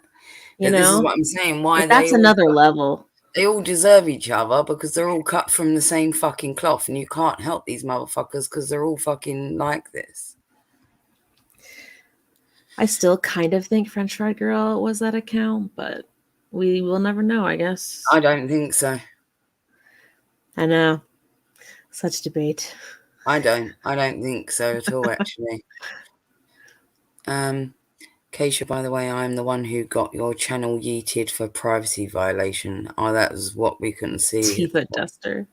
You know? This is what I'm saying. Why like, that's another level. They all deserve each other because they're all cut from the same fucking cloth, and you can't help these motherfuckers because they're all fucking like this. I still kind of think French Fried Girl was that account, but we will never know, I guess. I don't think so. I know. Such debate. I don't think so at all, actually. Keisha, by the way, I'm the one who got your channel yeeted for privacy violation. Oh, that was what we couldn't see. Diva Duster.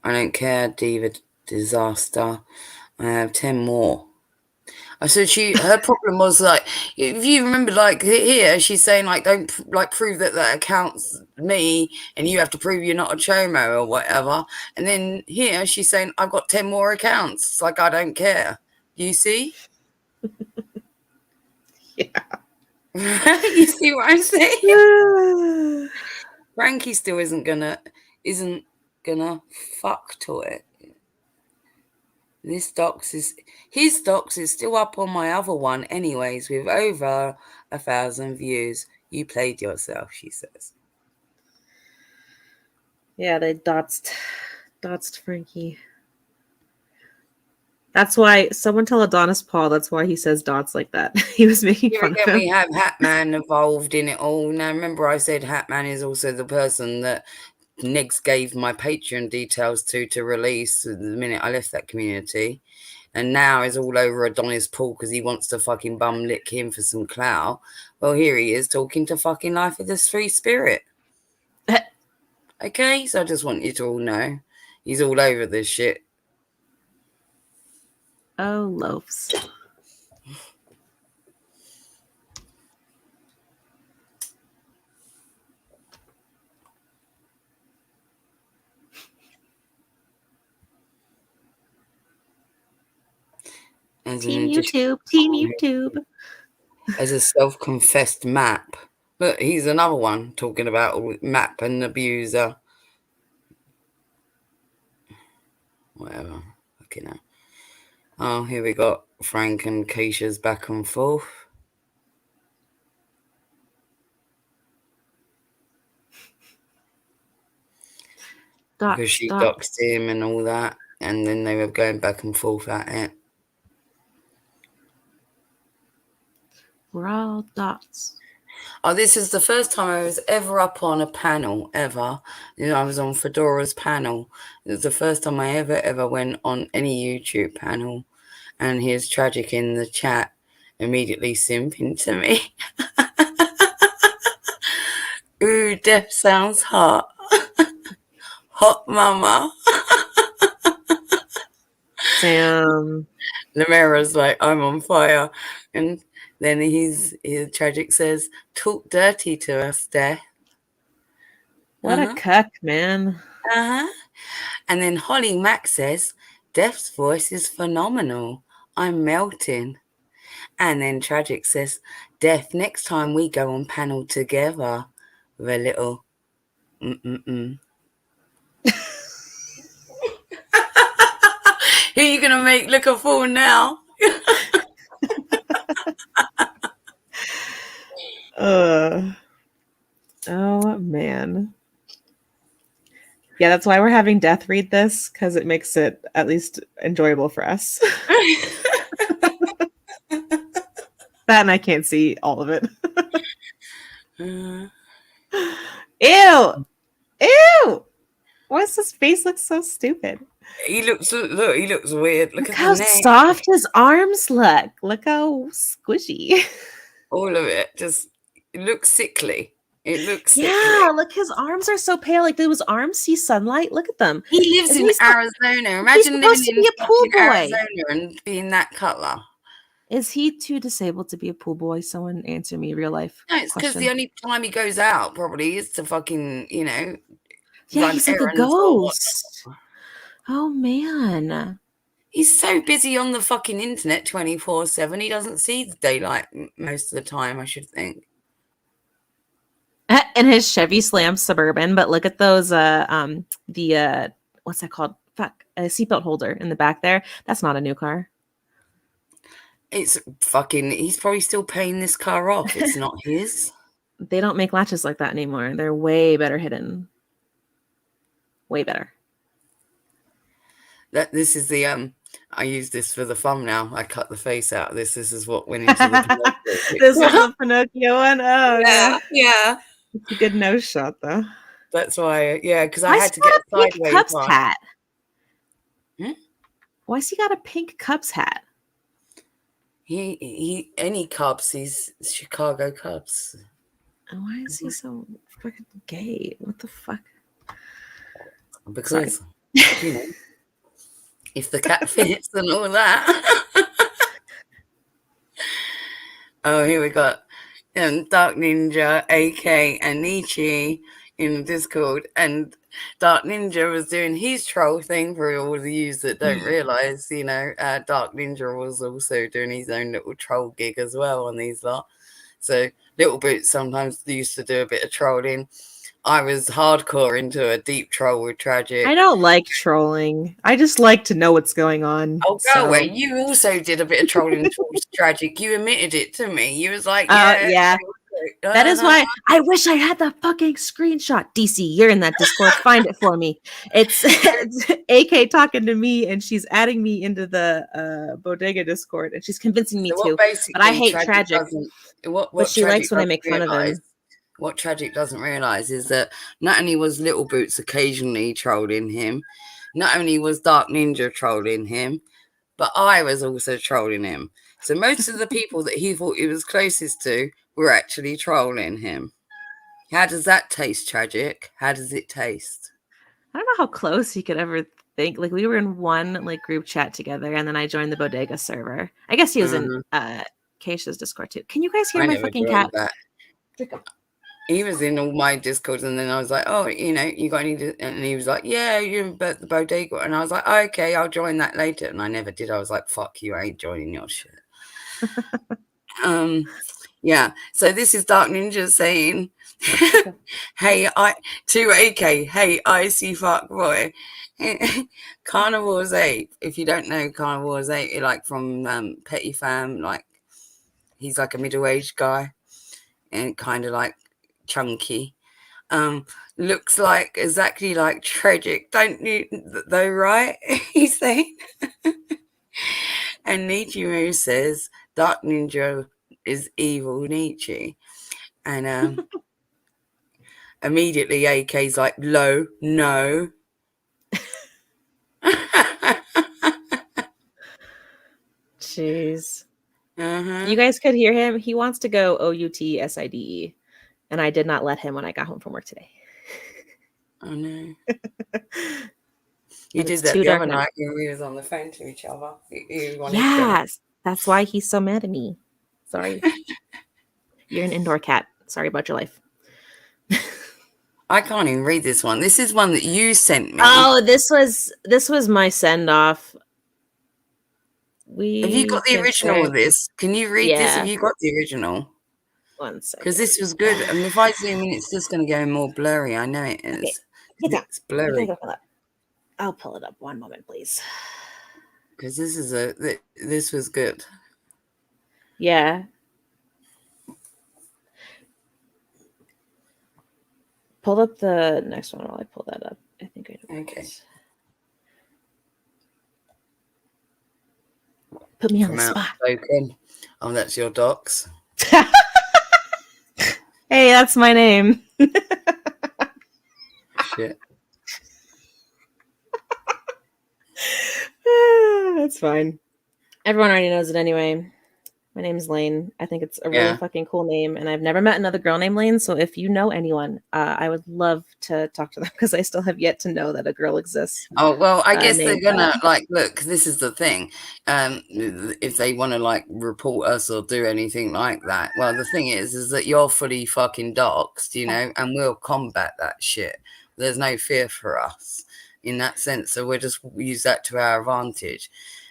I don't care, Diva Disaster. I have 10 more. I said her problem was like, if you remember, like here, she's saying like, don't like prove that account's me, and you have to prove you're not a chomo or whatever. And then here she's saying I've got 10 more accounts. It's like, I don't care. Do you see? Yeah. You see what I'm saying? Frankie still isn't gonna fuck to it. His docs is still up on my other one anyways, with over 1,000 views. You played yourself, she says. Yeah, they dotsed Frankie. That's why someone tell Adonis Paul that's why he says dots like that. He was making fun of him. We have Hatman involved in it all. Now remember I said Hatman is also the person that Niggs gave my Patreon details to release the minute I left that community, and now is all over Adonis Paul because he wants to fucking bum lick him for some clout. Well, here he is talking to fucking Life of the Free Spirit. Okay, so I just want you to all know he's all over this shit. Oh, loafs. Team YouTube. As a self-confessed map. Look, he's another one talking about map and abuser. Whatever. Okay, now. Oh, here we got Frank and Keisha's back and forth. Because she doxed him and all that. And then they were going back and forth at it. We're all dots. Oh, this is the first time I was ever up on a panel, ever. You know, I was on Fedora's panel. It was the first time I ever went on any YouTube panel. And here's Tragic in the chat, immediately simping to me. Ooh, death sounds hot. Hot mama. Damn. Lamera's like, I'm on fire. And then his Tragic says, talk dirty to us, Death. What a cuck, man. And then Holly Mack says, Death's voice is phenomenal. I'm melting. And then Tragic says, Death, next time we go on panel together with a little Who are you going to make look a fool now? Oh, man. Yeah, that's why we're having Death read this, because it makes it at least enjoyable for us. That and I can't see all of it. Ew! Ew! Why does his face look so stupid? He looks weird. Look at how soft his arms look. Look how squishy. All of it it looks sickly. It looks sickly. Yeah, look, his arms are so pale. Like, those arms see sunlight. Look at them. He lives in Arizona. Imagine living in Arizona and being that color. Is he too disabled to be a pool boy? Someone answer me, real life. No, it's because the only time he goes out probably is to fucking, Yeah, he's like a ghost. Oh, man. He's so busy on the fucking internet 24/7. He doesn't see the daylight most of the time, I should think. And his Chevy Slam Suburban, but look at those what's that called? Fuck, a seatbelt holder in the back there. That's not a new car. It's fucking, he's probably still paying this car off. It's not his. They don't make latches like that anymore. They're way better hidden. Way better. This is the I use this for the thumbnail. I cut the face out of this. This is what went into the Pinocchio. This was the Pinocchio one. Oh, yeah. It's a good nose shot, though. That's why, yeah, because I Why's had he to get got a a pink sideways Cubs one. hat? Hmm? Why's he got a pink Cubs hat? He any Cubs, he's Chicago Cubs. And why is he so fucking gay? What the fuck? Because, you know, if the cat fits and all that. Oh, here we got Dark Ninja, AK, and Nietzsche in the Discord. And Dark Ninja was doing his troll thing for all of you that don't realize, you know, Dark Ninja was also doing his own little troll gig as well on these lot. So Little Boots sometimes used to do a bit of trolling. I was hardcore into a deep troll with Tragic. I don't like trolling. I just like to know what's going on. Oh, go away. You also did a bit of trolling towards Tragic. You admitted it to me. You was like, yeah. That is why I wish I had the fucking screenshot. DC, you're in that Discord. Find it for me. It's AK talking to me, and she's adding me into the Bodega Discord, and she's convincing me to. But I hate Tragic. But she likes when I make fun of him. What Tragic doesn't realize is that not only was Little Boots occasionally trolling him, not only was Dark Ninja trolling him, but I was also trolling him. So most of the people that he thought he was closest to were actually trolling him. How does that taste, Tragic? How does it taste? I don't know how close he could ever think. Like, we were in one like group chat together, and then I joined the Bodega server. I guess he was in Keisha's Discord too. Can you guys hear my fucking cat? He was in all my Discords, and then I was like, oh, you know, you got any? And he was like, yeah, you're the Bodega. And I was like, oh, okay, I'll join that later. And I never did. I was like, fuck you, I ain't joining your shit. Yeah. So this is Dark Ninja saying, hey, to AK, hey, icy fuck boy. Carnival's Ape. If you don't know Carnival's Ape, like from Petty Fam, like he's like a middle-aged guy and kind of like chunky. Looks like exactly like Tragic, don't you though, right? He's saying. And Nietzsche says Dark Ninja is evil Nietzsche. And immediately AK's like, low, no. Jeez. You guys could hear him. He wants to go OUTSIDE, and I did not let him when I got home from work today. Oh no. You did that the other night when we was on the phone to each other. Yes, that's why he's so mad at me. Sorry. You're an indoor cat. Sorry about your life. I can't even read this one. This is one that you sent me. Oh, this was my send off. Have you got the original of this? Can you read this? Have you got the original? 1 second. Because this was good. And if I zoom in, it's just going to go more blurry. I know it is. Okay. It's blurry. I'll pull it up. 1 moment, please. Because this was good. Yeah. Pull up the next one while I pull that up. I think I know. Okay. Put me on the spot. Outspoken. Oh, that's your docs. Hey, that's my name. Shit. That's fine. Everyone already knows it anyway. My name is Lane. I think it's a really fucking cool name, and I've never met another girl named Lane. So if you know anyone, I would love to talk to them because I still have yet to know that a girl exists. Oh well, I guess they're gonna like look. This is the thing. If they want to like report us or do anything like that, well, the thing is that you're fully fucking doxed, you know, and we'll combat that shit. There's no fear for us in that sense. So we'll just use that to our advantage.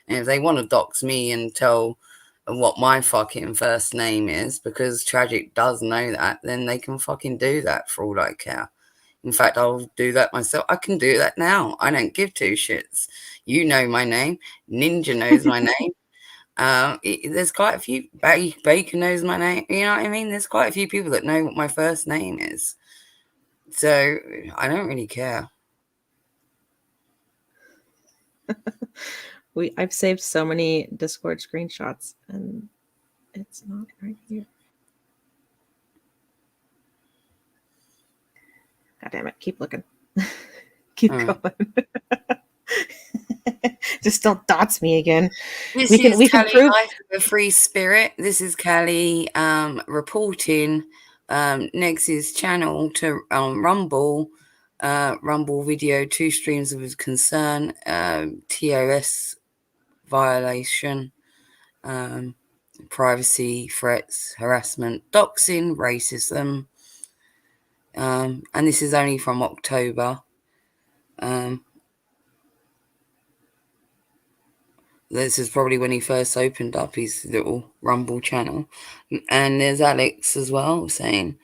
And if they want to dox me and tell what my fucking first name is, because Tragic does know that, then they can fucking do that for all I care. In fact, I'll do that myself. I can do that now. I don't give two shits. You know my name. Ninja knows my name. There's quite a few. Bacon knows my name. You know what I mean? There's quite a few people that know what my first name is. So I don't really care. I've saved so many Discord screenshots, and it's not right here. God damn it. Keep looking. Keep going. Just don't dots me again. This We can Callie prove Life of a Free Spirit. This is Callie reporting Nex's channel to Rumble. Rumble video, 2 streams of concern, TOS violation, privacy threats, harassment, doxing, racism. And this is only from October. This is probably when he first opened up his little Rumble channel. And there's Alex as well saying,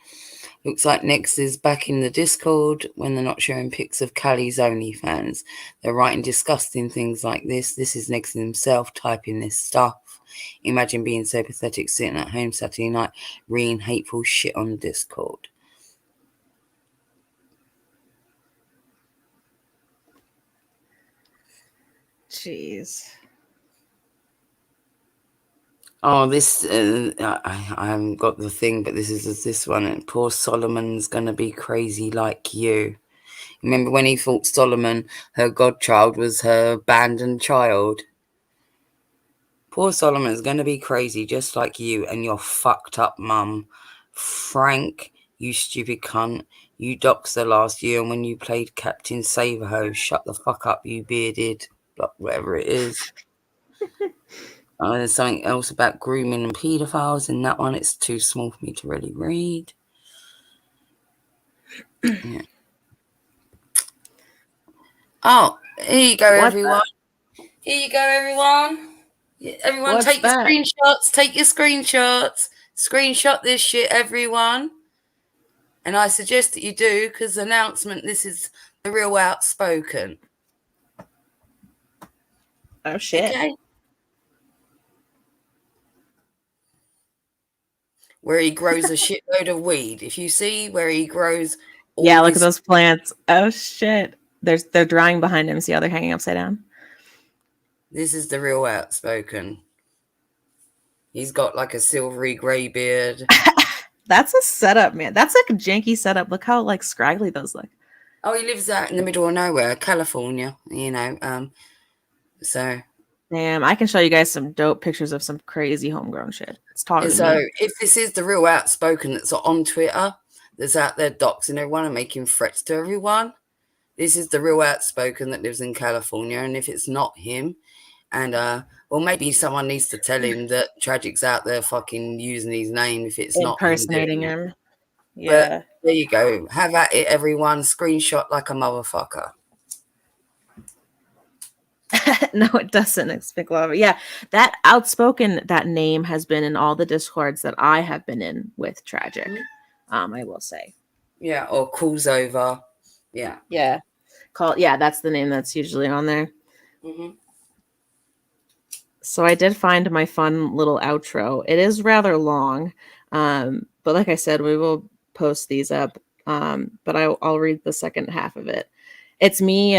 looks like Nex is back in the Discord when they're not showing pics of Callie's OnlyFans. They're writing disgusting things like this. This is Nex himself typing this stuff. Imagine being so pathetic sitting at home Saturday night reading hateful shit on Discord. Jeez. Oh, this, I haven't got the thing, but this is this one. And poor Solomon's going to be crazy like you. Remember when he thought Solomon, her godchild, was her abandoned child? Poor Solomon's going to be crazy just like you and your fucked up mum. Frank, you stupid cunt. You doxed last year, and when you played Captain Saverho, shut the fuck up, you bearded, whatever it is. There's something else about grooming and paedophiles in that one. It's too small for me to really read. Yeah. Oh, here you go, everyone. Here you go, everyone. Everyone, take your screenshots. Take your screenshots. Screenshot this shit, everyone. And I suggest that you do, because the announcement, this is the real outspoken. Oh, shit. Okay. Where he grows a shitload of weed. If you see where he grows all look at those plants. Oh shit. They're drying behind him. See how they're hanging upside down? This is the real outspoken. He's got like a silvery grey beard. That's a setup, man. That's like a janky setup. Look how like scraggly those look. Oh, he lives out in the middle of nowhere, California, you know. So damn, I can show you guys some dope pictures of some crazy homegrown shit. It's taller than so me. If this is the real outspoken that's on Twitter, that's out there doxing everyone and making threats to everyone, this is the real outspoken that lives in California. And if it's not him, and well, maybe someone needs to tell him that Tragic's out there fucking using his name if it's not impersonating him. Yeah. But there you go. Have at it, everyone. Screenshot like a motherfucker. No, it doesn't. It's Big Lava. Yeah, that outspoken, that name has been in all the discords that I have been in with Tragic. I will say. Yeah, or calls over. Yeah. Yeah. Yeah, that's the name that's usually on there. Mm-hmm. So I did find my fun little outro. It is rather long, but like I said, we will post these up. But I'll read the second half of it. It's me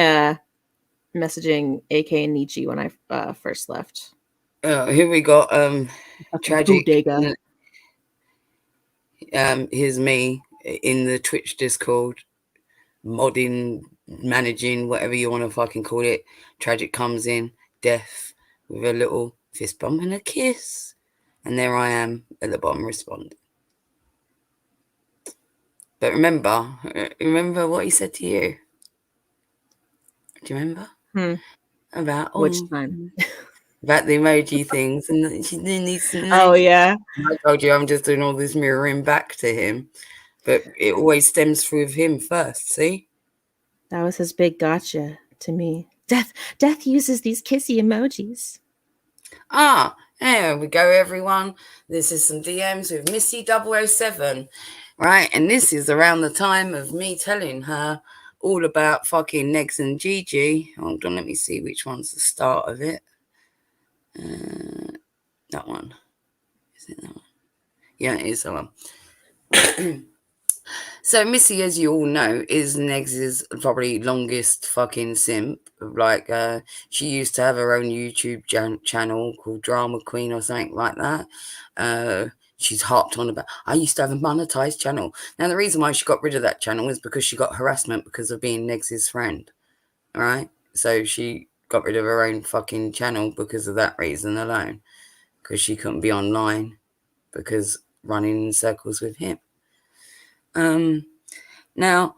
messaging AK and Nietzsche when I first left. Here we got Tragic. Bodega. Here's me in the Twitch Discord, modding, managing, whatever you want to fucking call it. Tragic comes in, deaf, with a little fist bump and a kiss. And there I am at the bottom responding. But remember what he said to you? Do you remember? About which time? About the emoji things. And she needs to know. Oh, yeah. I told you I'm just doing all this mirroring back to him. But it always stems through him first, see? That was his big gotcha to me. Death uses these kissy emojis. There we go, everyone. This is some DMs with Missy 007. Right, and this is around the time of me telling her all about fucking Negs and Gigi. Hold on, let me see which one's the start of it. That one. Is it that one? Yeah, it is that one. So Missy, as you all know, is Negs's probably longest fucking simp. Like, she used to have her own YouTube channel called Drama Queen or something like that. she's harped on about, I used to have a monetized channel. Now, the reason why she got rid of that channel is because she got harassment because of being Negs's friend. All right. So she got rid of her own fucking channel because of that reason alone. Because she couldn't be online because running in circles with him. Now,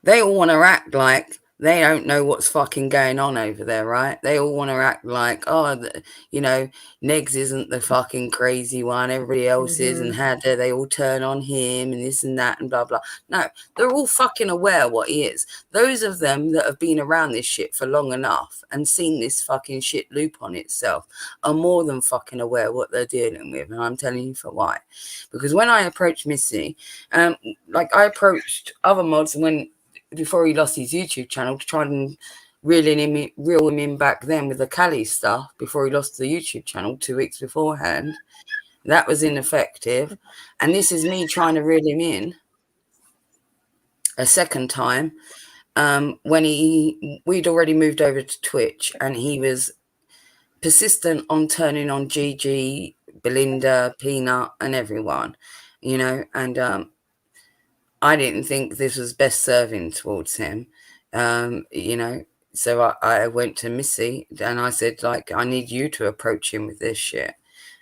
they all want to act like they don't know what's fucking going on over there, right? They all want to act like, oh, you know, Negs isn't the fucking crazy one. Everybody else is. And how dare they all turn on him and this and that and blah, blah. No, they're all fucking aware what he is. Those of them that have been around this shit for long enough and seen this fucking shit loop on itself are more than fucking aware what they're dealing with. And I'm telling you for why. Because when I approached Missy, like I approached other mods before he lost his YouTube channel to try and reel him in back then with the Cali stuff before he lost the YouTube channel 2 weeks beforehand. That was ineffective. And this is me trying to reel him in a second time when we'd already moved over to Twitch and he was persistent on turning on Gigi, Belinda, Peanut and everyone, you know, and I didn't think this was best serving towards him, you know. So I went to Missy and I said, like, I need you to approach him with this shit.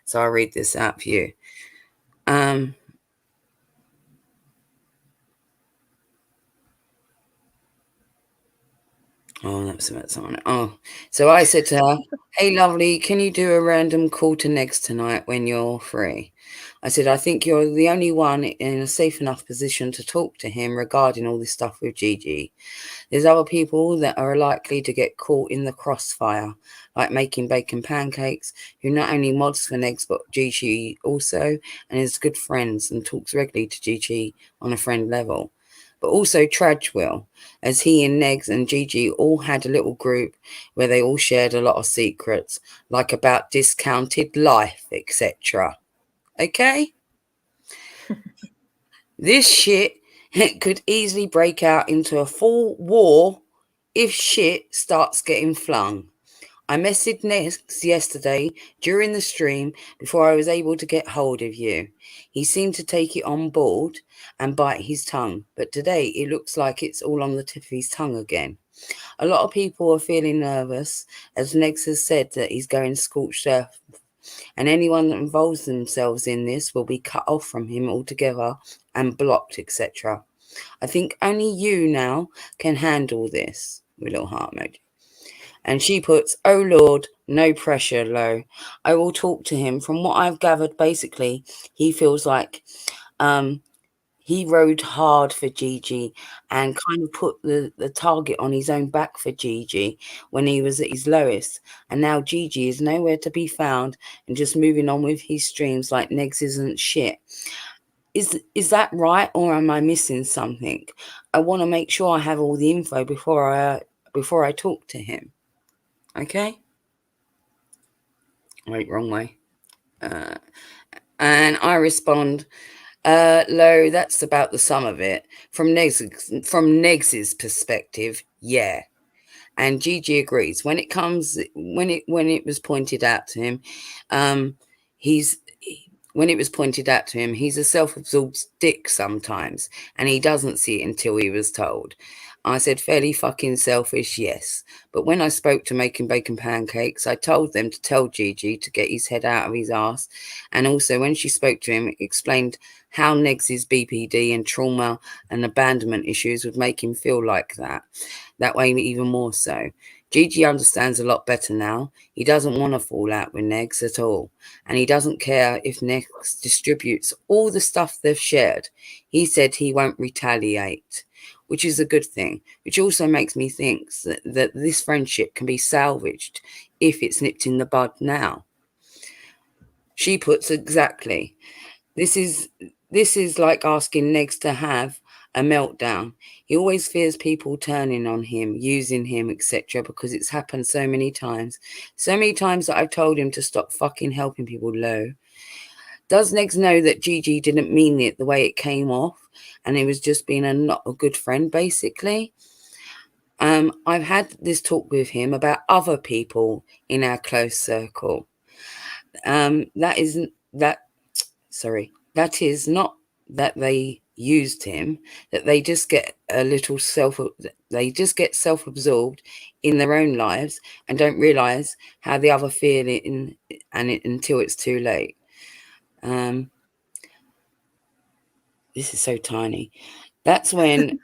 So I'll read this out for you. Oh, that's on it. Oh, so I said to her, hey, lovely, can you do a random call to Negs tonight when you're free? I said, I think you're the only one in a safe enough position to talk to him regarding all this stuff with Gigi. There's other people that are likely to get caught in the crossfire, like making bacon pancakes, who not only mods for Negs, but Gigi also, and is good friends and talks regularly to Gigi on a friend level. But also Traj will, as he and Negs and Gigi all had a little group where they all shared a lot of secrets, like about discounted life, etc. Okay? This shit could easily break out into a full war if shit starts getting flung. I messaged Negs yesterday during the stream before I was able to get hold of you. He seemed to take it on board and bite his tongue, but today it looks like it's all on the tip of his tongue again. A lot of people are feeling nervous, as Negs has said that he's going scorched earth, and anyone that involves themselves in this will be cut off from him altogether and blocked, etc. I think only you now can handle this, with a little heart emoji. And she puts, oh Lord, no pressure, Lo. I will talk to him. From what I've gathered, basically, he feels like he rode hard for Gigi and kind of put the target on his own back for Gigi when he was at his lowest. And now Gigi is nowhere to be found and just moving on with his streams like Negs isn't shit. Is that right, or am I missing something? I want to make sure I have all the info before I talk to him. Okay? Wait, wrong way. And I respond, Lo, that's about the sum of it. From Negs's perspective, yeah. And Gigi agrees. When it was pointed out to him, he's a self-absorbed dick sometimes, and he doesn't see it until he was told. I said, fairly fucking selfish, yes. But when I spoke to Making Bacon Pancakes, I told them to tell Gigi to get his head out of his ass. And also when she spoke to him, explained how Negs's BPD and trauma and abandonment issues would make him feel like that. That way even more so. Gigi understands a lot better now. He doesn't want to fall out with Negs at all. And he doesn't care if Negs distributes all the stuff they've shared. He said he won't retaliate, which is a good thing, which also makes me think that this friendship can be salvaged if it's nipped in the bud now. She puts exactly. This is like asking Negs to have a meltdown. He always fears people turning on him, using him, etc., because it's happened so many times. So many times that I've told him to stop fucking helping people low. Does Negs know that Gigi didn't mean it the way it came off, and it was just being not a good friend, basically? I've had this talk with him about other people in our close circle. That is not that they used him, that they just get self-absorbed in their own lives and don't realize how the other feel until it's too late. This is so tiny. That's when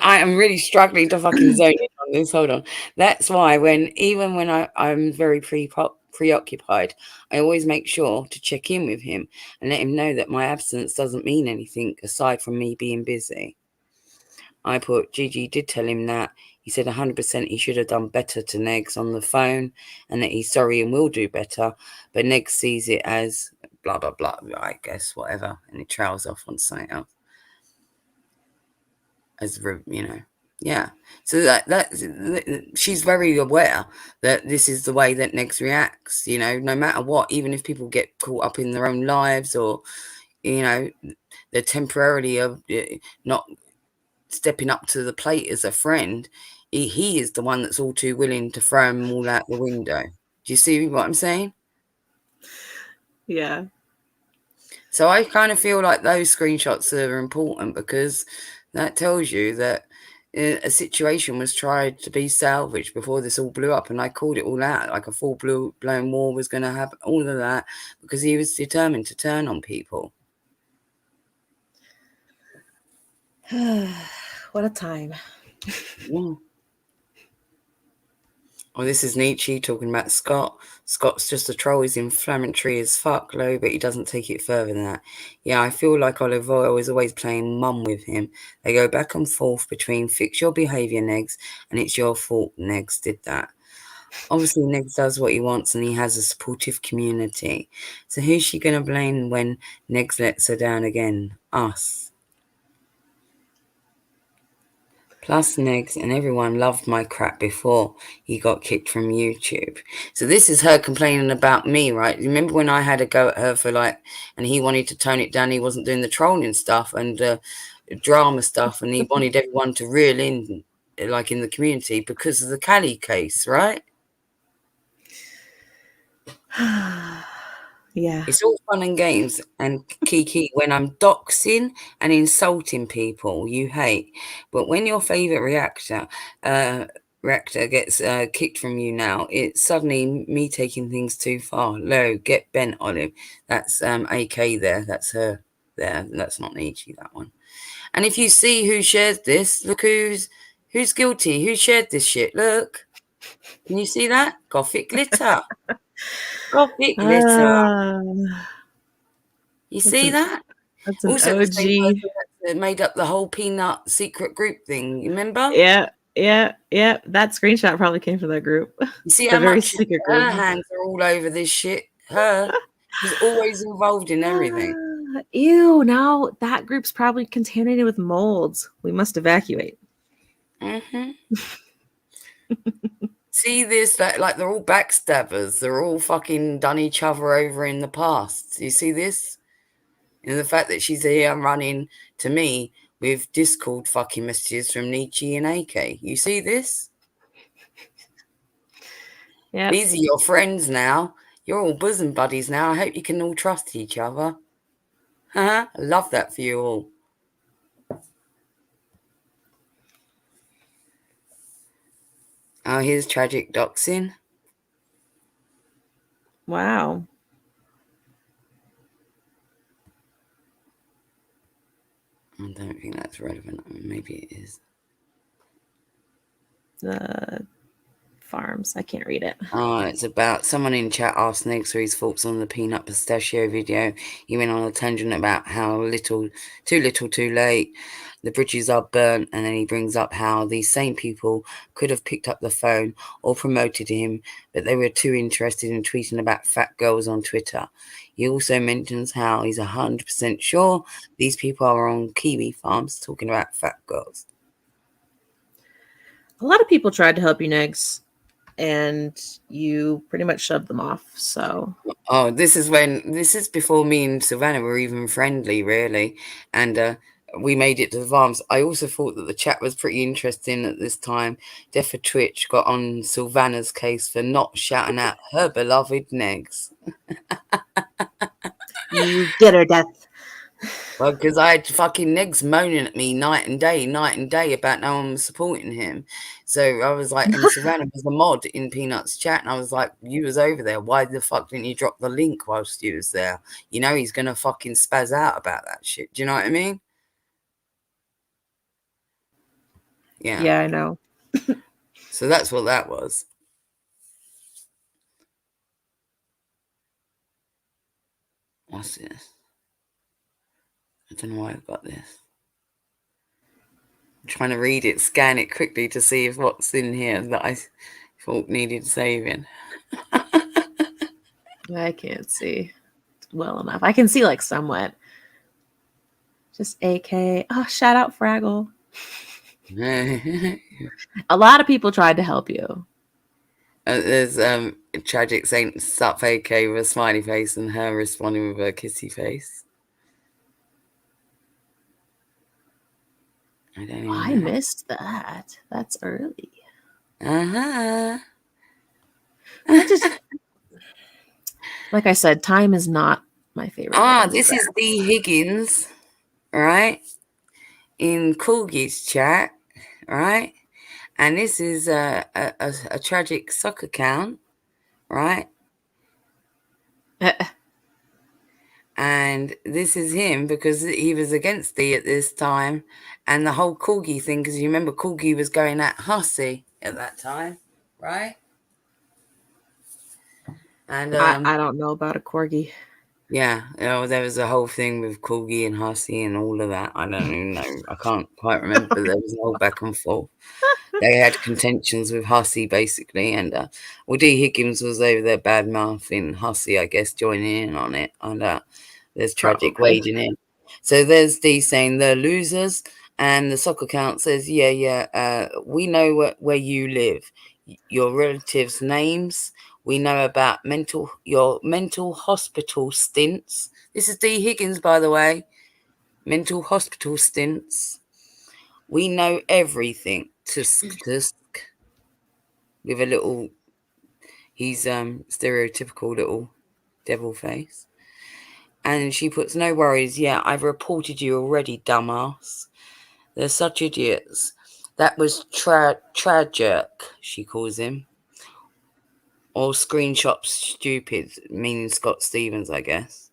I am really struggling to fucking zone in on this. Hold on. That's why even when I'm very preoccupied, I always make sure to check in with him and let him know that my absence doesn't mean anything aside from me being busy. I put, Gigi did tell him that. He said 100% he should have done better to Negs on the phone and that he's sorry and will do better. But Negs sees it as blah, blah, blah, I guess, whatever. And it trails off on something else. As, yeah. So that she's very aware that this is the way that Negs reacts, no matter what, even if people get caught up in their own lives or, they're temporarily not stepping up to the plate as a friend, he is the one that's all too willing to throw them all out the window. Do you see what I'm saying? Yeah. So I kind of feel like those screenshots are important because that tells you that a situation was tried to be salvaged before this all blew up, and I called it all out, like a full-blown war was going to happen, all of that, because he was determined to turn on people. What a time. Yeah. Oh, this is Nietzsche talking about Scott. Scott's just a troll. He's inflammatory as fuck, low, but he doesn't take it further than that. Yeah, I feel like Olive Oil is always playing mum with him. They go back and forth between fix your behaviour, Negs, and it's your fault Negs did that. Obviously, Negs does what he wants and he has a supportive community. So who's she going to blame when Negs lets her down again? Us. Plus, Negs and everyone loved my crap before he got kicked from YouTube. So this is her complaining about me, right? Remember when I had a go at her and he wanted to tone it down. He wasn't doing the trolling stuff and drama stuff, and he wanted everyone to reel in, like in the community, because of the Cali case, right? Yeah. It's all fun and games and kiki when I'm doxing and insulting people you hate. But when your favourite reactor gets kicked from you now, it's suddenly me taking things too far. Low, get bent, Olive. That's AK there. That's her there. That's not Nietzsche, that one. And if you see who shares this, look who's guilty. Who shared this shit? Look. Can you see that? Gothic glitter. Gothic glitter. You see that? That's an also, OG. the same person that made up the whole peanut secret group thing. You remember? Yeah. That screenshot probably came from that group. You see The how very much secret her group. hands are all over this shit? She's always involved in everything. Ew, now that group's probably contaminated with molds. We must evacuate. Mm-hmm. See this? Like they're all backstabbers. They're all fucking done each other over in the past. You see this? And the fact that she's here running to me with Discord fucking messages from Nietzsche and AK. You see this? Yeah. These are your friends now. You're all bosom buddies now. I hope you can all trust each other. I love that for you all. Oh, here's tragic doxing. Wow. I don't think that's relevant. I mean, maybe it is. Farms. I can't read it. Oh, it's about someone in chat asked Negs for his thoughts on the peanut pistachio video. He went on a tangent about how too little, too late. The bridges are burnt, and then he brings up how these same people could have picked up the phone or promoted him, but they were too interested in tweeting about fat girls on Twitter. He also mentions how he's 100% sure these people are on kiwi farms talking about fat girls. A lot of people tried to help you, Negs, and you pretty much shoved them off. So, this is before me and Savannah were even friendly, really, and we made it to the farms. I also thought that the chat was pretty interesting at this time. Defa Twitch got on Savannah's case for not shouting out her beloved Negs. you get her, Death. Well, because I had fucking negs moaning at me night and day about no one was supporting him. So I was like, and Savannah was a mod in Peanut's chat, and I was like, you was over there. Why the fuck didn't you drop the link whilst you was there? You know he's gonna fucking spaz out about that shit. Do you know what I mean? Yeah. Yeah, I know. So that's what that was. What's this? I don't know why I've got this. I'm trying to read it, scan it quickly to see if what's in here that I thought needed saving. I can't see well enough. I can see like somewhat. Just AK. Oh, shout out Fraggle. A lot of people tried to help you. There's Tragic saying sup AK with a smiley face and her responding with a kissy face. I don't even I know. missed that. That's early. Uh-huh. Like I said, time is not my favorite. This is D. Higgins, right? In Corgi's chat, right? And this is a tragic sock account, right? And this is him because he was against D at this time. And the whole Corgi thing, because you remember Corgi was going at Hussey at that time, right? And I don't know about a corgi. yeah, there was a whole thing with Corgi and Hussey and all of that. I don't even know. I can't quite remember. But there was a whole back and forth. They had contentions with Hussey, basically. And D. Higgins was over there bad mouthing Hussey, I guess, joining in on it. And there's Tragic wading in. So there's D saying they're losers. And the soccer account says, we know where you live, your relatives' names. We know about your mental hospital stints. This is D. Higgins, by the way. Mental hospital stints. We know everything. Tusk. With a little, he's stereotypical little devil face. And she puts, no worries. Yeah, I've reported you already, dumbass. They're such idiots. That was tragic, she calls him. Or screenshot stupid, meaning Scott Stevens, I guess.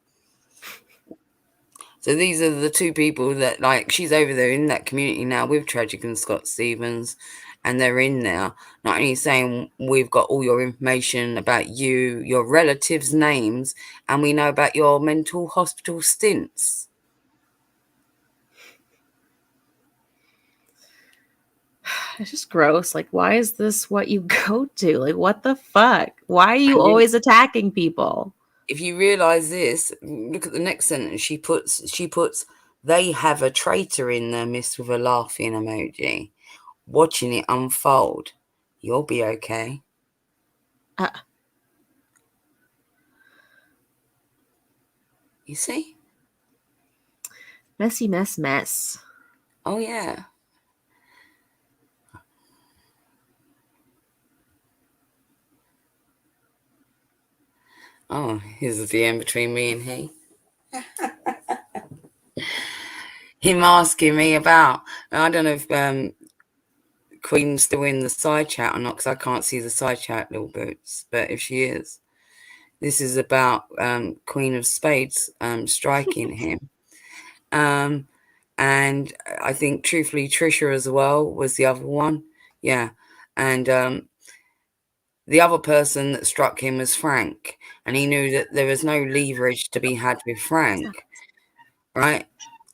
So these are the two people that, like, she's over there in that community now with Tragic and Scott Stevens. And they're in there, not only saying we've got all your information about you, your relatives' names, and we know about your mental hospital stints. It's just gross. Like, why is this what you go to? Like, what the fuck? Why are you always attacking people? If you realize this, look at the next sentence. She puts, they have a traitor in their midst with a laughing emoji. Watching it unfold. You'll be okay. You see? Messy mess. Oh, yeah. Oh, here's the DM between me and he. Him asking me about, I don't know if Queen's still in the side chat or not, because I can't see the side chat, little boots. But if she is, this is about Queen of Spades striking him. And I think, truthfully, Trisha as well was the other one. Yeah. And the other person that struck him was Frank. And he knew that there was no leverage to be had with Frank. Right?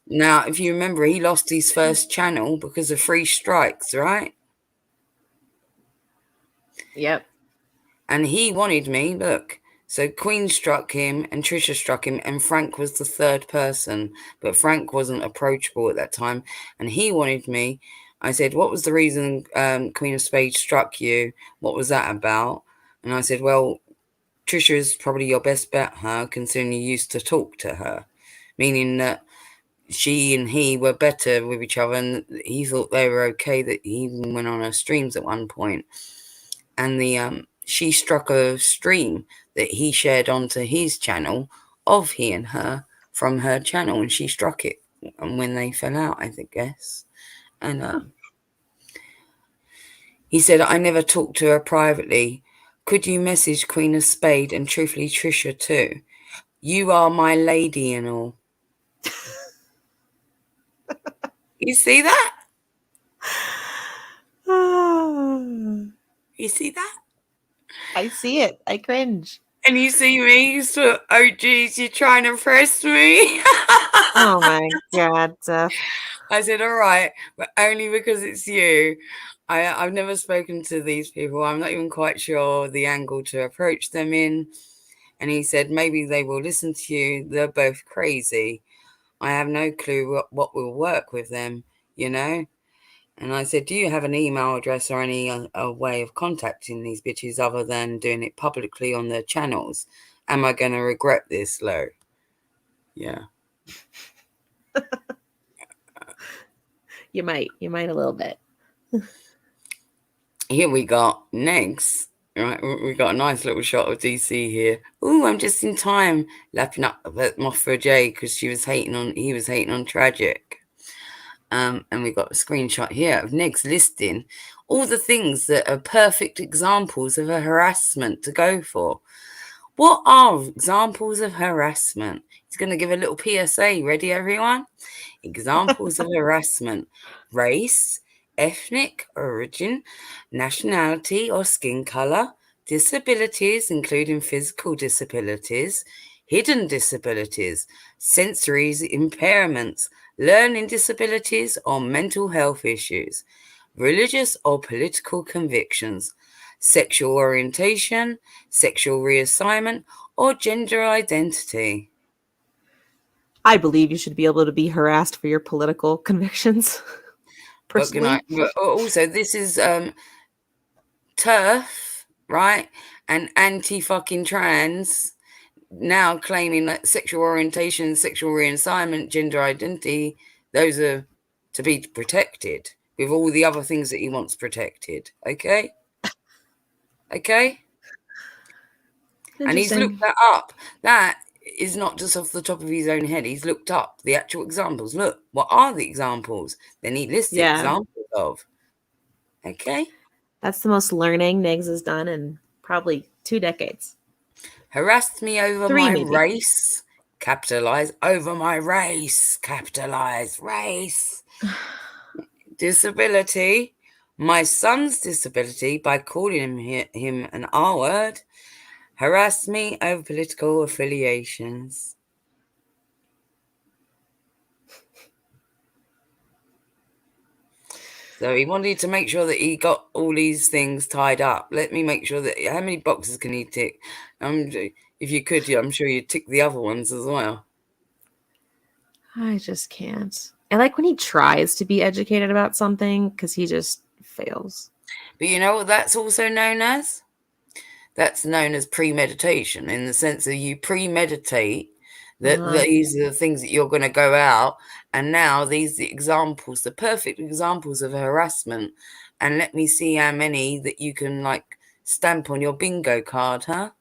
Now, if you remember, he lost his first channel because of 3 strikes, right? Yep. And he wanted me, look. So Queen struck him and Trisha struck him, and Frank was the third person. But Frank wasn't approachable at that time. And he wanted me. I said, what was the reason Queen of Spades struck you? What was that about? And I said, well, Trisha is probably your best bet, considering you used to talk to her. Meaning that she and he were better with each other, and he thought they were okay, that he even went on her streams at one point. And she struck a stream that he shared onto his channel of he and her, from her channel, and she struck it. And when they fell out, I think, guess. And he said, I never talked to her privately. Could you message Queen of Spade and truthfully Trisha too? You are my lady and all. You see that? You see that? I see it. I cringe. And you see me, so, oh geez, you're trying to press me. Oh my God, Steph. I said, all right, but only because it's you. I've never spoken to these people. I'm not even quite sure the angle to approach them in. And he said, maybe they will listen to you. They're both crazy. I have no clue what will work with them, you know? And I said, do you have an email address or any a way of contacting these bitches other than doing it publicly on their channels? Am I going to regret this, Lo? Yeah. You might a little bit. Here we got next. Right, we got a nice little shot of DC here. Oh, I'm just in time lapping up at Mothra J because he was hating on Tragic. And we got a screenshot here of Neg's listing all the things that are perfect examples of a harassment to go for. What are examples of harassment? He's going to give a little PSA. Ready, everyone? Examples of harassment: race, ethnic origin, nationality or skin color, disabilities, including physical disabilities, hidden disabilities, sensory impairments, learning disabilities or mental health issues, religious or political convictions, sexual orientation, sexual reassignment, or gender identity. I believe you should be able to be harassed for your political convictions. Personally. But also, this is TERF, right? And anti-fucking trans now claiming that sexual orientation, sexual reassignment, gender identity, those are to be protected with all the other things that he wants protected. Okay? Okay? And he's looked that up. That is not just off the top of his own head. He's looked up the actual examples. Look, what are the examples? Then he lists the examples of. Okay? That's the most learning Nigs has done in probably 2 decades. Harassed me over 3 my maybe. race. Capitalize over my race. Capitalize race. Disability. My son's disability by calling him an R word. Harassed me over political affiliations. So he wanted to make sure that he got all these things tied up. Let me make sure that... How many boxes can he tick? If you could, I'm sure you'd tick the other ones as well. I just can't. I like when he tries to be educated about something because he just fails. But you know what that's also known as? That's known as premeditation, in the sense that you premeditate that these are the things that you're going to go out, and now these are the examples, the perfect examples of harassment, and let me see how many that you can like stamp on your bingo card, huh?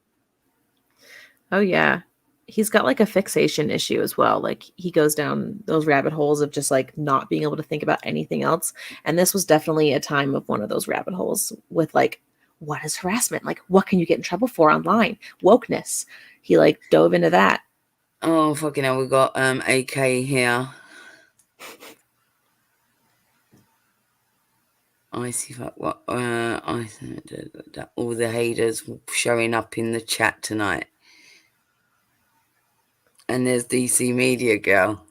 Oh yeah. He's got like a fixation issue as well. Like he goes down those rabbit holes of just like not being able to think about anything else. And this was definitely a time of one of those rabbit holes with like, what is harassment? Like, what can you get in trouble for online? Wokeness. He like dove into that. Oh, fucking hell. We got AK here. I see what I all the haters showing up in the chat tonight. And there's DC Media Girl.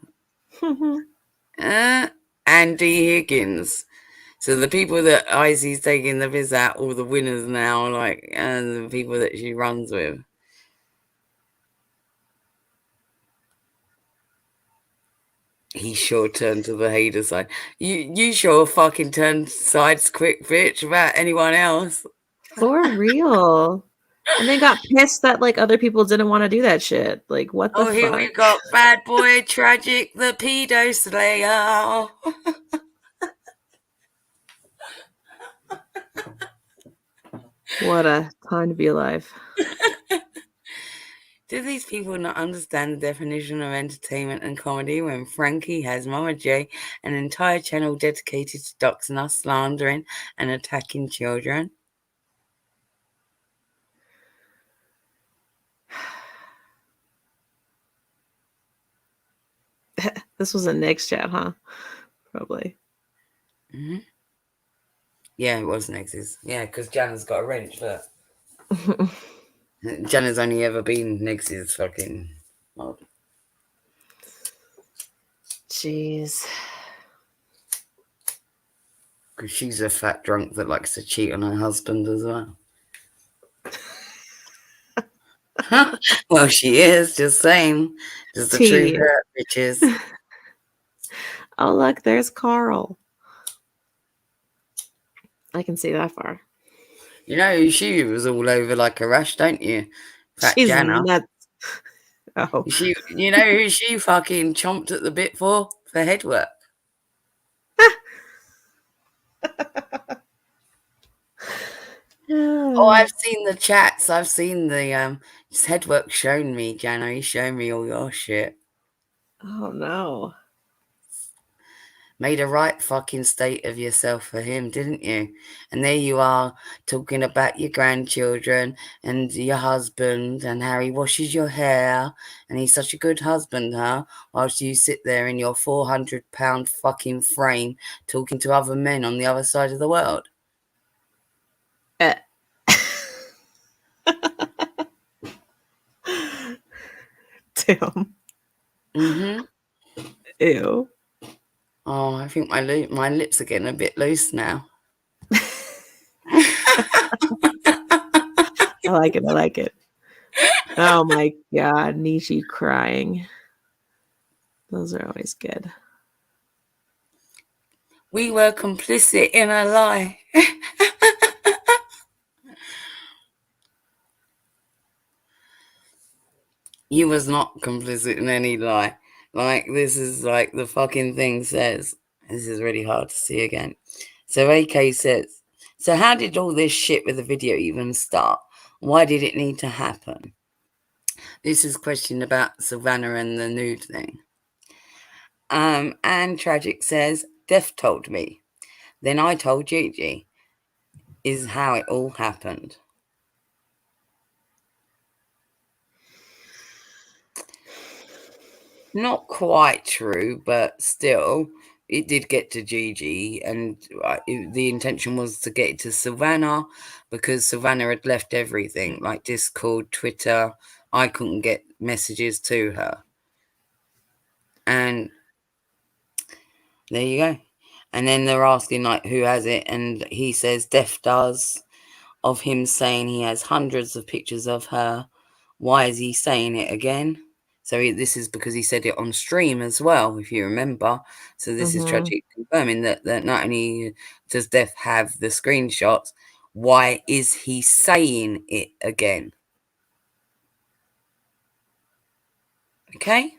Andy Higgins. So the people that Icy's taking the piss at, all the winners now, like, and the people that she runs with. He sure turned to the hater side. You sure fucking turned sides quick, bitch, about anyone else. For real. And then got pissed that like other people didn't want to do that shit. Like what the fuck? Here we got Bad Boi Tragic, the pedo slayer. What a time to be alive. Do these people not understand the definition of entertainment and comedy when Frankie has Mama J, an entire channel dedicated to doxing us, slandering, and attacking children? This was a Nick's chat, huh? Probably. Mm-hmm. Yeah, it was Nex's. Yeah, because Jana's got a wrench, but Jana's only ever been Nex's fucking mod. Jeez. Because she's a fat drunk that likes to cheat on her husband as well. Well, she is, just saying. Just the truth hurt, bitches. Oh, look, there's Carl. I can see that far. You know, she was all over like a rash, don't you? Fat She's Jana. nuts. Oh. You know who she fucking chomped at the bit for headwork? Oh, I've seen the chats. I've seen the headwork shown me, Jana. He's shown me all your shit. Oh no. Made a right fucking state of yourself for him, didn't you? And there you are talking about your grandchildren and your husband and how he washes your hair and he's such a good husband, huh? Whilst you sit there in your 400-pound fucking frame talking to other men on the other side of the world. Damn. Mm-hmm. Ew. Oh, I think my lips are getting a bit loose now. I like it. I like it. Oh my God. Nishi crying. Those are always good. We were complicit in a lie. You was not complicit in any lie. Like, this is like the fucking thing says. This is really hard to see again. So AK says, so how did all this shit with the video even start? Why did it need to happen? This is a question about Savannah and the nude thing. And Tragic says, Death told me. Then I told Gigi. Is how it all happened. Not quite true, but still, it did get to Gigi, and the intention was to get it to Savannah because Savannah had left everything, like Discord, Twitter. I couldn't get messages to her. And there you go. And then they're asking, like, who has it? And he says Def does, of him saying he has hundreds of pictures of her. Why is he saying it again? So this is because he said it on stream as well, if you remember. So this is Tragic confirming that not only does Def have the screenshots, why is he saying it again? Okay?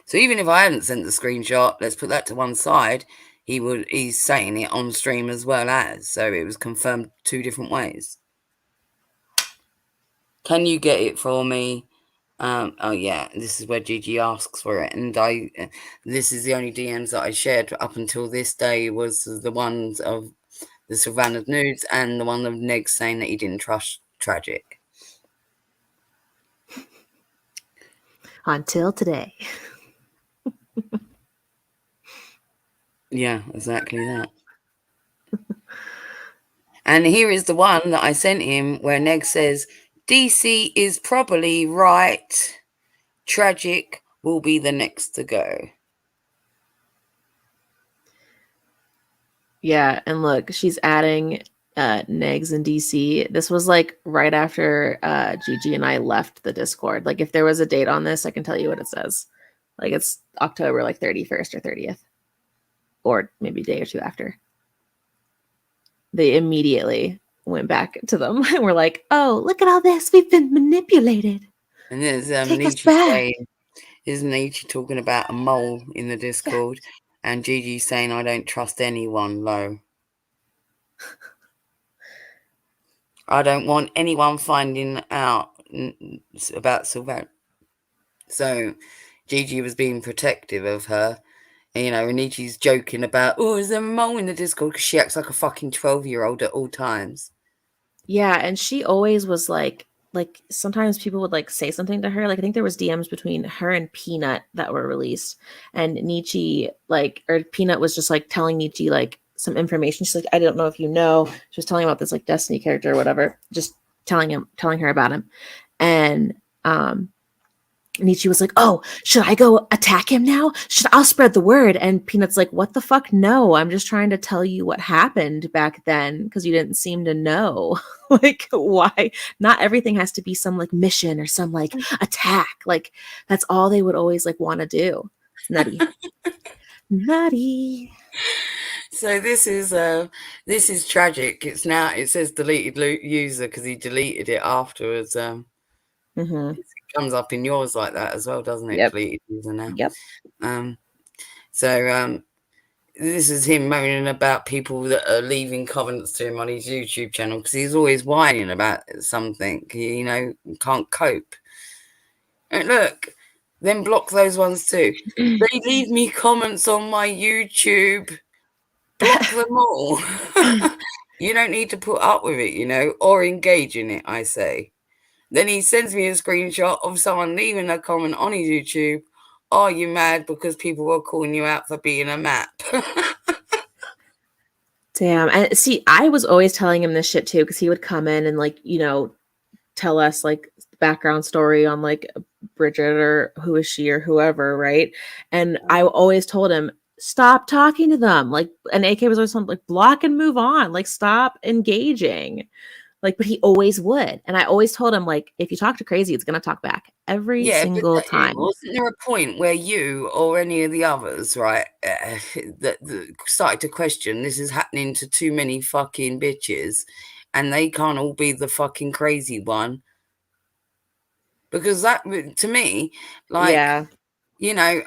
So even if I hadn't sent the screenshot, let's put that to one side, he's saying it on stream as well as. So it was confirmed two different ways. Can you get it for me? Oh yeah, this is where Gigi asks for it, and this is the only DMs that I shared up until this day was the ones of the Savannah nudes and the one of Neg saying that he didn't trust Tragic. Until today. Yeah, exactly that. And here is the one that I sent him where Neg says, DC is probably right. Tragic will be the next to go. Yeah, and look, she's adding Negs and DC. This was like right after Gigi and I left the Discord. Like if there was a date on this, I can tell you what it says. Like it's October like 31st or 30th. Or maybe a day or two after. They immediately went back to them and were like, oh, look at all this. We've been manipulated. And there's Take us Nietzsche back. saying, isn't Nietzsche talking about a mole in the Discord? Yeah. And Gigi saying, I don't trust anyone, low. I don't want anyone finding out about Sylvan. So Gigi was being protective of her. And, you know, and Nietzsche's joking about, oh, is there a mole in the Discord? Because she acts like a fucking 12-year-old at all times. Yeah, and she always was like sometimes people would like say something to her. Like I think there was DMs between her and Peanut that were released, and Nietzsche or Peanut was just like telling Nietzsche like some information. She's like, I don't know if you know. She was telling about this like Destiny character or whatever, just telling her about him, and Nietzsche was like, oh, should I go attack him now? I'll spread the word? And Peanut's like, what the fuck? No, I'm just trying to tell you what happened back then because you didn't seem to know. Like, why? Not everything has to be some like mission or some like attack. Like, that's all they would always like want to do. It's nutty. Nutty. So this is tragic. It says deleted user because he deleted it afterwards. It comes up in yours like that as well, doesn't it? Yep. Deleted user now. Yep. So this is him moaning about people that are leaving comments to him on his YouTube channel because he's always whining about something, you know, can't cope. And look, then block those ones too. They leave me comments on my YouTube. Block them all. You don't need to put up with it, you know, or engage in it, I say. Then he sends me a screenshot of someone leaving a comment on his YouTube. Are you mad because people were calling you out for being a map? Damn. And see, I was always telling him this shit too, because he would come in and like, you know, tell us like background story on like Bridget or who is she or whoever, right? And I always told him, stop talking to them. Like, and AK was always something like block and move on. Like, stop engaging. Like, but he always would. And I always told him, like, if you talk to crazy, it's going to talk back every single time. Wasn't there a point where you or any of the others, right, that started to question this is happening to too many fucking bitches and they can't all be the fucking crazy one? Because that, to me, like, yeah. you know,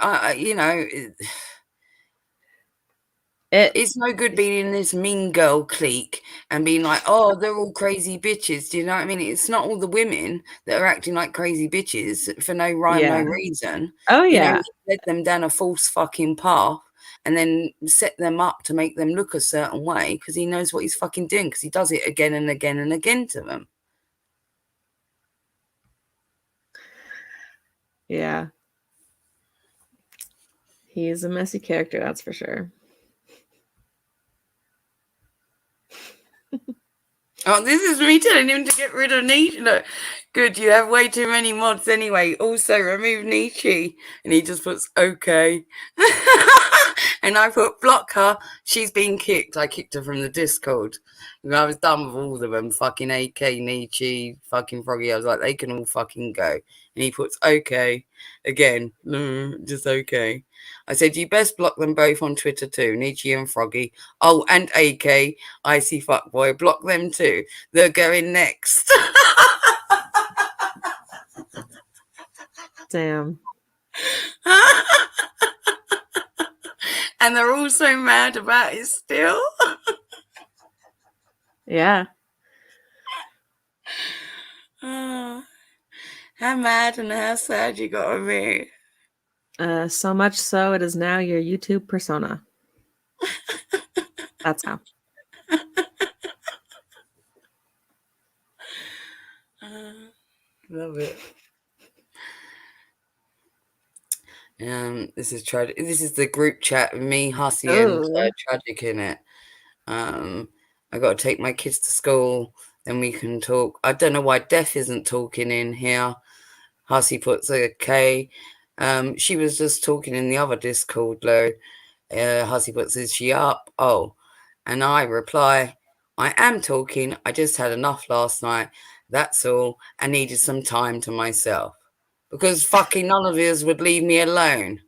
it's no good being in this mean girl clique and being like, oh, they're all crazy bitches. Do you know what I mean? It's not all the women that are acting like crazy bitches for no rhyme, no reason. Oh, you yeah. know, led them down a false fucking path and then set them up to make them look a certain way because he knows what he's fucking doing because he does it again and again and again to them. Yeah. He is a messy character, that's for sure. Oh, this is me telling him to get rid of Nietzsche. Look, good, you have way too many mods anyway. Also, remove Nietzsche. And he just puts, okay. And I put, block her. She's been kicked. I kicked her from the Discord. And I was done with all of them. Fucking AK, Nietzsche, fucking Froggy. I was like, they can all fucking go. And he puts, okay. Again, just okay. I said, you best block them both on Twitter too, Nietzsche and Froggy. Oh, and AK, Icy Fuckboy, block them too. They're going next. Damn. And they're all so mad about it still. Yeah. How mad and how sad you gotta be. So much so it is now your YouTube persona. That's how. Love it. This is tragic. This is the group chat with me, Hussy, and Tragic in it. I got to take my kids to school, then we can talk. I don't know why Def isn't talking in here. Hussy puts a K. She was just talking in the other Discord, though. Hussy puts, is she up? Oh, and I reply, I am talking. I just had enough last night. That's all. I needed some time to myself. Because fucking none of yous would leave me alone.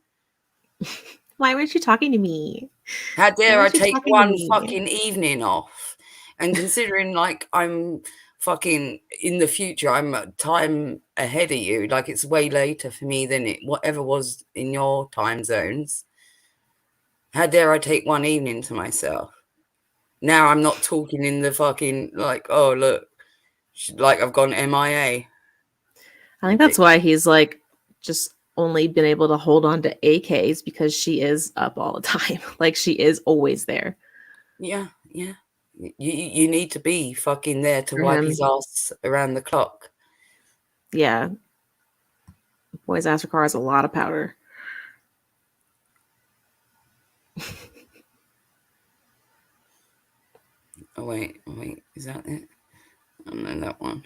Why weren't you talking to me? How dare I take one fucking evening off? And considering like I'm fucking in the future, I'm a time ahead of you. Like it's way later for me than it whatever was in your time zones. How dare I take one evening to myself? Now I'm not talking in the fucking like, oh look, like I've gone MIA. I think that's why he's like just only been able to hold on to AKs, because she is up all the time. Like, she is always there. Yeah. You need to be fucking there to For wipe him. his ass around the clock. Yeah. Boy's ass requires a lot of powder. Oh, wait. Is that it? Oh, no, that one.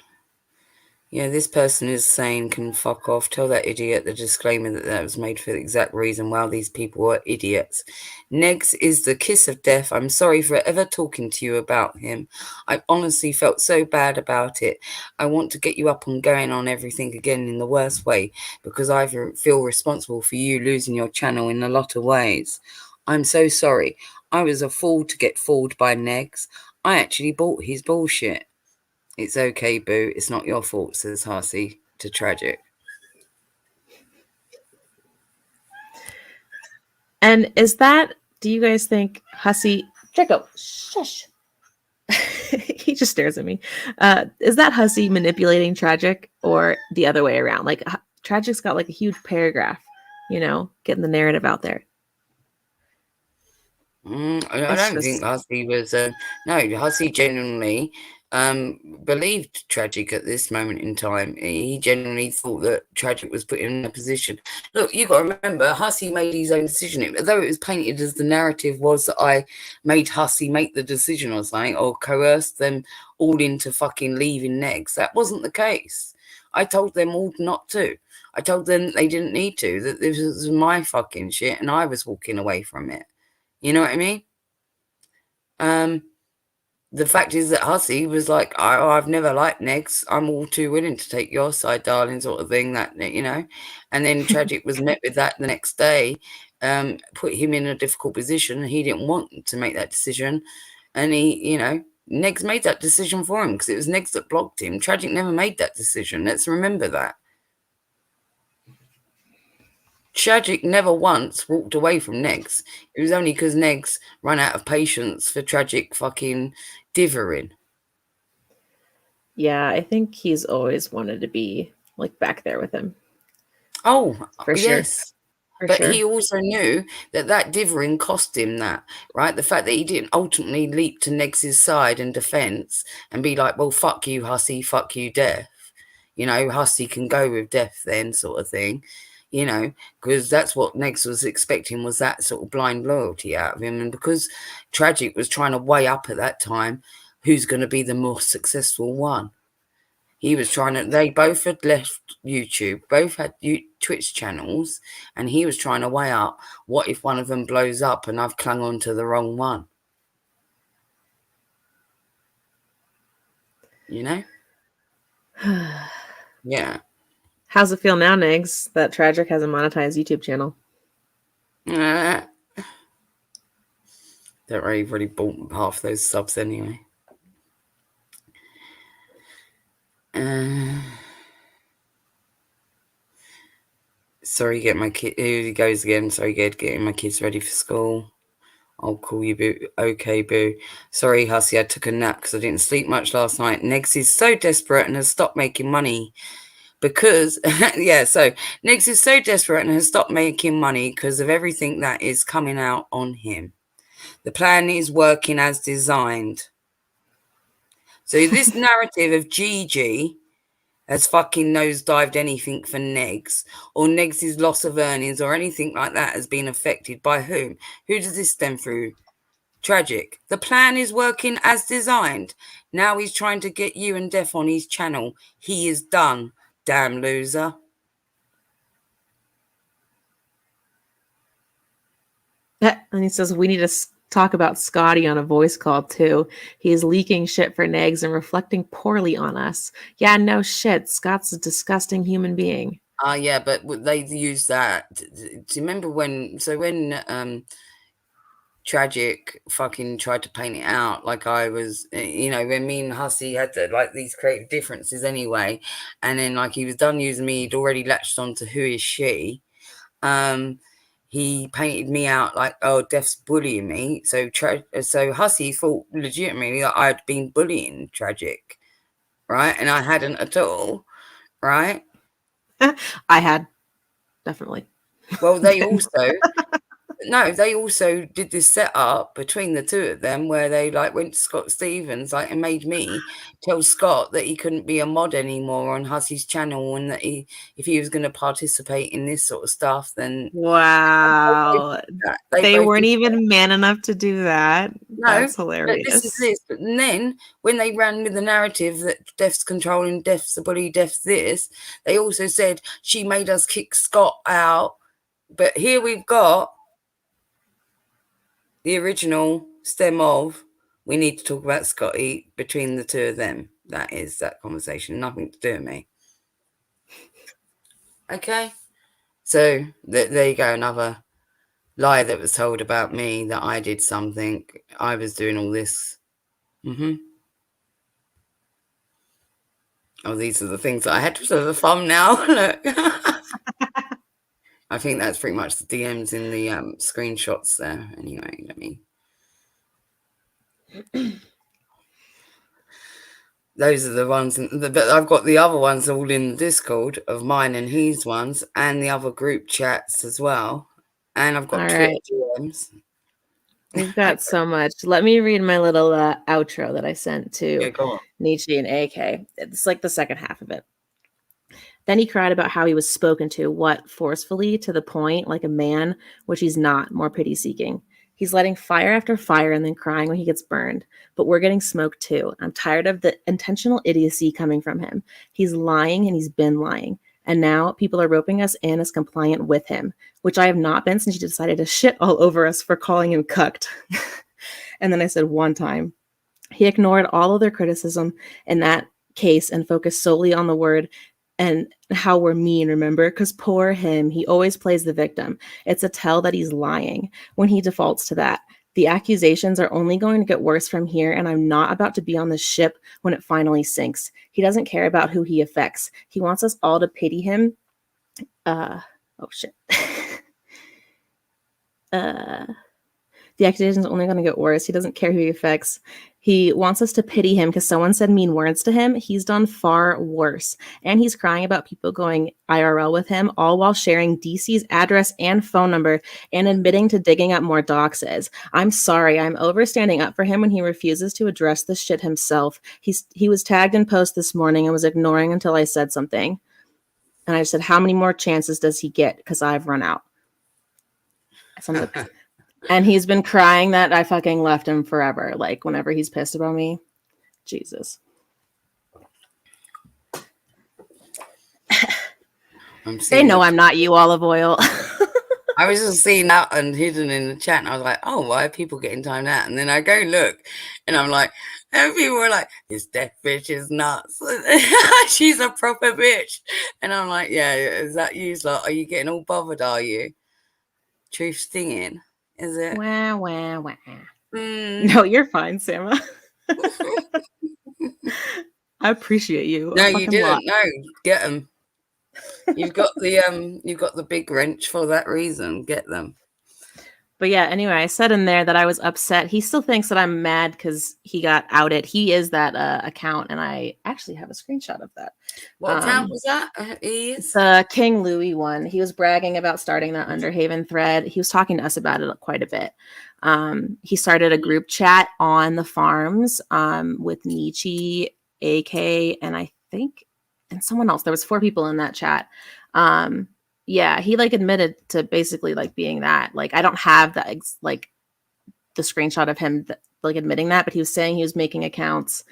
Yeah, this person is saying, can fuck off. Tell that idiot the disclaimer that was made for the exact reason why these people are idiots. Negs is the kiss of death. I'm sorry for ever talking to you about him. I honestly felt so bad about it. I want to get you up and going on everything again in the worst way, because I feel responsible for you losing your channel in a lot of ways. I'm so sorry. I was a fool to get fooled by Negs. I actually bought his bullshit. It's okay, boo. It's not your fault, says Hussey to Tragic. And is that, do you guys think Hussey, Draco, shush. He just stares at me. Is that Hussey manipulating Tragic, or the other way around? Like, Tragic's got like a huge paragraph, you know, getting the narrative out there. I don't think Hussey was, no, Hussey genuinely believed Tragic at this moment in time. He genuinely thought that Tragic was put in a position. Look, you got to remember, Hussey made his own decision. Though it was painted as the narrative was that I made Hussey make the decision or something, or coerced them all into fucking leaving Negs. That wasn't the case. I told them all not to. I told them they didn't need to, that this was my fucking shit and I was walking away from it. You know what I mean? The fact is that Hussey was like, I've never liked Negs. I'm all too willing to take your side, darling, sort of thing, that, you know. And then Tragic was met with that the next day, put him in a difficult position. He didn't want to make that decision. And he, you know, Negs made that decision for him because it was Negs that blocked him. Tragic never made that decision. Let's remember that. Tragic never once walked away from Negs. It was only because Negs ran out of patience for Tragic fucking dithering. Yeah, I think he's always wanted to be like back there with him. Oh, for sure. Yes. But he also knew that dithering cost him that, right? The fact that he didn't ultimately leap to Negs' side and defense and be like, well, fuck you, Hussey, fuck you, death. You know, Hussey can go with death then, sort of thing. You know, because that's what Negs was expecting, was that sort of blind loyalty out of him. And because Tragic was trying to weigh up at that time who's going to be the more successful one, he was trying to, they both had left YouTube, both had Twitch channels, and he was trying to weigh up, what if one of them blows up and I've clung on to the wrong one? You know? Yeah. How's it feel now, Negs, that Tragic has a monetized YouTube channel? Don't worry, you've already bought half those subs anyway. Sorry, get my kid. Here he goes again. Sorry, getting my kids ready for school. I'll call you, boo. Okay, boo. Sorry, Hussey, I took a nap because I didn't sleep much last night. Negs is so desperate and has stopped making money because, yeah, so Negs is so desperate and has stopped making money because of everything that is coming out on him. The plan is working as designed. So this narrative of Gigi has fucking nosedived anything for Negs, or Negs' loss of earnings or anything like that has been affected by whom? Who does this stem through? Tragic. The plan is working as designed. Now he's trying to get you and Def on his channel. He is done, damn loser. And he says, we need to talk about Scotty on a voice call too. He's leaking shit for Negs and reflecting poorly on us. Yeah, no shit. Scott's a disgusting human being. Yeah, but they use that. Do you remember when Tragic fucking tried to paint it out like I was, you know, when me and Hussey had like these creative differences anyway, and then like he was done using me, he'd already latched on to who is she. He painted me out like, oh, Def's bullying me. So Hussey thought legitimately that I'd been bullying Tragic, right? And I hadn't at all, right? I had, definitely. Well, they also did this setup between the two of them where they like went to Scott Stevens and made me tell Scott that he couldn't be a mod anymore on Hussey's channel, and that if he was going to participate in this sort of stuff, then Wow. They both weren't did even man enough to do that. No, That's but hilarious. this is this. But then when they ran with the narrative that Def's controlling, Def's the bully, Def's this, they also said she made us kick Scott out. But here we've got the original stem of, we need to talk about Scotty between the two of them. That is that conversation. Nothing to do with me. Okay. So there you go. Another lie that was told about me, that I did something. I was doing all this. Oh, these are the things that I had to sort of thumbnail. Look. I think that's pretty much the DMs in the screenshots there. Anyway, let me. Those are the ones, but I've got the other ones all in the Discord of mine and his ones, and the other group chats as well. And I've got All Twitter right. DMs. We've got so much. Let me read my little outro that I sent to Yeah, go on. Nietzsche and AK. It's like the second half of it. Then he cried about how he was spoken to, forcefully, to the point, like a man, which he's not, more pity-seeking. He's lighting fire after fire and then crying when he gets burned. But we're getting smoked too. I'm tired of the intentional idiocy coming from him. He's lying and he's been lying. And now people are roping us in as compliant with him, which I have not been since he decided to shit all over us for calling him cucked. And then I said one time. He ignored all of their criticism in that case and focused solely on the word and how we're mean, remember? Because poor him, he always plays the victim. It's a tell that he's lying when he defaults to that. The accusations are only going to get worse from here, and I'm not about to be on the ship when it finally sinks. He doesn't care about who he affects. He wants us all to pity him. Oh, shit. The accusations are only going to get worse. He doesn't care who he affects. He wants us to pity him because someone said mean words to him. He's done far worse. And he's crying about people going IRL with him, all while sharing DC's address and phone number and admitting to digging up more doxes. I'm sorry. I'm over standing up for him when he refuses to address this shit himself. He was tagged in post this morning and was ignoring until I said something. And I said, how many more chances does he get? Because I've run out. And he's been crying that I fucking left him forever. Like, whenever he's pissed about me. Jesus. They know I'm not you, Olive Oil. I was just seeing that and hidden in the chat, and I was like, oh, why are people getting timed out? And then I go look, and I'm like, and people were like, this deaf bitch is nuts. She's a proper bitch. And I'm like, yeah, is that you? Like, are you getting all bothered, are you? Truth stinging. Is it? Wah, wah, wah. No, you're fine, Sama. I appreciate you. No, you didn't. No, get them. You've got the big wrench for that reason. Get them. But yeah, anyway, I said in there that I was upset. He still thinks that I'm mad because he got outed. He is that account, and I actually have a screenshot of that. What account was that? It's the King Louis one. He was bragging about starting that Underhaven thread. He was talking to us about it quite a bit. He started a group chat on the farms with Nietzsche, AK, and I think and someone else. There was 4 people in that chat. Yeah, he like admitted to basically like being that. Like, I don't have that like the screenshot of him like admitting that, but he was saying he was making accounts.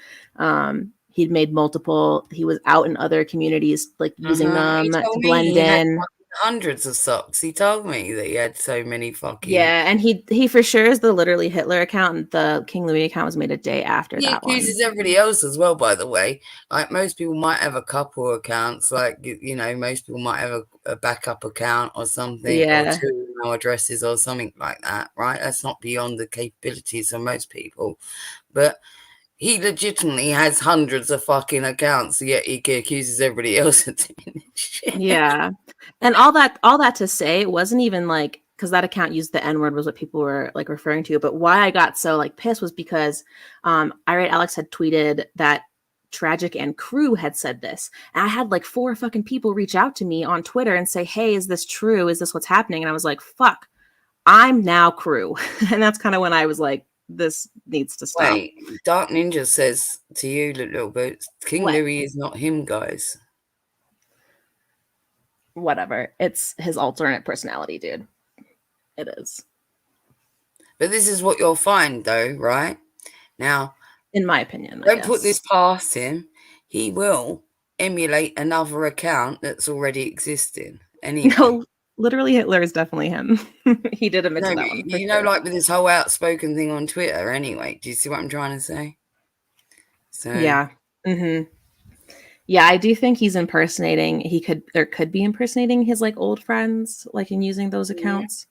He'd made multiple. He was out in other communities, like using them to blend in. Hundreds of socks. He told me that he had so many fucking. Yeah, and he for sure is the literally Hitler account. And the King Louis account was made a day after that one. He accuses everybody else as well, by the way. Like, most people might have a couple accounts. Like, you know, most people might have a backup account or something. Yeah. Or 2 email addresses or something like that, right? That's not beyond the capabilities of most people. But he legitimately has hundreds of fucking accounts, yet he accuses everybody else of doing shit. Yeah. And all that to say, it wasn't even like, because that account used the N-word was what people were like referring to. But why I got so like pissed was because Irate Alex had tweeted that Tragic and crew had said this. And I had like 4 fucking people reach out to me on Twitter and say, hey, is this true? Is this what's happening? And I was like, fuck, I'm now crew. And that's kind of when I was like, this needs to stop. Wait, Dark Ninja says to you, little bit, King What? Louis is not him, guys. Whatever. It's his alternate personality, dude. It is. But this is what you'll find, though, right? Now, in my opinion, don't put this past him. He will emulate another account that's already existing. Anyway. No, literally Hitler is definitely him. He did admit to that one. You know, like with this whole outspoken thing on Twitter anyway. Do you see what I'm trying to say? So yeah. Mm-hmm. Yeah, I do think he's impersonating. He could be impersonating his like old friends, like in using those accounts.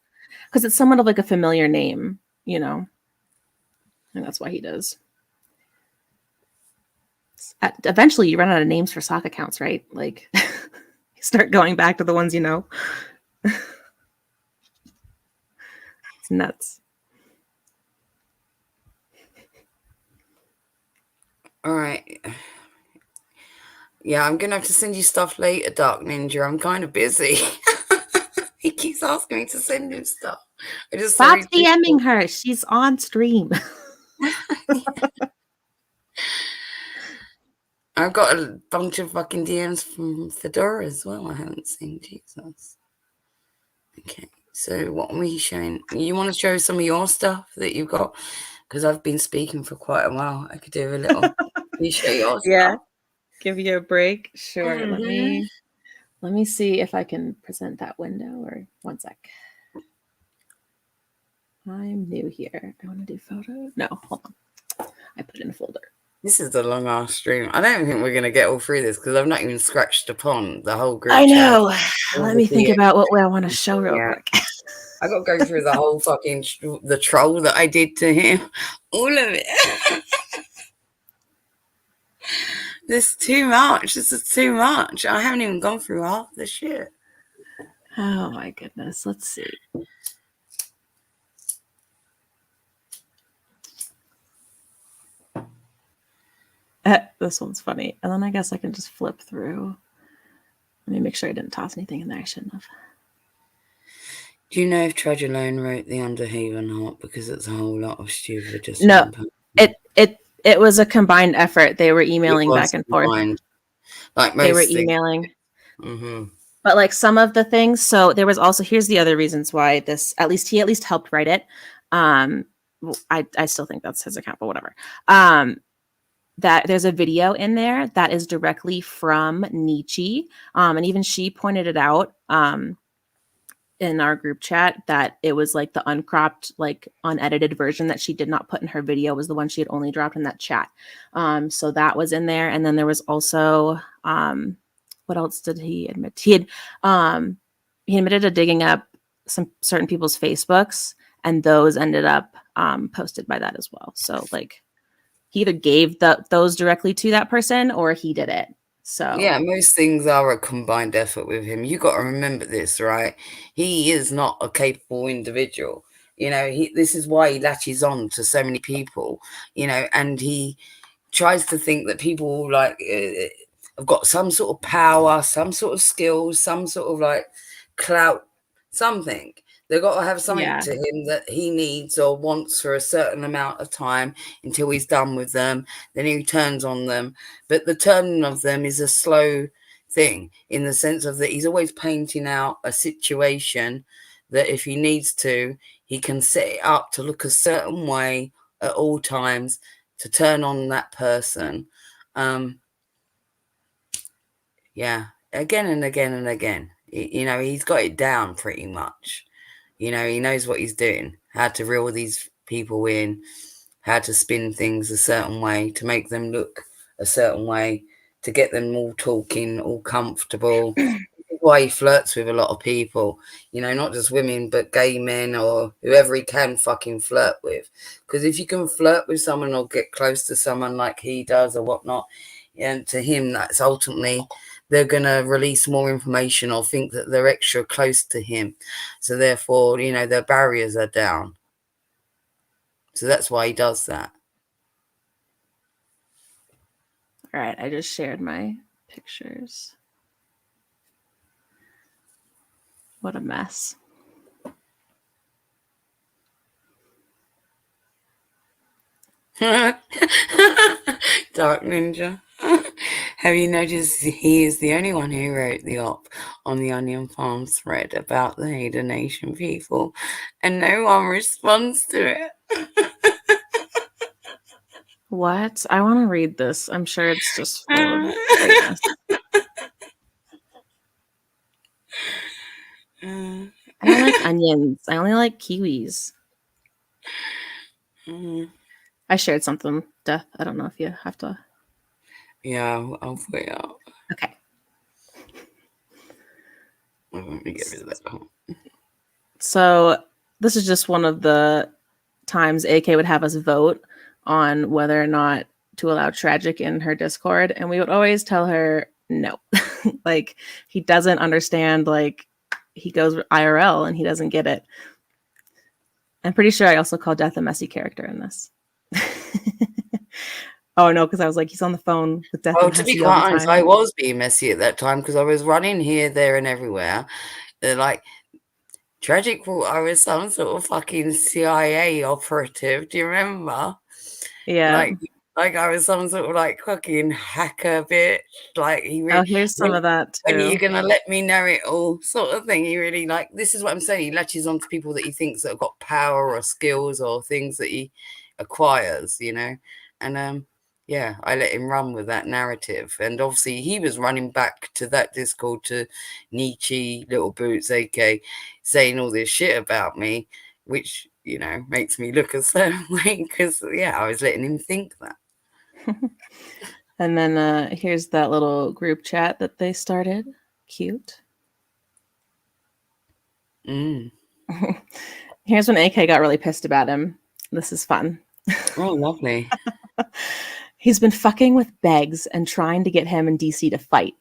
Because it's somewhat of like a familiar name, you know. And that's why he does. Eventually you run out of names for sock accounts, right? Like you start going back to the ones you know. It's nuts. all right. Yeah, I'm gonna have to send you stuff later, Dark Ninja. I'm kind of busy. He keeps asking me to send him stuff. I just stop DMing her. She's on stream. I've got a bunch of fucking DMs from Fedora as well. I haven't seen. Jesus. Okay, so what are we showing? You want to show some of your stuff that you've got? Because I've been speaking for quite a while. I could do a little. You show your stuff. Give you a break. Sure. Mm-hmm. Let me see if I can present that window. Or one sec. I'm new here. I want to do photos. No, hold on. I put in a folder. This is a long ass stream. I don't think we're going to get all through this because I've not even scratched upon the whole group. I know. Let me think about what I want to show real quick. I got to go through the whole fucking the troll that I did to him. All of it. This is too much. This is too much. I haven't even gone through half the shit. Oh my goodness. Let's see. This one's funny. And then I guess I can just flip through. Let me make sure I didn't toss anything in there I shouldn't have. Do you know if Trudge alone wrote the Underhaven or not? Because it's a whole lot of stupid. Just no, it was a combined effort. They were emailing back and forth. Like most they were things. emailing. Mm-hmm. But like some of the things, so there was also, here's the other reasons why this, he at least helped write it. I still think that's his account, but whatever. That there's a video in there that is directly from Nietzsche. And even she pointed it out in our group chat that it was like the uncropped, like unedited version that she did not put in her video was the one she had only dropped in that chat. So that was in there. And then there was also, what else did he admit? He admitted to digging up some certain people's Facebooks, and those ended up posted by that as well. So like he either gave those directly to that person or he did it. So yeah, most things are a combined effort with him. You got to remember this, right? He is not a capable individual. You know, this is why he latches on to so many people, you know, and he tries to think that people like have got some sort of power, some sort of skills, some sort of like clout, something. They've got to have something to him that he needs or wants for a certain amount of time until he's done with them. Then he turns on them. But the turning of them is a slow thing in the sense of that he's always painting out a situation that if he needs to, he can set it up to look a certain way at all times to turn on that person. Yeah, again and again and again. You know, he's got it down pretty much. You know, he knows what he's doing, how to reel these people in, how to spin things a certain way, to make them look a certain way, to get them all talking, all comfortable. This is why he flirts with a lot of people, you know, not just women, but gay men or whoever he can fucking flirt with. Because if you can flirt with someone or get close to someone like he does or whatnot, and to him, that's ultimately... they're going to release more information or think that they're extra close to him. So therefore, you know, their barriers are down. So that's why he does that. All right, I just shared my pictures. What a mess. Dark Ninja. Have you noticed he is the only one who wrote the op on the Onion Farm thread about the Hader Nation people, and no one responds to it? What? I want to read this. I'm sure it's just full of greatness. I don't like onions. I only like kiwis. I shared something, Death. I don't know if you have to. Yeah, I'll put it up. Okay. Let me get rid of that. So this is just one of the times AK would have us vote on whether or not to allow Tragic in her Discord, and we would always tell her no. Like, he doesn't understand, like, he goes IRL and he doesn't get it. I'm pretty sure I also called Death a messy character in this. Oh no, because I was like, he's on the phone with Death. Well, to be quite honest, I was being messy at that time because I was running here, there, and everywhere. Like, Tragic thought I was some sort of fucking CIA operative. Do you remember? Yeah. Like I was some sort of like fucking hacker bitch. Like he really, oh, here's some of that too. When are you gonna let me know it all, sort of thing. He really, like, this is what I'm saying. He latches onto people that he thinks that have got power or skills or things that he acquires, you know. And yeah, I let him run with that narrative. And obviously he was running back to that Discord to Nietzsche, Little Boots, AK, saying all this shit about me, which, you know, makes me look a certain way because, yeah, I was letting him think that. And then here's that little group chat that they started. Cute. Here's when AK got really pissed about him. This is fun. Oh, lovely. He's been fucking with Beggs and trying to get him and DC to fight.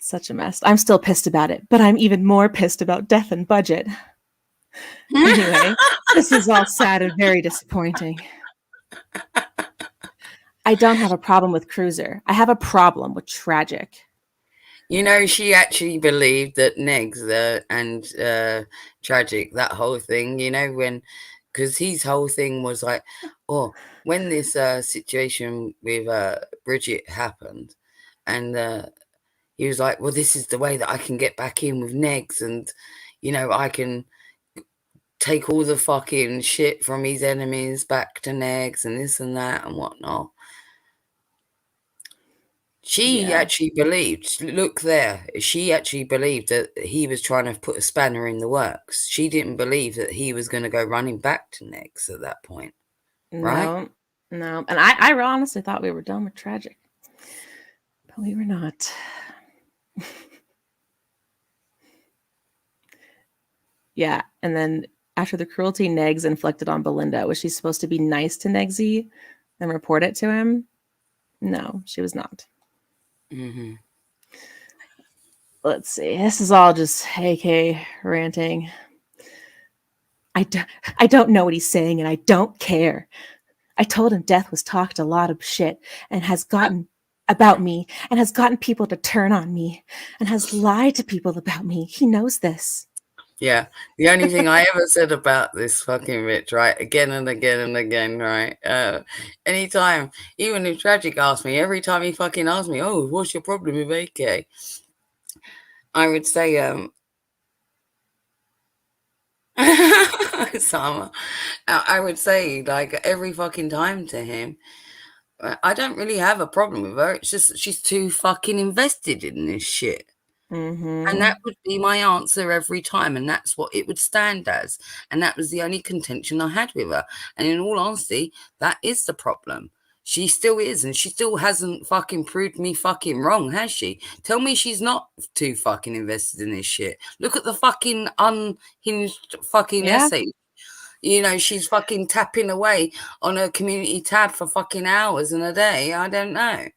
Such a mess. I'm still pissed about it, but I'm even more pissed about Death and Budget. Anyway, this is all sad and very disappointing. I don't have a problem with Cruiser. I have a problem with Tragic. You know, she actually believed that Negs and Tragic, that whole thing, you know, because his whole thing was like, oh, when this situation with Bridget happened, and he was like, well, this is the way that I can get back in with Negs, and, you know, I can take all the fucking shit from his enemies back to Negs and this and that and whatnot. She actually believed, look there, she actually believed that he was trying to put a spanner in the works. She didn't believe that he was going to go running back to Negs at that point. Right? No. And I honestly thought we were done with Tragic. But we were not. Yeah. And then after the cruelty Negs inflicted on Belinda, was she supposed to be nice to Negsy and report it to him? No, she was not. Mm-hmm. Let's see. This is all just AK ranting. I don't know what he's saying, and I don't care. I told him Death was talked a lot of shit and has gotten about me and has gotten people to turn on me and has lied to people about me. He knows this. Yeah. The only thing I ever said about this fucking bitch, right, again and again and again, right, anytime, even if Tragic asked me, every time he fucking asked me, oh, what's your problem with AK? I would say, Sama, I would say, like, every fucking time to him, I don't really have a problem with her. It's just that she's too fucking invested in this shit. Mm-hmm. And that would be my answer every time. And that's what it would stand as. And that was the only contention I had with her. And in all honesty, that is the problem. She still is. And she still hasn't fucking proved me fucking wrong, has she? Tell me she's not too fucking invested in this shit. Look at the fucking unhinged fucking essay. You know, she's fucking tapping away on her community tab for fucking hours in a day. I don't know.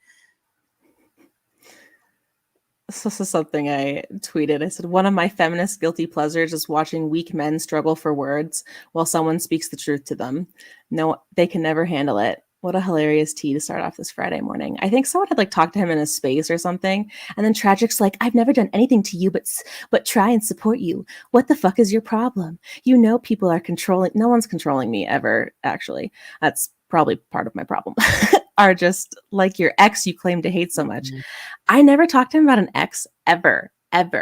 This is something I tweeted. I said, one of my feminist guilty pleasures is watching weak men struggle for words while someone speaks the truth to them. No, they can never handle it. What a hilarious tea to start off this Friday morning. I think someone had like talked to him in a space or something, and then Tragic's like, "I've never done anything to you but try and support you. What the fuck is your problem? You know people are controlling. No one's controlling me ever, actually. That's probably part of my problem. Are just like your ex you claim to hate so much." I never talked to him about an ex ever.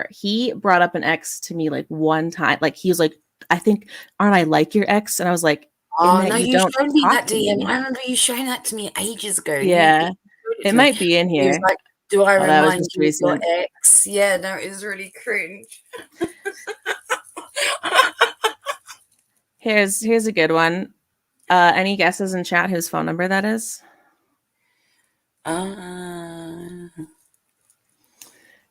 He brought up an ex to me like one time. Like he was like, "I think, aren't I like your ex?" And I was like, Oh that no, you you don't showed me talk that to DM. me. I remember you showing that to me ages ago. Yeah, You showed it to me. might be in He was here. like, "Do I Oh, that was remind just you of your recent. ex?" Yeah, no, it was really cringe. Here's a good one. Any guesses in chat whose phone number that is?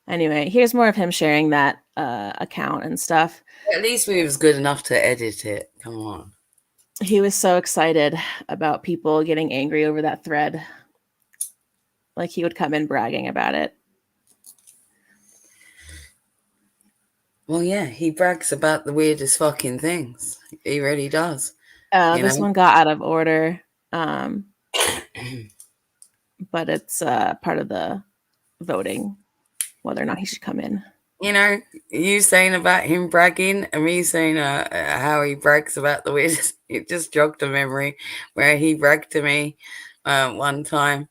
Anyway, here's more of him sharing that account and stuff. At least we was good enough to edit it. Come on. He was so excited about people getting angry over that thread. Like he would come in bragging about it. Well, yeah, he brags about the weirdest fucking things. He really does. This one got out of order. But it's part of the voting whether or not he should come in. You know, you saying about him bragging and me saying how he brags about the weirdest, it just jogged a memory where he bragged to me one time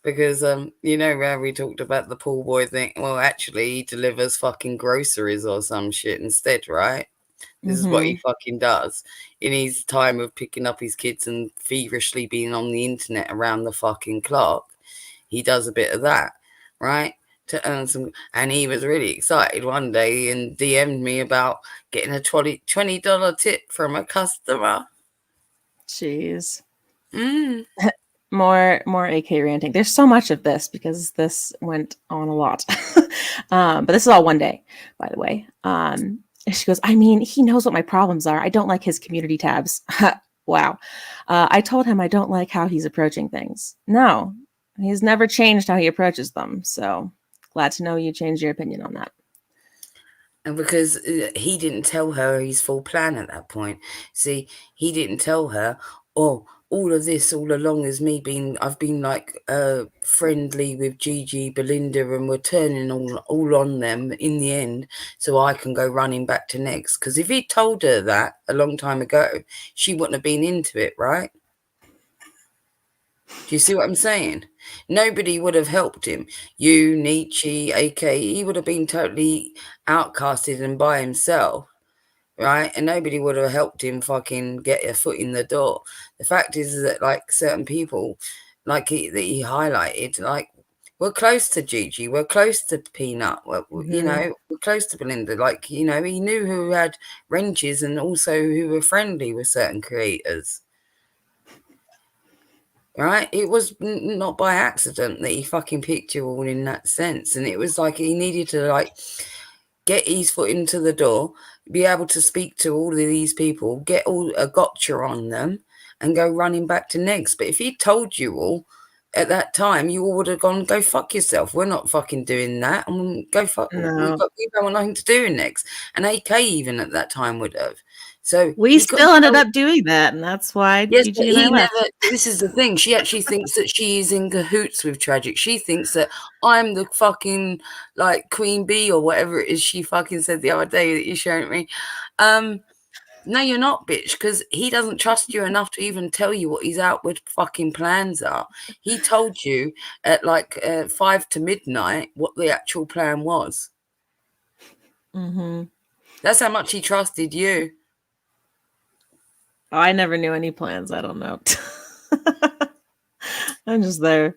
because, you know, where we talked about the pool boy thing. Well, actually, he delivers fucking groceries or some shit instead, right? This is what he fucking does in his time of picking up his kids and feverishly being on the internet around the fucking clock. He does a bit of that, right? To earn some, and he was really excited one day and DM'd me about getting a $20 tip from a customer. Jeez. More AK ranting. There's so much of this because this went on a lot. But this is all one day, by the way. She goes, I mean, he knows what my problems are. I don't like his community tabs. Wow. I told him I don't like how he's approaching things. No, he's never changed how he approaches them. So glad to know you changed your opinion on that. And because he didn't tell her his full plan at that point. See, he didn't tell her, oh, all of this all along is me I've been like friendly with Gigi, Belinda, and we're turning all on them in the end so I can go running back to next. Because if he told her that a long time ago, she wouldn't have been into it, right? Do you see what I'm saying? Nobody would have helped him. You, Nietzsche, AK, he would have been totally outcasted and by himself, right? And nobody would have helped him fucking get a foot in the door. The fact is that, like, certain people, like that he highlighted, like, we're close to Gigi, we're close to Peanut, you know, we're close to Belinda. Like, you know, he knew who had wrenches and also who were friendly with certain creators. Right, it was not by accident that he fucking picked you all in that sense, and it was like he needed to like get his foot into the door, be able to speak to all of these people, get all a gotcha on them, and go running back to next. But if he told you all at that time, you all would have gone, go fuck yourself. We're not fucking doing that, and go fuck. We don't want nothing to do next. And AK even at that time would have. So we still ended up doing that, and that's why Gigi and I left. This is the thing. She actually thinks that she's in cahoots with Tragic. She thinks that I'm the fucking like queen bee or whatever it is she fucking said the other day that you showed me. No, you're not, bitch, because he doesn't trust you enough to even tell you what his outward fucking plans are. He told you at like 5 to midnight what the actual plan was. That's how much he trusted you. Oh, I never knew any plans. I don't know. I'm just there.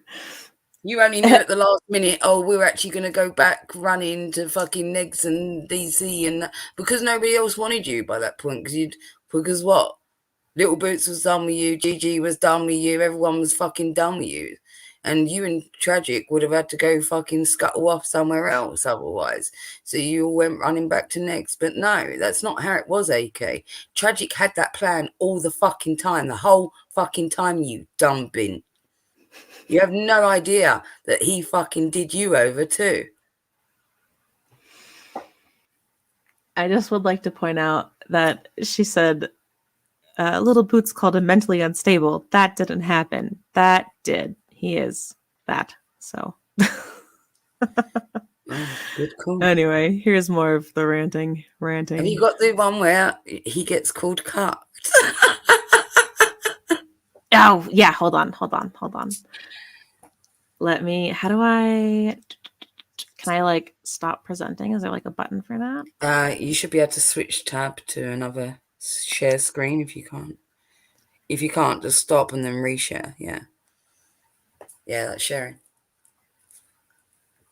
You only knew at the last minute, oh, we're actually going to go back running to fucking Negs and DC, and because nobody else wanted you by that point. Because what? Little Boots was done with you, Gigi was done with you, everyone was fucking done with you. And you and Tragic would have had to go fucking scuttle off somewhere else otherwise. So you all went running back to Next. But no, that's not how it was, AK. Tragic had that plan all the fucking time, the whole fucking time, you dumb bin. You have no idea that he fucking did you over too. I just would like to point out that she said Little Boots called him mentally unstable. That didn't happen. That did. He is that. So Good call. anyway, here's more of the ranting. Have you got the one where he gets called cucked? Oh yeah, hold on. Let me, how do I, can I like stop presenting? Is there like a button for that? You should be able to switch tab to another share screen if you can't. If you can't, just stop and then reshare. Yeah. Yeah, that's sharing.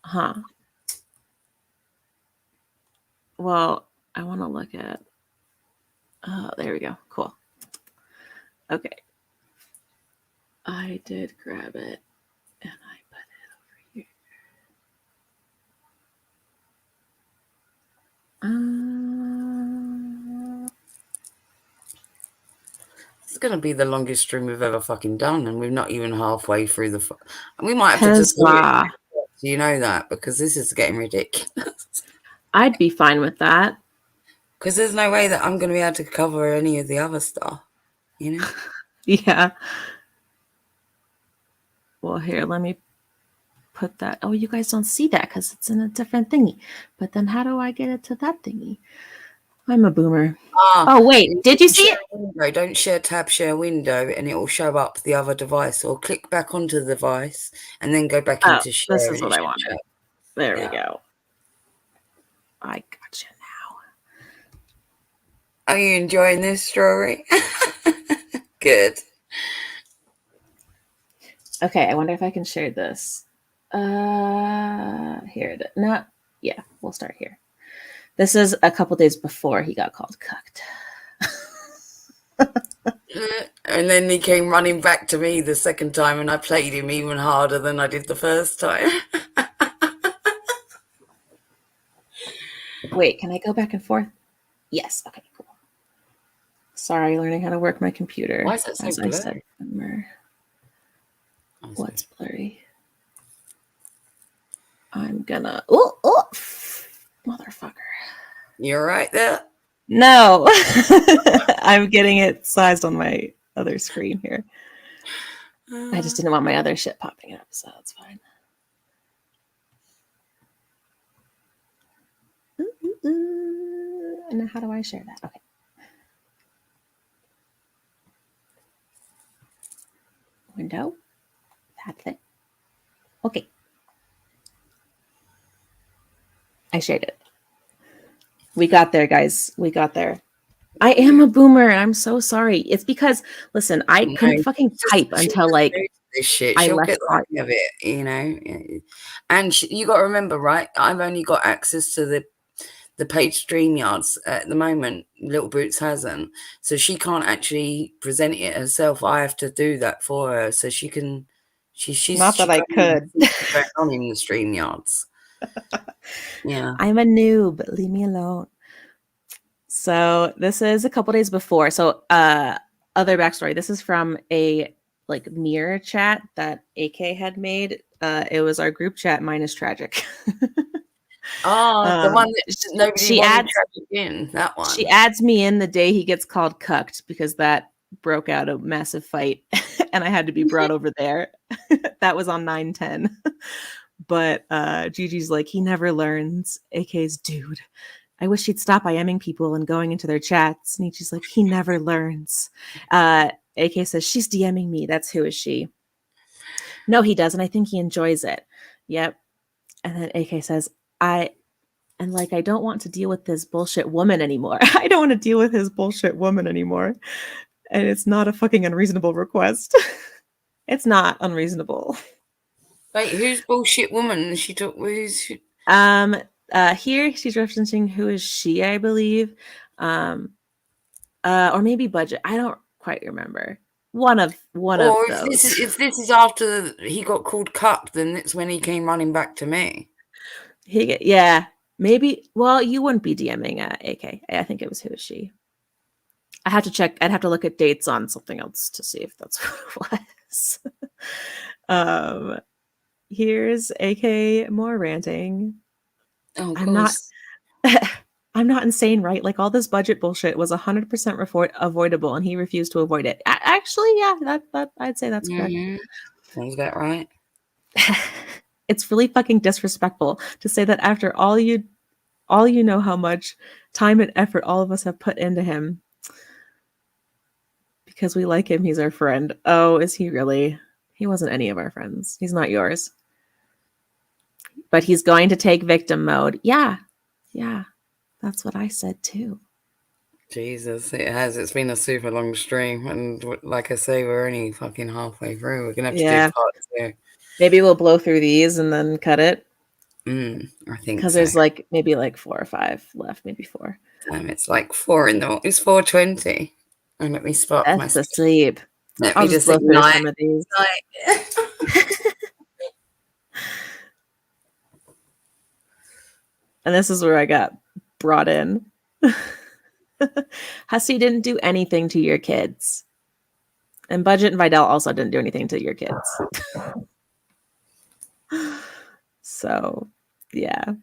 Huh. Well, I want to look at, oh, there we go. Cool. Okay. I did grab it and I put it over here. It's going to be the longest stream we've ever fucking done, and we're not even halfway through the... we might have to just... Do you know that? Because this is getting ridiculous. I'd be fine with that. Because there's no way that I'm going to be able to cover any of the other stuff, you know? Yeah. Well, here, let me put that. Oh, you guys don't see that because it's in a different thingy. But then how do I get it to that thingy? I'm a boomer. Oh, wait. Did you see it? Window. Don't share tab, share window, and it will show up the other device. Or click back onto the device and then go back into share. This is what I wanted. There we go. I got you now. Are you enjoying this, Strawberry? Good. Okay, I wonder if I can share this. Here it is. No, yeah, we'll start here. This is a couple days before he got called cucked. And then he came running back to me the second time, and I played him even harder than I did the first time. Wait, can I go back and forth? Yes. Okay, cool. Sorry, learning how to work my computer. Why is that so blurry? I said, what's blurry? I'm gonna... Oh, motherfucker. You're right there? No. I'm getting it sized on my other screen here. I just didn't want my other shit popping up, so that's fine. And how do I share that? Okay. Window. That's it. Okay. I shared it. We got there, guys. We got there. I am a boomer, and I'm so sorry. It's because, listen, I couldn't fucking type until like this shit. I She'll left get the hang of it, you know. And you got to remember, right? I've only got access to the paid StreamYards at the moment. Little Boots hasn't, so she can't actually present it herself. I have to do that for her, so she can. She's not that I could. On in the StreamYards. Yeah, I'm a noob. Leave me alone. So this is a couple days before. So other backstory. This is from a like mirror chat that AK had made. It was our group chat minus tragic. the one that nobody she adds in. That one. She adds me in the day he gets called cucked because that broke out a massive fight and I had to be brought over there. That was on 9/10. But Gigi's like, he never learns. AK's dude. I wish he'd stop IMing people and going into their chats. And Nietzsche's like, he never learns. AK says, she's DMing me. That's who is she? No, he doesn't. I think he enjoys it. Yep. And then AK says, I don't want to deal with this bullshit woman anymore. I don't want to deal with his bullshit woman anymore. And it's not a fucking unreasonable request. It's not unreasonable. Wait, who's bullshit woman? She took who's here she's referencing who is she, I believe. Or maybe budget. I don't quite remember. One of those. If this is after he got called cucked, then it's when he came running back to me. Yeah. Maybe. Well, you wouldn't be DMing AK. I think it was who is she. I have to check. I'd have to look at dates on something else to see if that's what it was. Here's AK more ranting. Oh, I'm I'm not insane, right? Like all this budget bullshit was 100% avoidable, and he refused to avoid it. Actually, yeah, that I'd say that's correct. Sounds about right. It's really fucking disrespectful to say that after all you know how much time and effort all of us have put into him. Because we like him, he's our friend. Oh, is he really? He wasn't any of our friends. He's not yours. But he's going to take victim mode. Yeah. That's what I said too. Jesus, it has. It's been a super long stream. And like I say, we're only fucking halfway through. We're going to have to do part 2. Maybe we'll blow through these and then cut it. I think because so. there's like maybe like 4 or 5 left, maybe 4. It's like 4 in the. It's 4:20. And let me spark my. That's asleep. Let I'll me just just blow through ignite. some of these. And this is where I got brought in. Hussey didn't do anything to your kids. And Budget and Vidal also didn't do anything to your kids. So, yeah.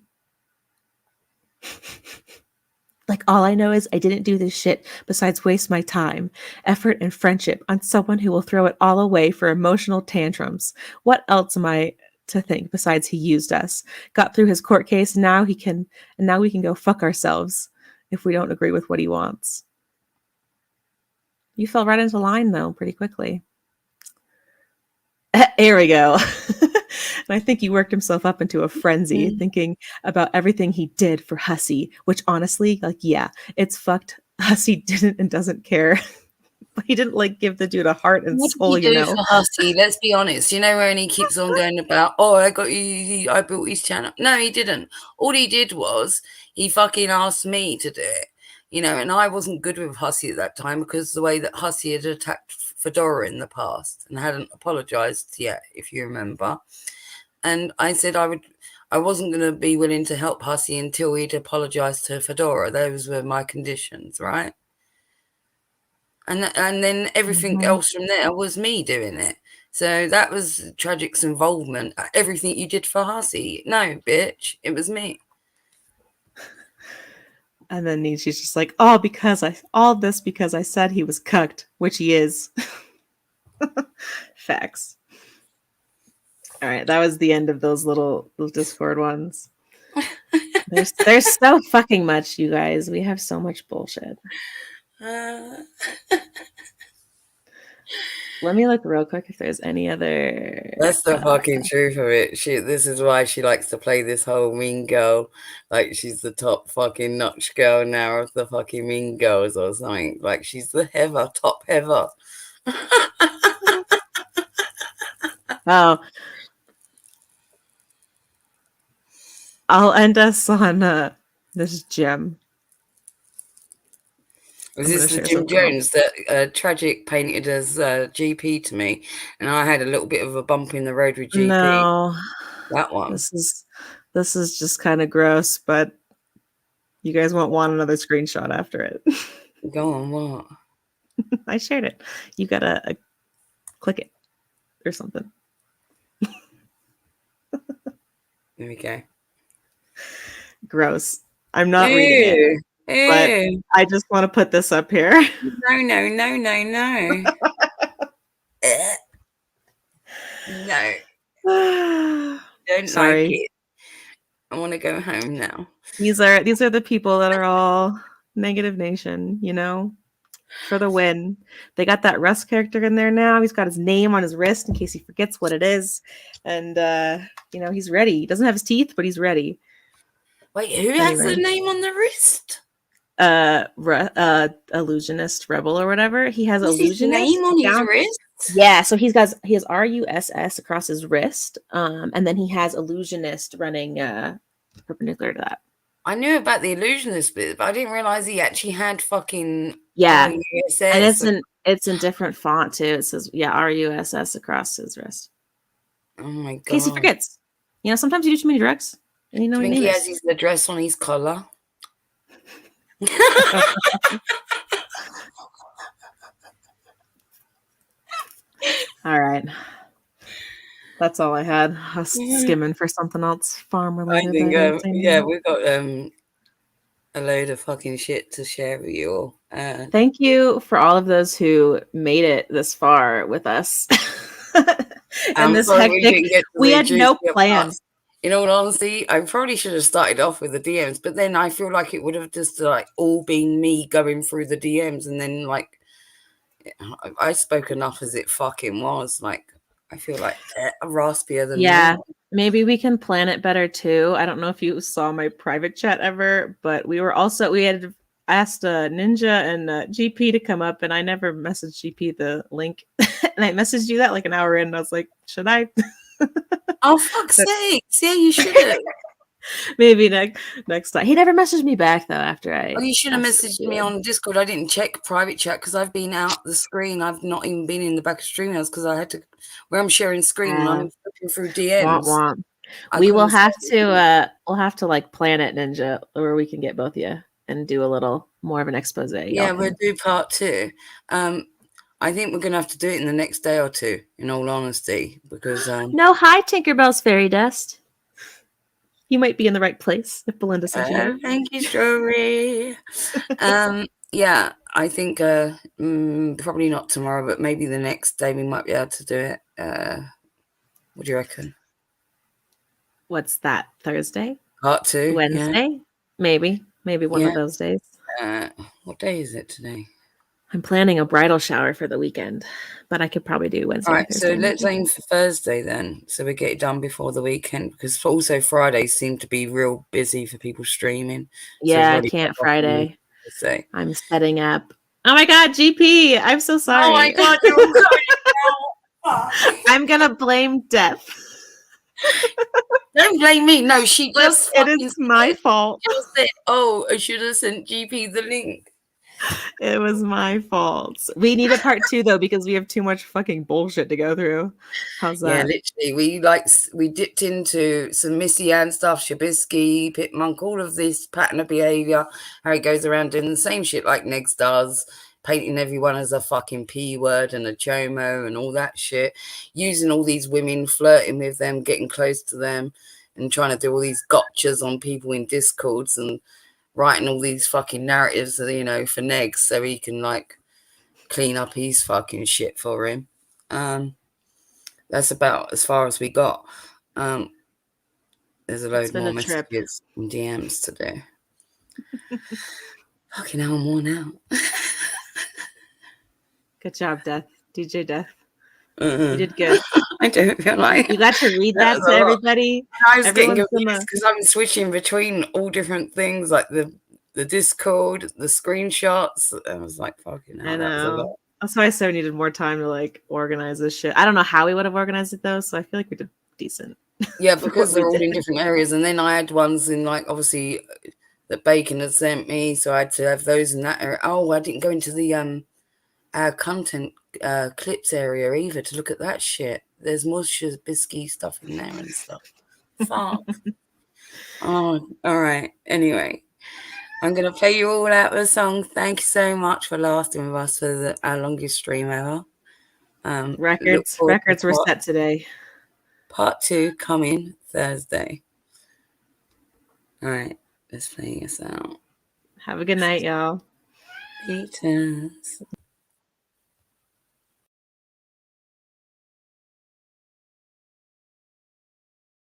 Like, all I know is I didn't do this shit besides waste my time, effort, and friendship on someone who will throw it all away for emotional tantrums. What else am I to think besides he used us? Got through his court case, and now we can go fuck ourselves if we don't agree with what he wants. You fell right into line, though, pretty quickly. There we go. And I think he worked himself up into a frenzy, thinking about everything he did for Hussey, which honestly, like, yeah, it's fucked. Hussey didn't and doesn't care. He didn't like give the dude a heart and soul, What did he do for Hussey? Let's be honest. You know, when he keeps on going about, oh, I got you, I built his channel. No, he didn't. All he did was he fucking asked me to do it. You know, and I wasn't good with Hussey at that time because the way that Hussey had attacked Fedora in the past and hadn't apologized yet, if you remember. And I said I wasn't going to be willing to help Hussey until he'd apologized to Fedora. Those were my conditions, right? And then everything else from there was me doing it. So that was Tragic's involvement. Everything you did for Hussey. No, bitch, it was me. And then Nietzsche's just like, all this because I said he was cucked, which he is. Facts. All right, that was the end of those little Discord ones. There's so fucking much, you guys. We have so much bullshit. Let me look real quick if there's any other. That's the fucking truth of it. This is why she likes to play this whole mean girl, like she's the top fucking notch girl now of the fucking mean girls or something. Like she's the top heather. Oh, I'll end us on this gem. Was this the Jim Jones that Tragic painted as GP to me, and I had a little bit of a bump in the road with GP? No, that one. This is just kind of gross, but you guys won't want another screenshot after it. Go on, what? I shared it. You gotta click it or something. There we go. Gross. I'm not reading it. But I just want to put this up here. No. No. Don't like it. I want to go home now. These are the people that are all Negative Nation, you know, for the win. They got that Russ character in there now. He's got his name on his wrist in case he forgets what it is. And, you know, he's ready. He doesn't have his teeth, but he's ready. Wait, who has the name on the wrist? Illusionist Rebel or whatever. He has Illusionist name on his wrist. Yeah, so he has RUSS across his wrist, and then he has Illusionist running perpendicular to that. I knew about the Illusionist bit, but I didn't realize he actually had fucking RUSS. And it's in different font too. It says RUSS across his wrist. Oh my god! In case he forgets. You know, sometimes you do too many drugs, and you know. Do you think he has his address on his collar? All right. That's all I had. I was skimming for something else farm related. I think, we've got a load of fucking shit to share with you all. Thank you for all of those who made it this far with us. And this sorry we hectic, didn't get to we the had no juicier plan. parts. In all honesty, I probably should have started off with the DMs, but then I feel like it would have just like all been me going through the DMs, and then like I spoke enough as it fucking was. Like I feel like raspier than normal. Maybe we can plan it better too. I don't know if you saw my private chat ever, but we had asked Ninja and GP to come up, and I never messaged GP the link. And I messaged you that like an hour in, and I was like, should I? Oh, fuck's sake. Yeah, you should have. Maybe next time. He never messaged me back, though, after I... Oh, you should have messaged me on Discord. I didn't check private chat because I've been out the screen. I've not even been in the back of stream house because I had to... Where I'm sharing screen and I'm looking through DMs. We will have to... we'll have to, like, plan it, Ninja, where we can get both of you and do a little more of an expose. Yeah, we'll do part 2. I think we're going to have to do it in the next day or two, in all honesty, because... No, hi, Tinkerbell's Fairy Dust. You might be in the right place if Belinda says you. Thank you, Strawberry. Yeah, I think probably not tomorrow, but maybe the next day we might be able to do it. What do you reckon? What's that? Thursday? Part 2? Wednesday? Yeah. Maybe one of those days. What day is it today? I'm planning a bridal shower for the weekend, but I could probably do Wednesday. All right, so let's aim for Thursday then, so we get it done before the weekend, because also Fridays seem to be real busy for people streaming. Yeah, I can't Friday. I'm setting up. Oh my God, GP! I'm so sorry. Oh my God, you're I'm gonna blame Death. Don't blame me. No, she just. It is my fault. She said, "Oh, I should have sent GP the link." It was my fault. We need a part 2 though, because we have too much fucking bullshit to go through. How's that? Yeah, literally. We dipped into some Missy Ann stuff, Shabisky, Pit Monk, all of this pattern of behavior, how he goes around doing the same shit like Negs does, painting everyone as a fucking P word and a chomo and all that shit, using all these women, flirting with them, getting close to them, and trying to do all these gotchas on people in Discords and writing all these fucking narratives, you know, for Negs so he can like clean up his fucking shit for him. That's about as far as we got. There's a load more messages and DMs to do. Fucking hell, I'm worn out. Good job, Death. DJ Death. You did good. I don't feel like you got to read that to everybody. I was getting confused because I'm switching between all different things, like the Discord, the screenshots. I was like, fucking hell, that was a lot. That's why I so needed more time to like organize this shit. I don't know how we would have organized it though, so I feel like we did decent. Yeah, because they're all in different areas, and then I had ones in like obviously that Bacon had sent me, so I had to have those in that area. Oh, I didn't go into the our content clips area either to look at that shit. There's more Shabisky stuff in there and stuff. Fuck. Oh, all right. Anyway, I'm going to play you all out with a song. Thank you so much for lasting with us for our longest stream ever. Records were set today. Part 2 coming Thursday. All right. Let's play us out. Have a good night, y'all. Peters.